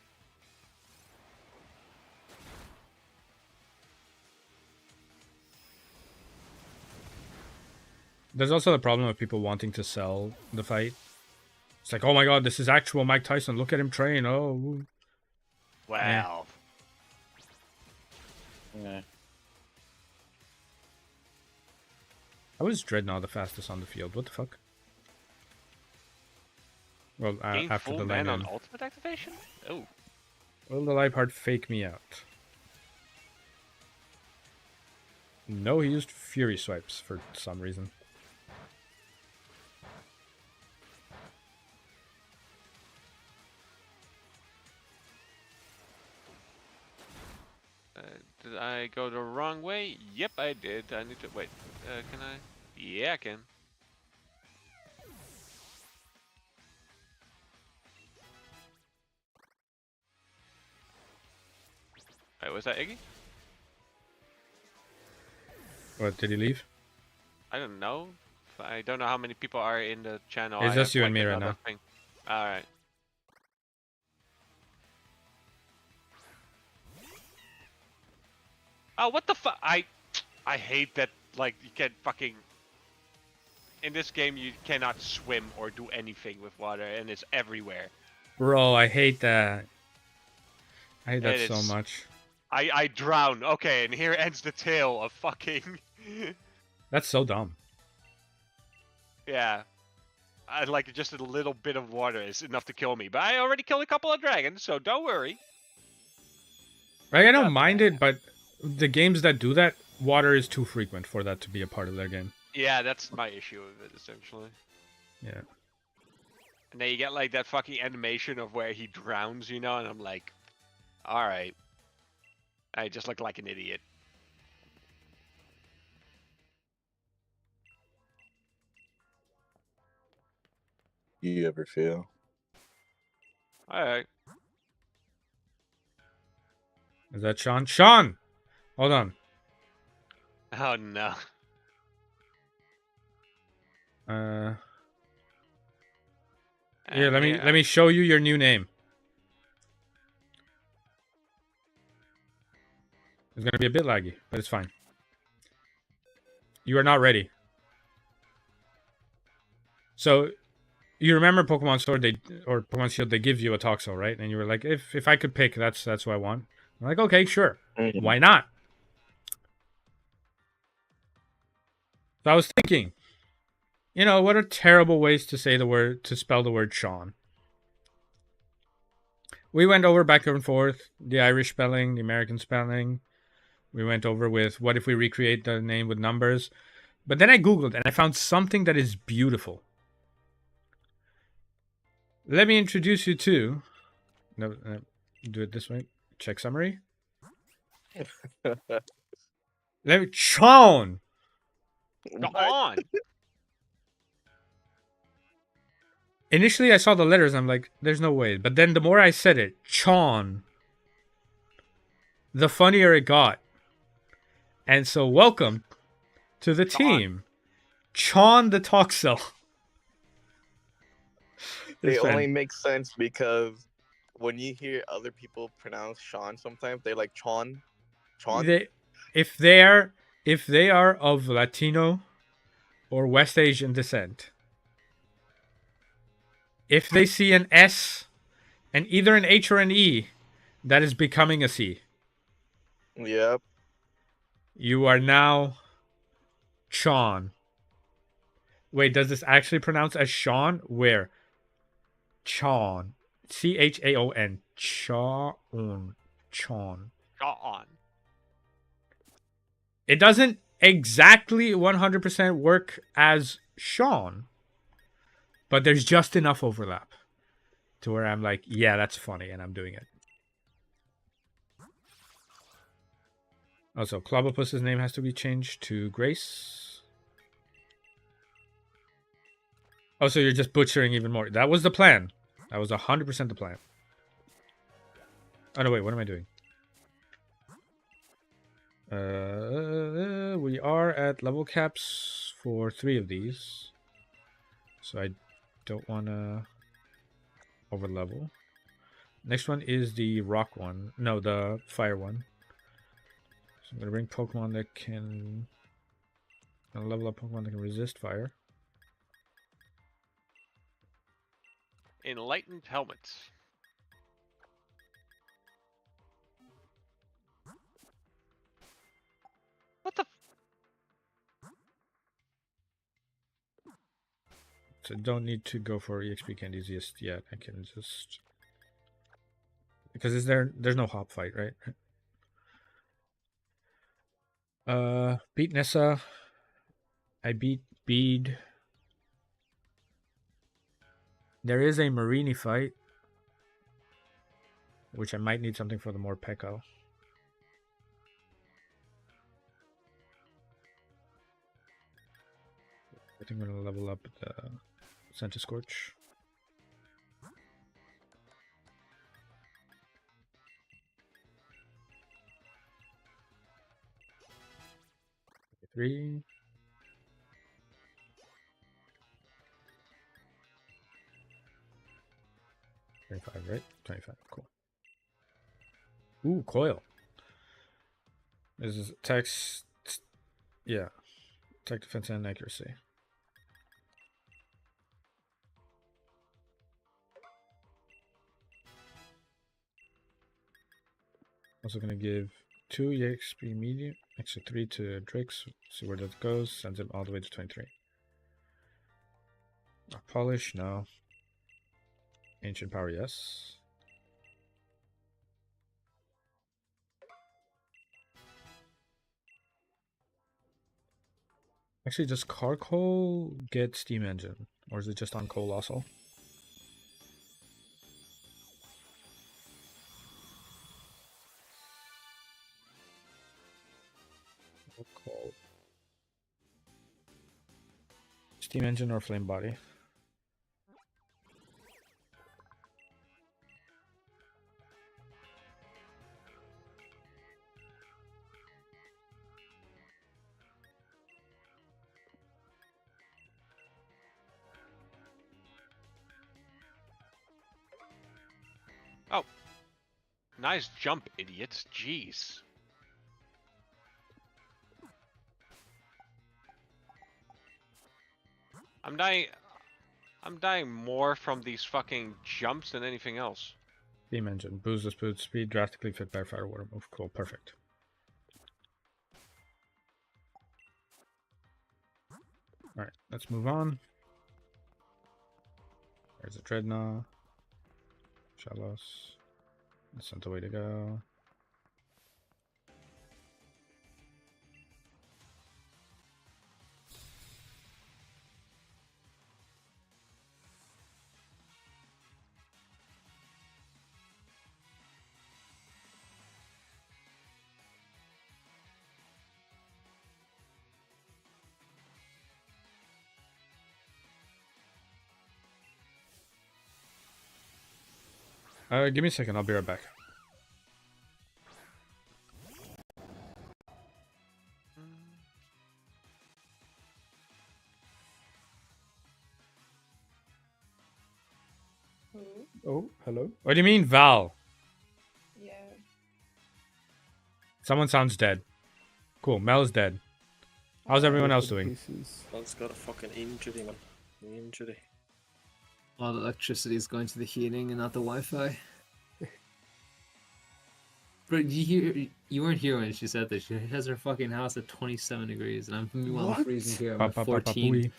There's also the problem of people wanting to sell the fight. It's like, oh my god, this is actual Mike Tyson. Look at him train. Oh. Wow. Yeah. How is Dreadnought the fastest on the field? What the fuck? Well, Gain after full the man lane on in. ultimate activation? Oh. Will the live part fake me out? No, he used Fury Swipes for some reason. Did I go the wrong way? Yep, I did. I need to wait. Can I? Yeah, I can. Wait, was that Iggy? What, did he leave? I don't know. I don't know how many people are in the channel. It's I just have, you and like, me right another now. thing. Alright. Oh, what the fuck? I hate that, like, you can't fucking... In this game, you cannot swim or do anything with water, and it's everywhere. Bro, I hate that. I hate that It so is- much. I drown. Okay, and here ends the tale of fucking... That's so dumb. Yeah. I like just a little bit of water is enough to kill me. But I already killed a couple of dragons, so don't worry. Like, I got don't mind that. it, but the games that do that, water is too frequent for that to be a part of their game. Yeah, that's my issue with it, essentially. Yeah. And then you get like that fucking animation of where he drowns, you know, and I'm like, alright. I just look like an idiot. You ever feel? Alright. Is that Sean? Sean! Hold on. Oh no. Here, And let me show you your new name. It's gonna be a bit laggy, but it's fine. You are not ready. So, you remember Pokemon Sword or Pokemon Shield? They give you a Toxel, right? And you were like, if I could pick, that's what I want. I'm like, okay, sure. Why not? So I was thinking, you know, what are terrible ways to spell the word Sean. We went over back and forth, the Irish spelling, the American spelling. We went over with what if we recreate the name with numbers. But then I Googled and I found something that is beautiful. Let me introduce you to... No, do it this way. Check summary. Let me... Sean! Go on! Initially, I saw the letters. I'm like, there's no way. But then the more I said it, Chon, the funnier it got. And so, welcome to the team, Chon the Toxel. They only make sense because when you hear other people pronounce Sean, sometimes they're like Chon. If they are of Latino or West Asian descent, if they see an S and either an H or an E, that is becoming a C. Yep. You are now Sean. Wait, does this actually pronounce as Sean? Where? Chawn. Chaon. Chaon. Chawn. Got on. It doesn't exactly 100% work as Sean, but there's just enough overlap to where I'm like, yeah, that's funny, and I'm doing it. Also, Clobopus's name has to be changed to Grace. Oh, so you're just butchering even more. That was the plan. That was 100% the plan. Oh, no, wait, what am I doing? We are at level caps for 3 of these. So I don't want to over level. Next one is the rock one. No, the fire one. So I'm going to bring Pokemon that can... I'm going to level up Pokemon that can resist fire. Enlightened helmets. What the? So don't need to go for EXP candies just yet. I can just... Because there's no hop fight, right? Beat Nessa. I beat Bede. There is a Marini fight, which I might need something for the Morpeko. I think I'm going to level up the Centiskorch. Three. 25, right? 25, cool. Ooh, coil. This is attacks. Yeah. Attack, defense, and accuracy. Also gonna give 2 EXP medium, extra 3 to Drake's. See where that goes. Sends him all the way to 23. Polish, no. Ancient power, yes. Actually, does Carcoal get Steam Engine? Or is it just on Colossal? Carcoal. Steam Engine or Flame Body? Oh. Nice jump, idiots. Jeez. I'm dying more from these fucking jumps than anything else. Steam Engine. Boost the speed, drastically fit by fire water move. Cool, perfect. Alright, let's move on. There's a Dreadnought. Shallows. That's not the way to go. Give me a second, I'll be right back. Oh, hello? What do you mean, Val? Yeah. Someone sounds dead. Cool, Mel's dead. How's everyone else doing? Man's got a fucking injury, man. Injury. All the electricity is going to the heating and not the Wi-Fi. Bro, you weren't here when she said this. She has her fucking house at 27 degrees, and I'm meanwhile What? freezing here. I'm Pa, at pa, pa, pa, 14. pooey.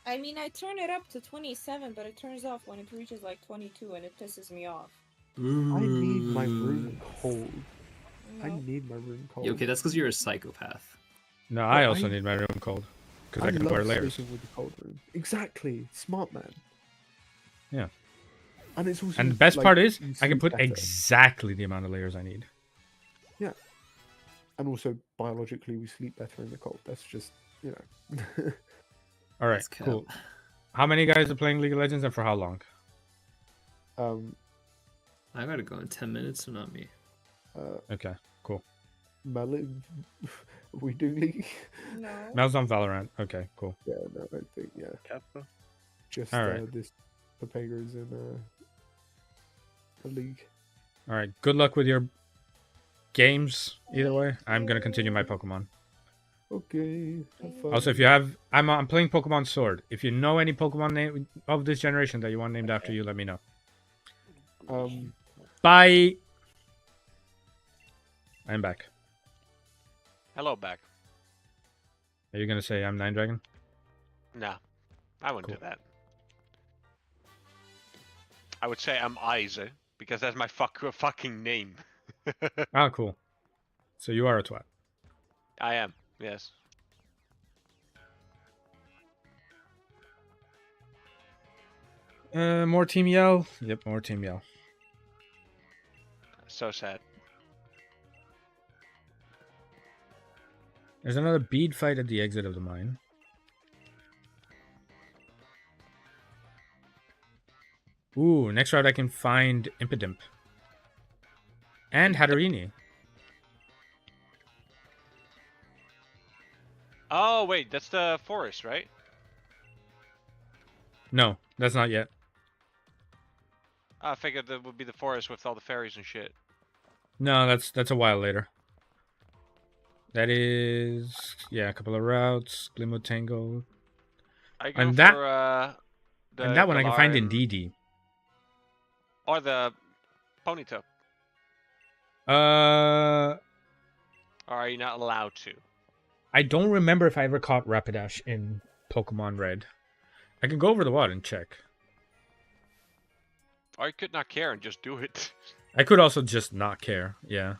I mean, I turn it up to 27, but it turns off when it reaches like 22, and it pisses me off. I need my room cold. I No. need my room cold. Yeah, okay, that's because you're a psychopath. No, I Well, also I- need my room cold because I can love wear layers. sleeping with the cold room. Exactly, smart man. Yeah. And it's also And the best like, part is you I can sleep put better. exactly the amount of layers I need. And also biologically, we sleep better in the cold. That's just All right, That's cap. cool. How many guys are playing League of Legends and for how long? I gotta go in 10 minutes, so not me. Okay, cool. Melon, we doing league? No. Mel's on Valorant. Okay, cool. Yeah, no, I think Kappa. just Alright. this Papega's in a league. All right. Good luck with your games. Either way, I'm gonna continue my Pokemon. Okay. Have fun. Also, if you have, I'm playing Pokemon Sword. If you know any Pokemon name of this generation that you want named after you, let me know. Bye. I'm back. Hello, back. Are you gonna say I'm Nine Dragon? Nah, I wouldn't Cool. do that. I would say I'm Isa, because that's my fucking name. Ah, cool. So you are a twat. I am, yes. More Team Yell. Yep, more Team Yell. So sad. There's another bead fight at the exit of the mine. Ooh, next route I can find Impidimp. And Hatterini. Oh, wait, that's the forest, right? No, that's not yet. I figured that would be the forest with all the fairies and shit. No, that's a while later. That is, yeah, a couple of routes. Glimmo Tango. I go And that- for, And that one I can find in Galar DD. or the Ponyta. Uh, Or are you not allowed to? I don't remember if I ever caught Rapidash in Pokemon Red. I can go over the water and check. Or you could not care and just do it. I could also just not care, yeah.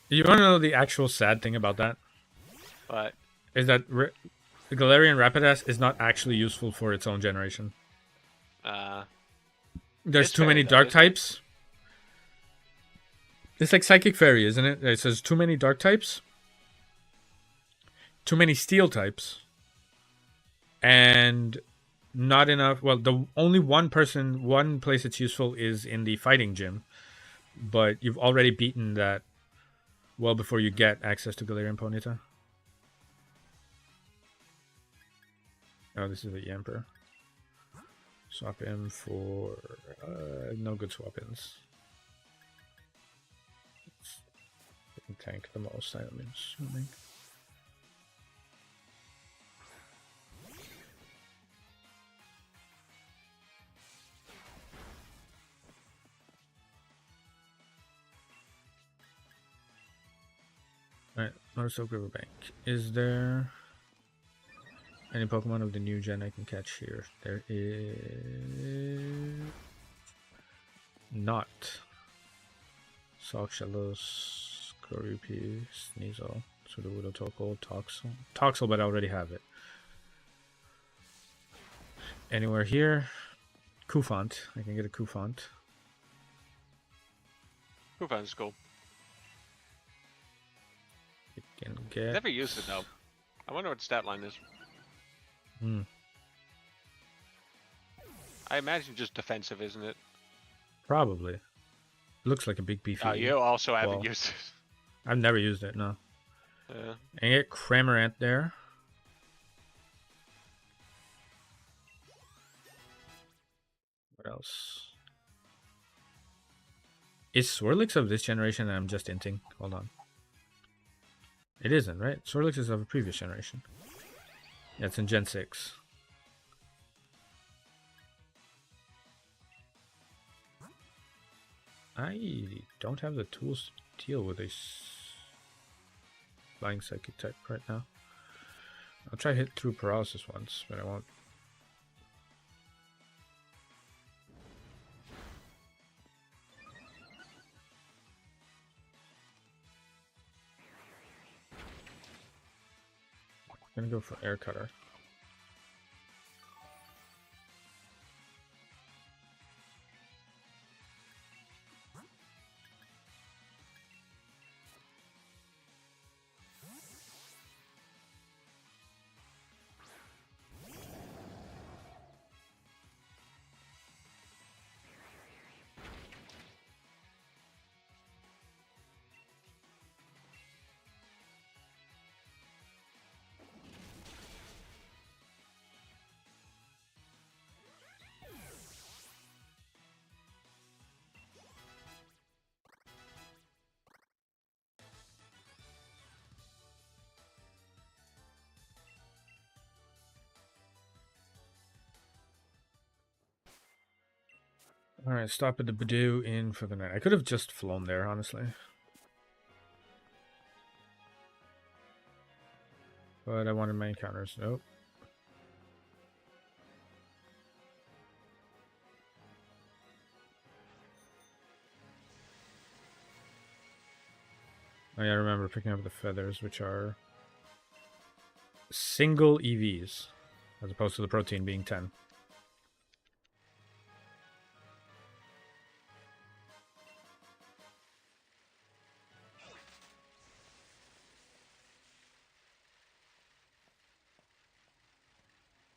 You want to know the actual sad thing about that? But Is that the Galarian Rapidash is not actually useful for its own generation. There's It's too fair many though, dark isn't it? types. It's like Psychic Fairy, isn't it? It says too many dark types, too many steel types, and not enough. Well, the only one place it's useful is in the fighting gym, but you've already beaten that well before you get access to Galarian Ponyta. Oh, this is the Yamper. Swap him for no good swap-ins. Tank the most, I'm assuming. Alright, Motorstoke Riverbank. Is there any Pokemon of the new gen I can catch here? There is not. Sockshellos, Skorupi, Sneasel, Sudowoodo, Toko, Toxel. Toxel, but I already have it. Anywhere here? Kufant. I can get a Kufant. Kufan's cool. I can get... Never used it though. I wonder what the stat line is. Hmm. I imagine just defensive, isn't it? Probably. Looks like a big beefy. Oh, you also haven't wall. used it. I've never used it, no. Yeah. And get Cramorant there. What else? Is Swirlix of this generation? I'm just inting. Hold on. It isn't, right? Swirlix is of a previous generation. Yeah, it's in Gen 6. I don't have the tools to deal with a flying psychic type right now. I'll try hit through paralysis once, but I won't. I'm gonna go for air cutter. Alright, stop at the Badoo Inn for the night. I could have just flown there, honestly. But I wanted my encounters. Nope. Oh yeah, I remember picking up the feathers, which are single EVs, as opposed to the protein being 10.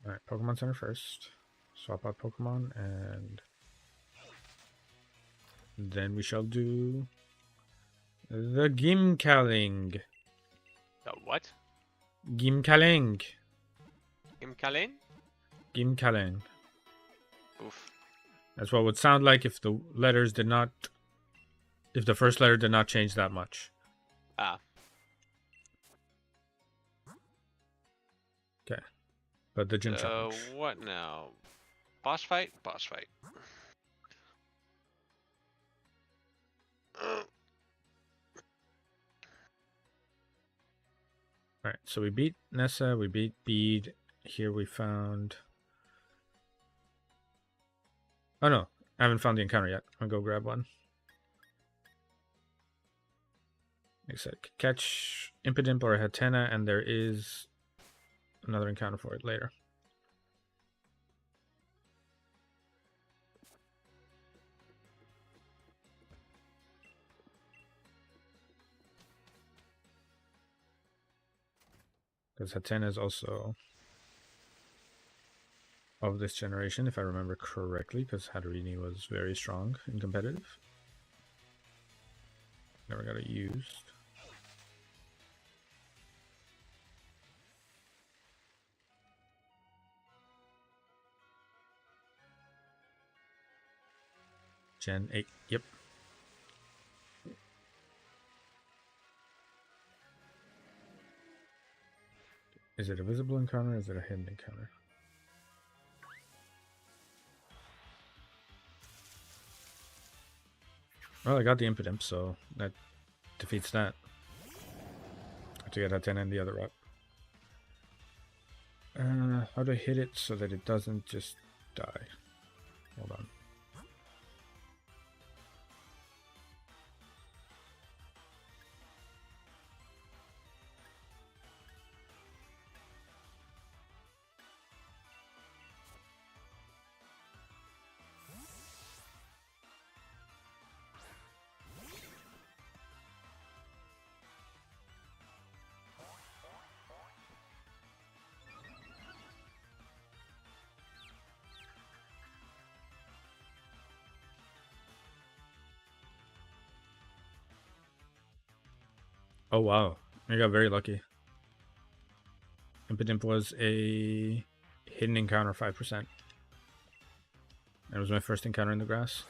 Alright, Pokemon Center first. Swap out Pokemon, and then we shall do the Gimkaling. The what? Gimkaling. Imkalen? Gimkaling. Oof. That's what it would sound like if the letters did not... If the first letter did not change that much. Ah. Okay. But the gym challenge. What now? Boss fight? Boss fight. Alright, so we beat Nessa, we beat Bede. Here we found... Oh no, I haven't found the encounter yet. I'm gonna go grab one. Like I said, catch Impidimp or a Hatena, and there is another encounter for it later. Because Hatena is also of this generation, if I remember correctly, because Hatterini was very strong and competitive. Never got it used. Gen 8, yep. Is it a visible encounter or is it a hidden encounter? Well, I got the Impidimp, so that defeats that. I have to get Hatena in the other route. How do I hit it so that it doesn't just die? Hold on. Oh wow, I got very lucky. Impidimp was a hidden encounter 5%. It was my first encounter in the grass.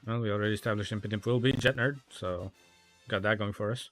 Well, we already established Impotent will be Jet Nerd, so got that going for us.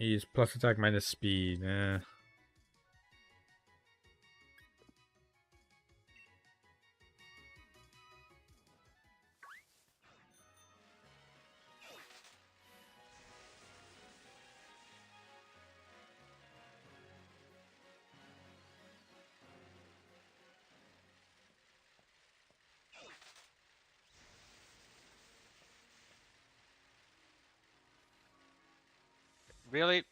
He's plus attack minus speed. Really?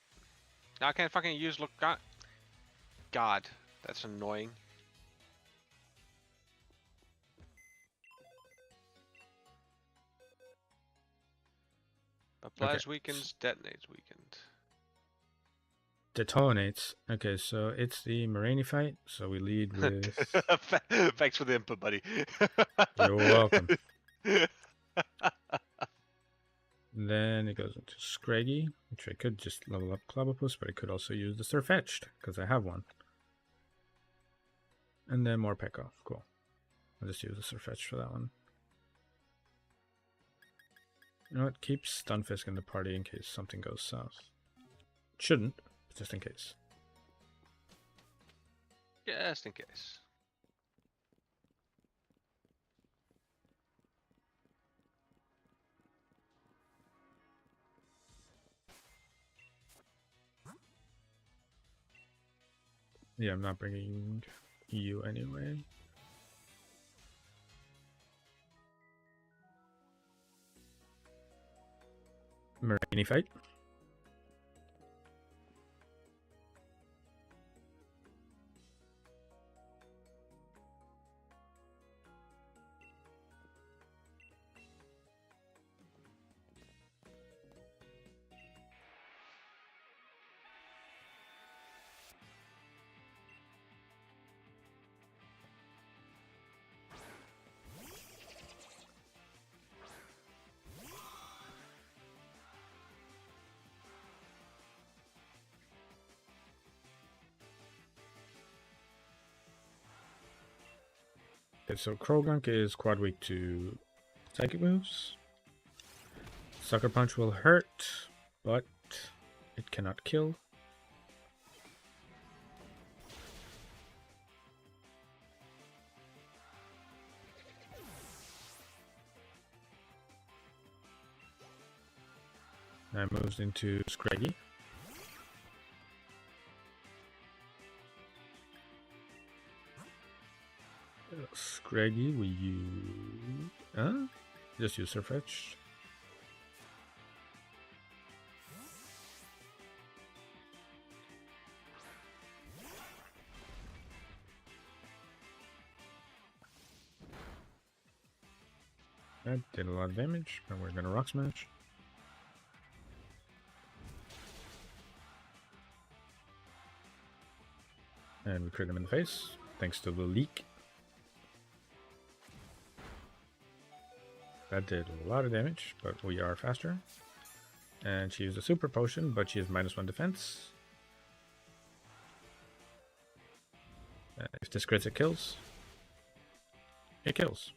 Now I can't fucking use look. God, that's annoying. Blast weakens, detonates weakened. Detonates. Okay, so it's the Moraine fight. So we lead with. Thanks for the input, buddy. You're welcome. Then it goes into Scraggy, which I could just level up Clobbopus, but I could also use the Surfetched, because I have one. And then more Pekka. Cool. I'll just use the Surfetched for that one. You know what? Keep Stunfisk in the party in case something goes south. It shouldn't, but just in case. Just in case. Yeah, I'm not bringing you anyway. Moraine fight. Okay, so Krogunk is quad weak to psychic moves. Sucker Punch will hurt, but it cannot kill. That moves into Scraggy. Scraggy, we use... just use Surfetched. That did a lot of damage, but we're gonna Rock Smash. And we crit him in the face, thanks to the leak. That did a lot of damage, but we are faster. And she used a super potion, but she has -1 defense. If this crits, it kills. It kills.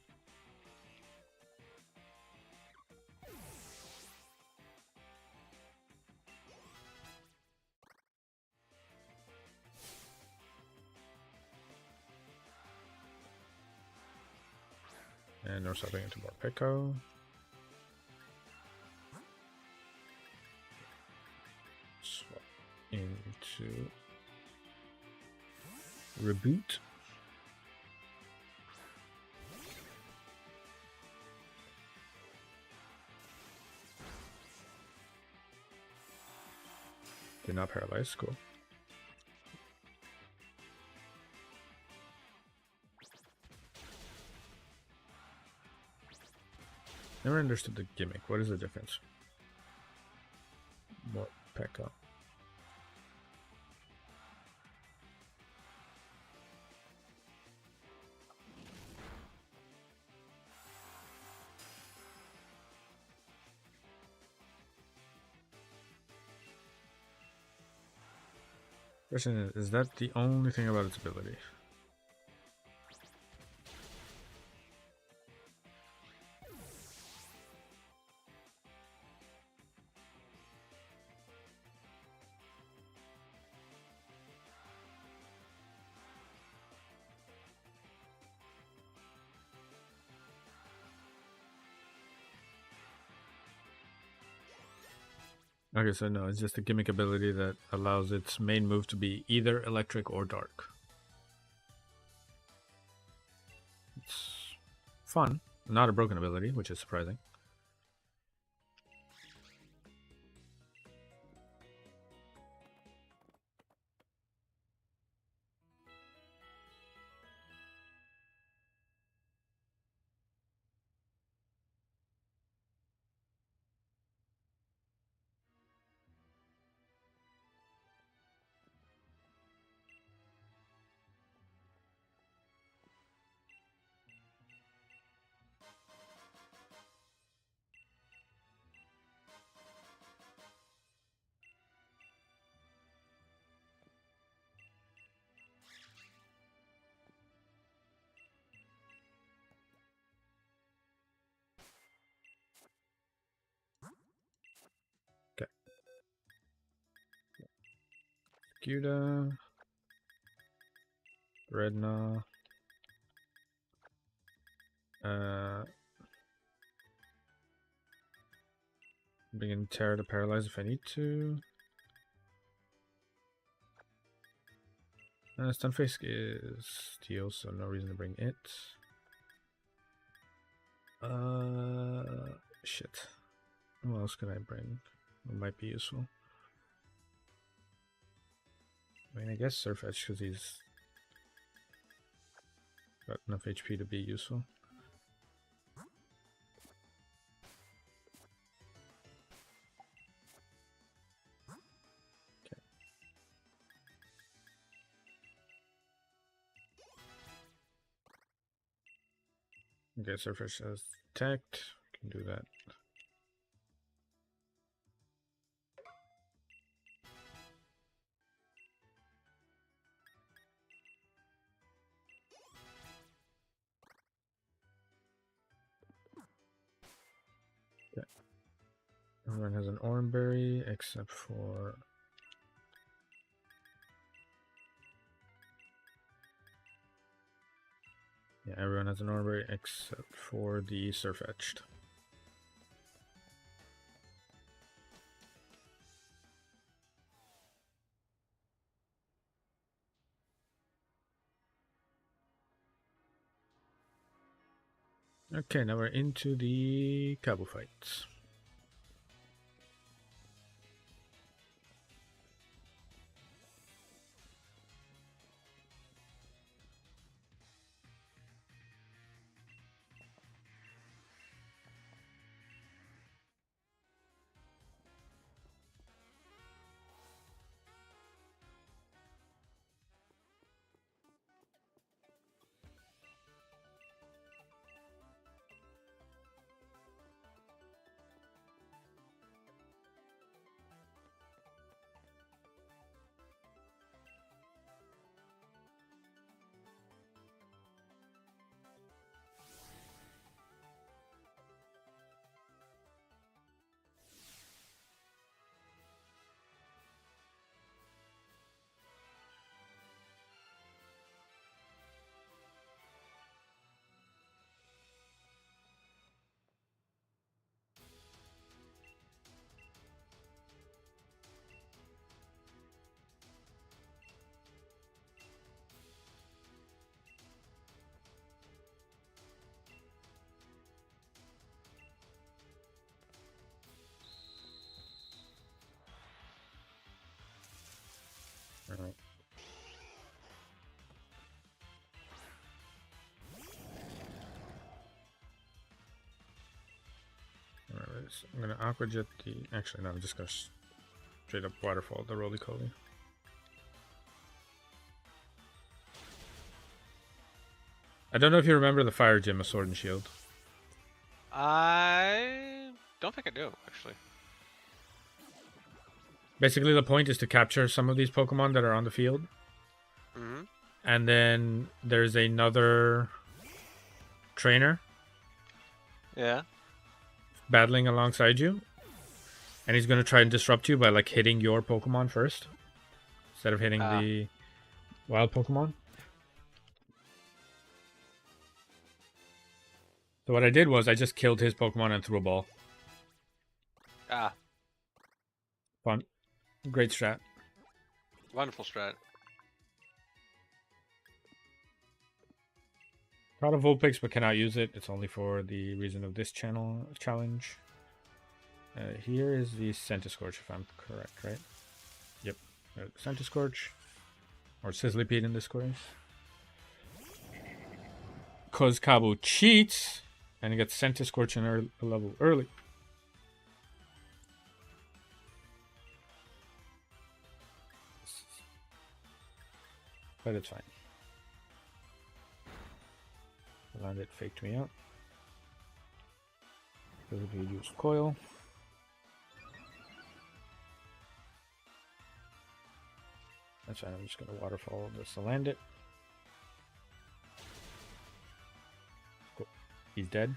And we're swapping into more Pekko. Swap into Reboot. Did not paralyze, cool. Never understood the gimmick. What is the difference? What P.E.K.K.A? Question is that the only thing about its ability? Okay, so no, it's just a gimmick ability that allows its main move to be either electric or dark. It's fun. Not a broken ability, which is surprising. Cuda, Redna, begin Terror to paralyze if I need to. Stunfisk is steel, so no reason to bring it. Shit. What else can I bring? What might be useful? I mean, I guess Surf Edge because he's got enough HP to be useful. Okay, Surf Edge has detect. Can do that. Everyone has an Oranberry except for everyone has an Oranberry except for the Surf Etched. Okay, now we're into the Cabo fights. this. I'm gonna aqua jet the. Actually, no, I'm just gonna straight up waterfall the roly coly. I don't know if you remember the fire gym of Sword and Shield. I don't think I do, actually. Basically, the point is to capture some of these Pokemon that are on the field. Mm-hmm. And then there's another trainer. Yeah. Battling alongside you. And he's going to try and disrupt you by like hitting your Pokemon first. Instead of hitting the wild Pokemon. So what I did was I just killed his Pokemon and threw a ball. Fun. Great strat. Wonderful strat. Proud of Vulpix, but cannot use it. It's only for the reason of this channel challenge. Here is the Centiskorch, if I'm correct, right? Yep. Centiskorch. Or Sizzlipede in this case. Because Cabo cheats. And he gets Centiskorch in a level early. But it's fine. Land it faked me out. Sizzlipede used coil. That's fine, I'm just going to waterfall this to land it. Cool. He's dead.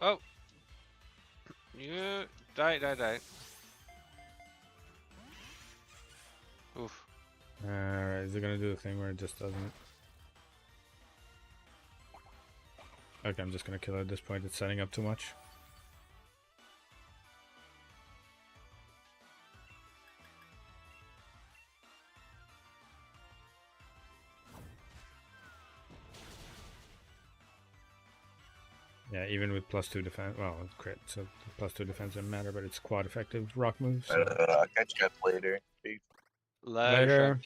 Oh. You die. Oof. Alright, is it gonna do the thing where it just doesn't? Okay, I'm just gonna kill it at this point. It's setting up too much. Yeah, even with +2 defense, well, crit, so +2 defense doesn't matter, but it's quad effective rock moves. So. I'll catch you guys later. Peace. Later.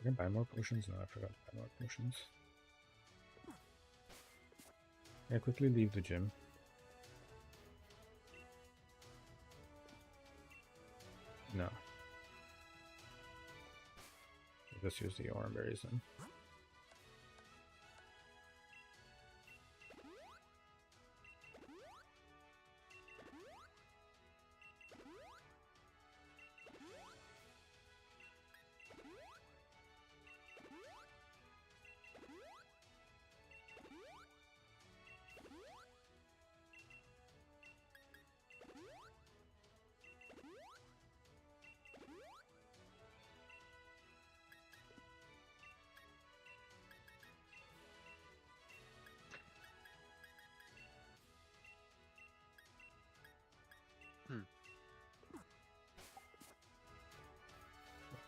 Did I buy more potions? No, I forgot to buy more potions. Yeah, quickly leave the gym. No. Just use the orange berries then.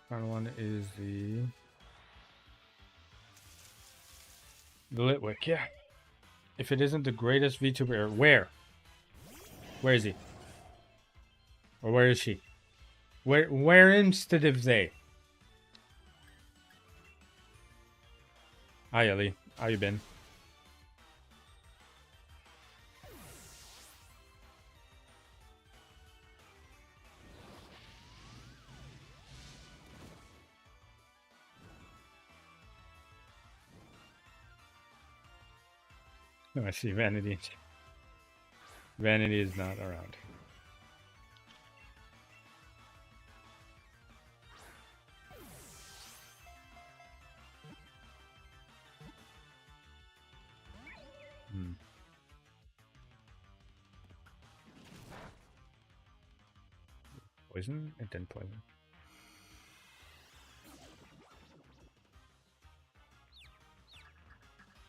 Final one is the The Litwick, yeah. If it isn't the greatest VTuber, where? Where is he? Or where is she? Where instead of they? Hi Ellie, how you been? Oh, I see Vanity. Vanity is not around. Hmm. Poison? It didn't poison.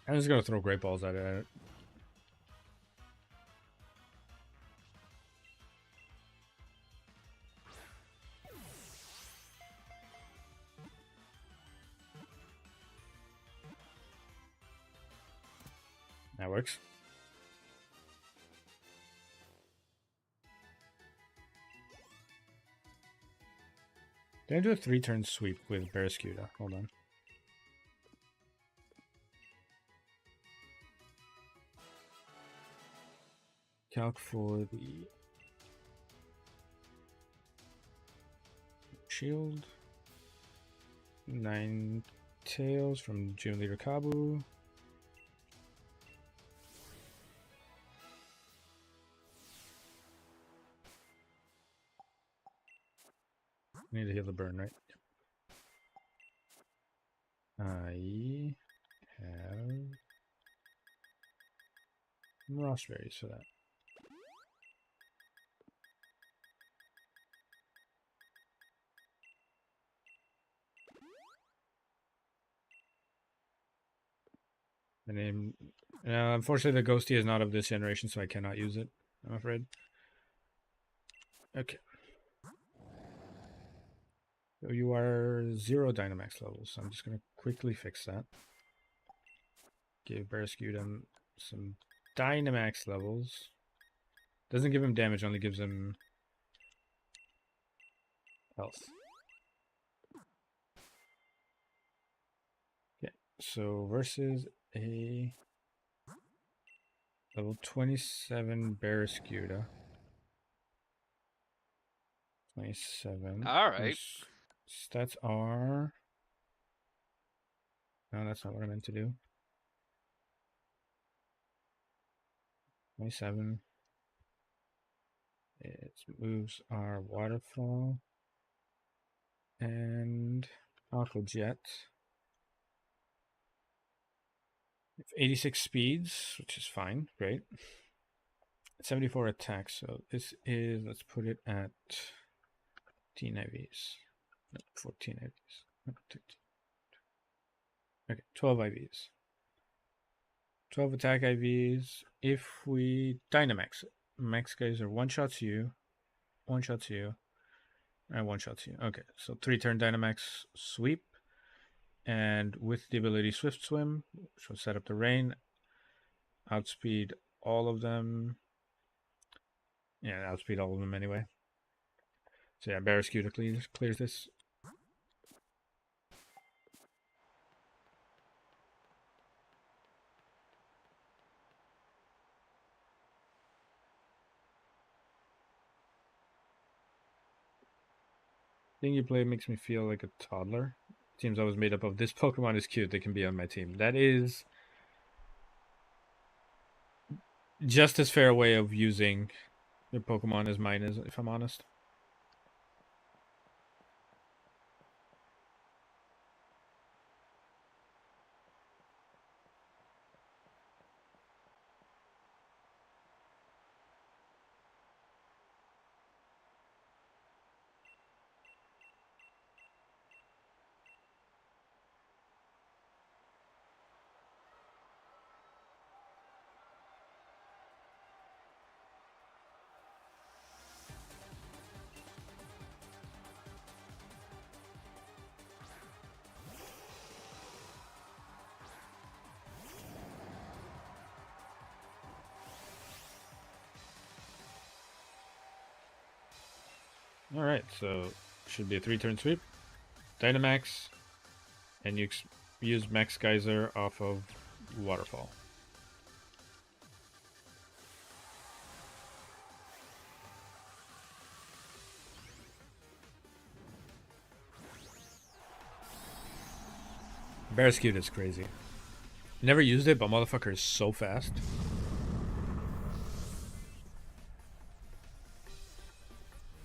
I'm just gonna throw great balls at it. That works. Can I do a 3-turn sweep with Barraskewda? Hold on. Calc for the shield. 9 tails from Gym Leader Kabu. Need to heal the burn, right? I have raspberries for that. The name, unfortunately, the Ghosty is not of this generation, so I cannot use it. I'm afraid. Okay. So you are 0 Dynamax levels, so I'm just gonna quickly fix that. Give Barraskewda some Dynamax levels. Doesn't give him damage, only gives him health. Okay, so versus a level 27 Barraskewda. 27. All right. Whose stats are... No, that's not what I meant to do. 27. Its moves are Waterfall and Aqua Jet. 86 speeds, which is fine, great. 74 attacks, so this is, let's put it at 10 IVs. No, 14 IVs. No, 13. Okay, 12 IVs. 12 attack IVs. If we Dynamax it, max guys are one-shots you, one-shots you, and one-shots you. Okay, so 3-turn Dynamax sweep. And with the ability Swift Swim, which will set up the rain, outspeed all of them. Yeah, outspeed all of them anyway. So yeah, Barraskewda clears this. Thing you play makes me feel like a toddler. Teams I was made up of. This Pokemon is cute. They can be on my team. That is just as fair a way of using your Pokemon as mine is, if I'm honest. Alright, so should be a 3-turn sweep. Dynamax, and you use Max Geyser off of Waterfall. Barraskewda is crazy. Never used it, but motherfucker is so fast.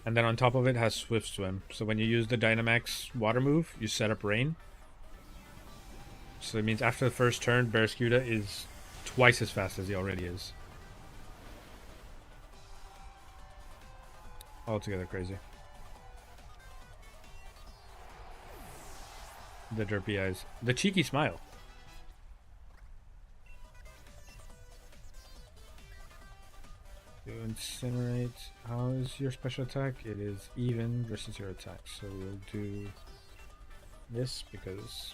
And then on top of it has Swift Swim. So when you use the Dynamax water move, you set up rain. So it means after the first turn, Barraskewda is twice as fast as he already is. Altogether crazy. The derpy eyes. The cheeky smile. To incinerate. How is your special attack? It is even versus your attack. So we'll do this because...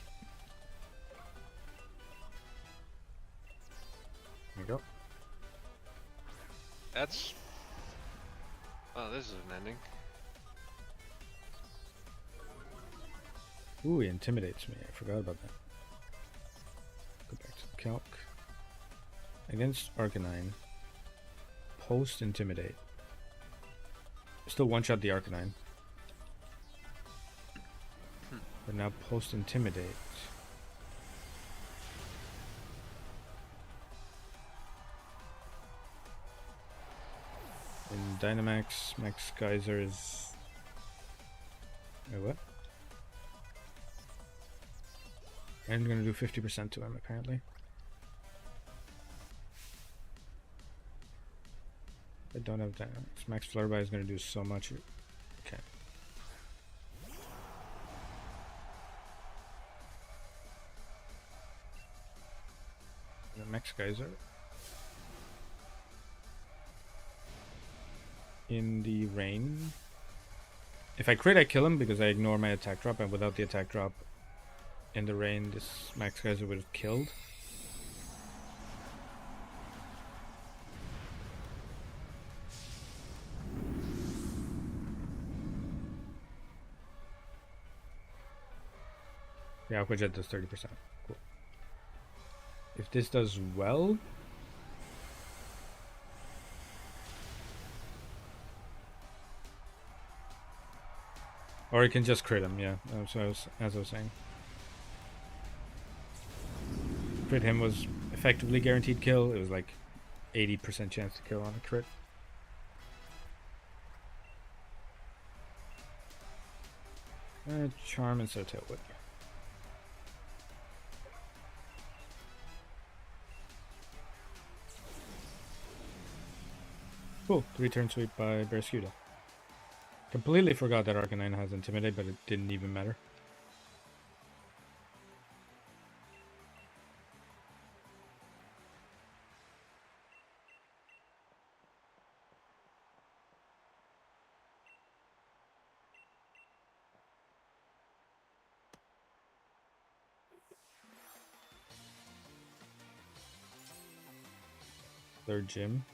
There you go. That's... Oh, this is an ending. Ooh, he intimidates me. I forgot about that. Go back to the calc. Against Arcanine. Post Intimidate. Still one-shot the Arcanine. But now post Intimidate. And Dynamax, Max Geyser is... Wait, what? I'm gonna do 50% to him, apparently. I don't have Dynamax. Max Flurby is gonna do so much. Okay. The Max Geyser. In the rain. If I crit, I kill him because I ignore my attack drop, and without the attack drop in the rain, this Max Geyser would have killed. Yeah, Aqua Jet does 30%. Cool. If this does well, or it can just crit him, yeah. As I was saying. Crit him was effectively guaranteed kill. It was like 80% chance to kill on a crit. Charm and so Tailwhip. Cool. 3-turn sweep by Barraskewda. Completely forgot that Arcanine has Intimidate, but it didn't even matter. Third gym.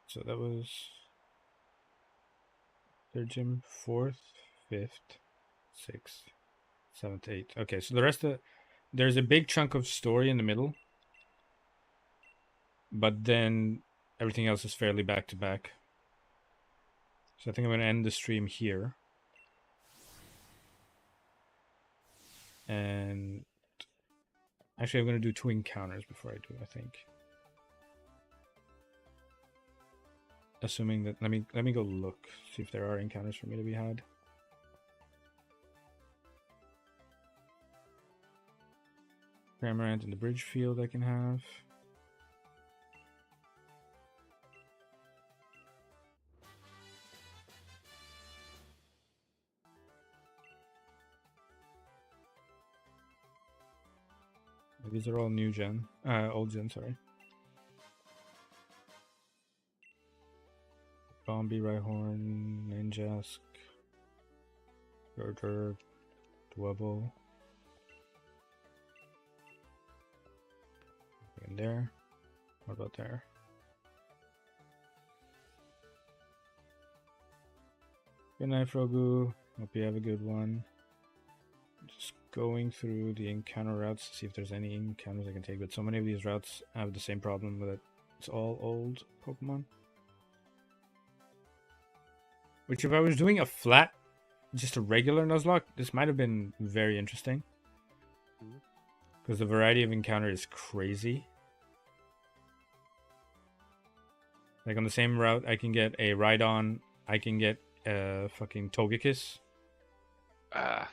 So that was third gym, 4th, 5th, 6th, 7th, 8th. Okay, so the rest of there's a big chunk of story in the middle, but then everything else is fairly back to back. So I think I'm going to end the stream here. And actually, I'm going to do 2 encounters before I do, I think. Assuming that let me go look, see if there are encounters for me to be had. Cramorant in the bridge field I can have. These are all new gen, old gen, sorry. Bombi, Rhyhorn, Ninjask, Gurgur, Dwebble. in there. What about there? Good night, Frogu. Hope you have a good one. Just going through the encounter routes to see if there's any encounters I can take, but so many of these routes have the same problem with it. It's all old Pokemon. Which, if I was doing a flat, just a regular Nuzlocke, this might have been very interesting. Because the variety of encounter is crazy. Like on the same route, I can get a Rhydon, I can get a fucking Togekiss. Hey,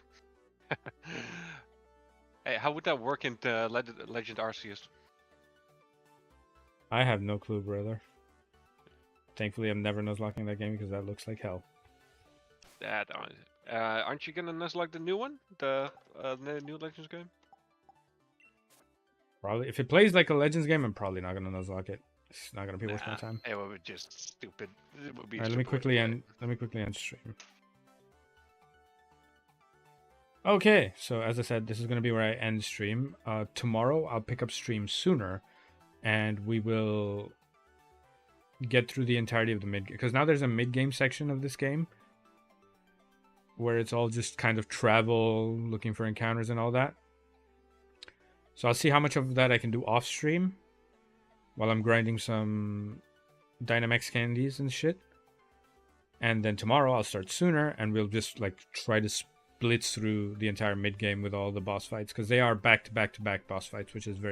how would that work in Legend Arceus? I have no clue, brother. Thankfully, I'm never Nuzlocking that game because that looks like hell. Aren't you gonna Nuzlocke the new one? The new Legends game? Probably. If it plays like a Legends game, I'm probably not gonna Nuzlocke it. It's not gonna be worth my time. It would be just stupid. It would be Alright, let me quickly end stream. Okay, so as I said, this is gonna be where I end stream. Tomorrow I'll pick up stream sooner, and we will get through the entirety of the mid, because now there's a mid-game section of this game where it's all just kind of travel, looking for encounters and all that. So I'll see how much of that I can do off stream while I'm grinding some Dynamax candies and shit. And then tomorrow I'll start sooner, and we'll just like try to blitz through the entire mid game with all the boss fights, because they are back to back to back boss fights, which is very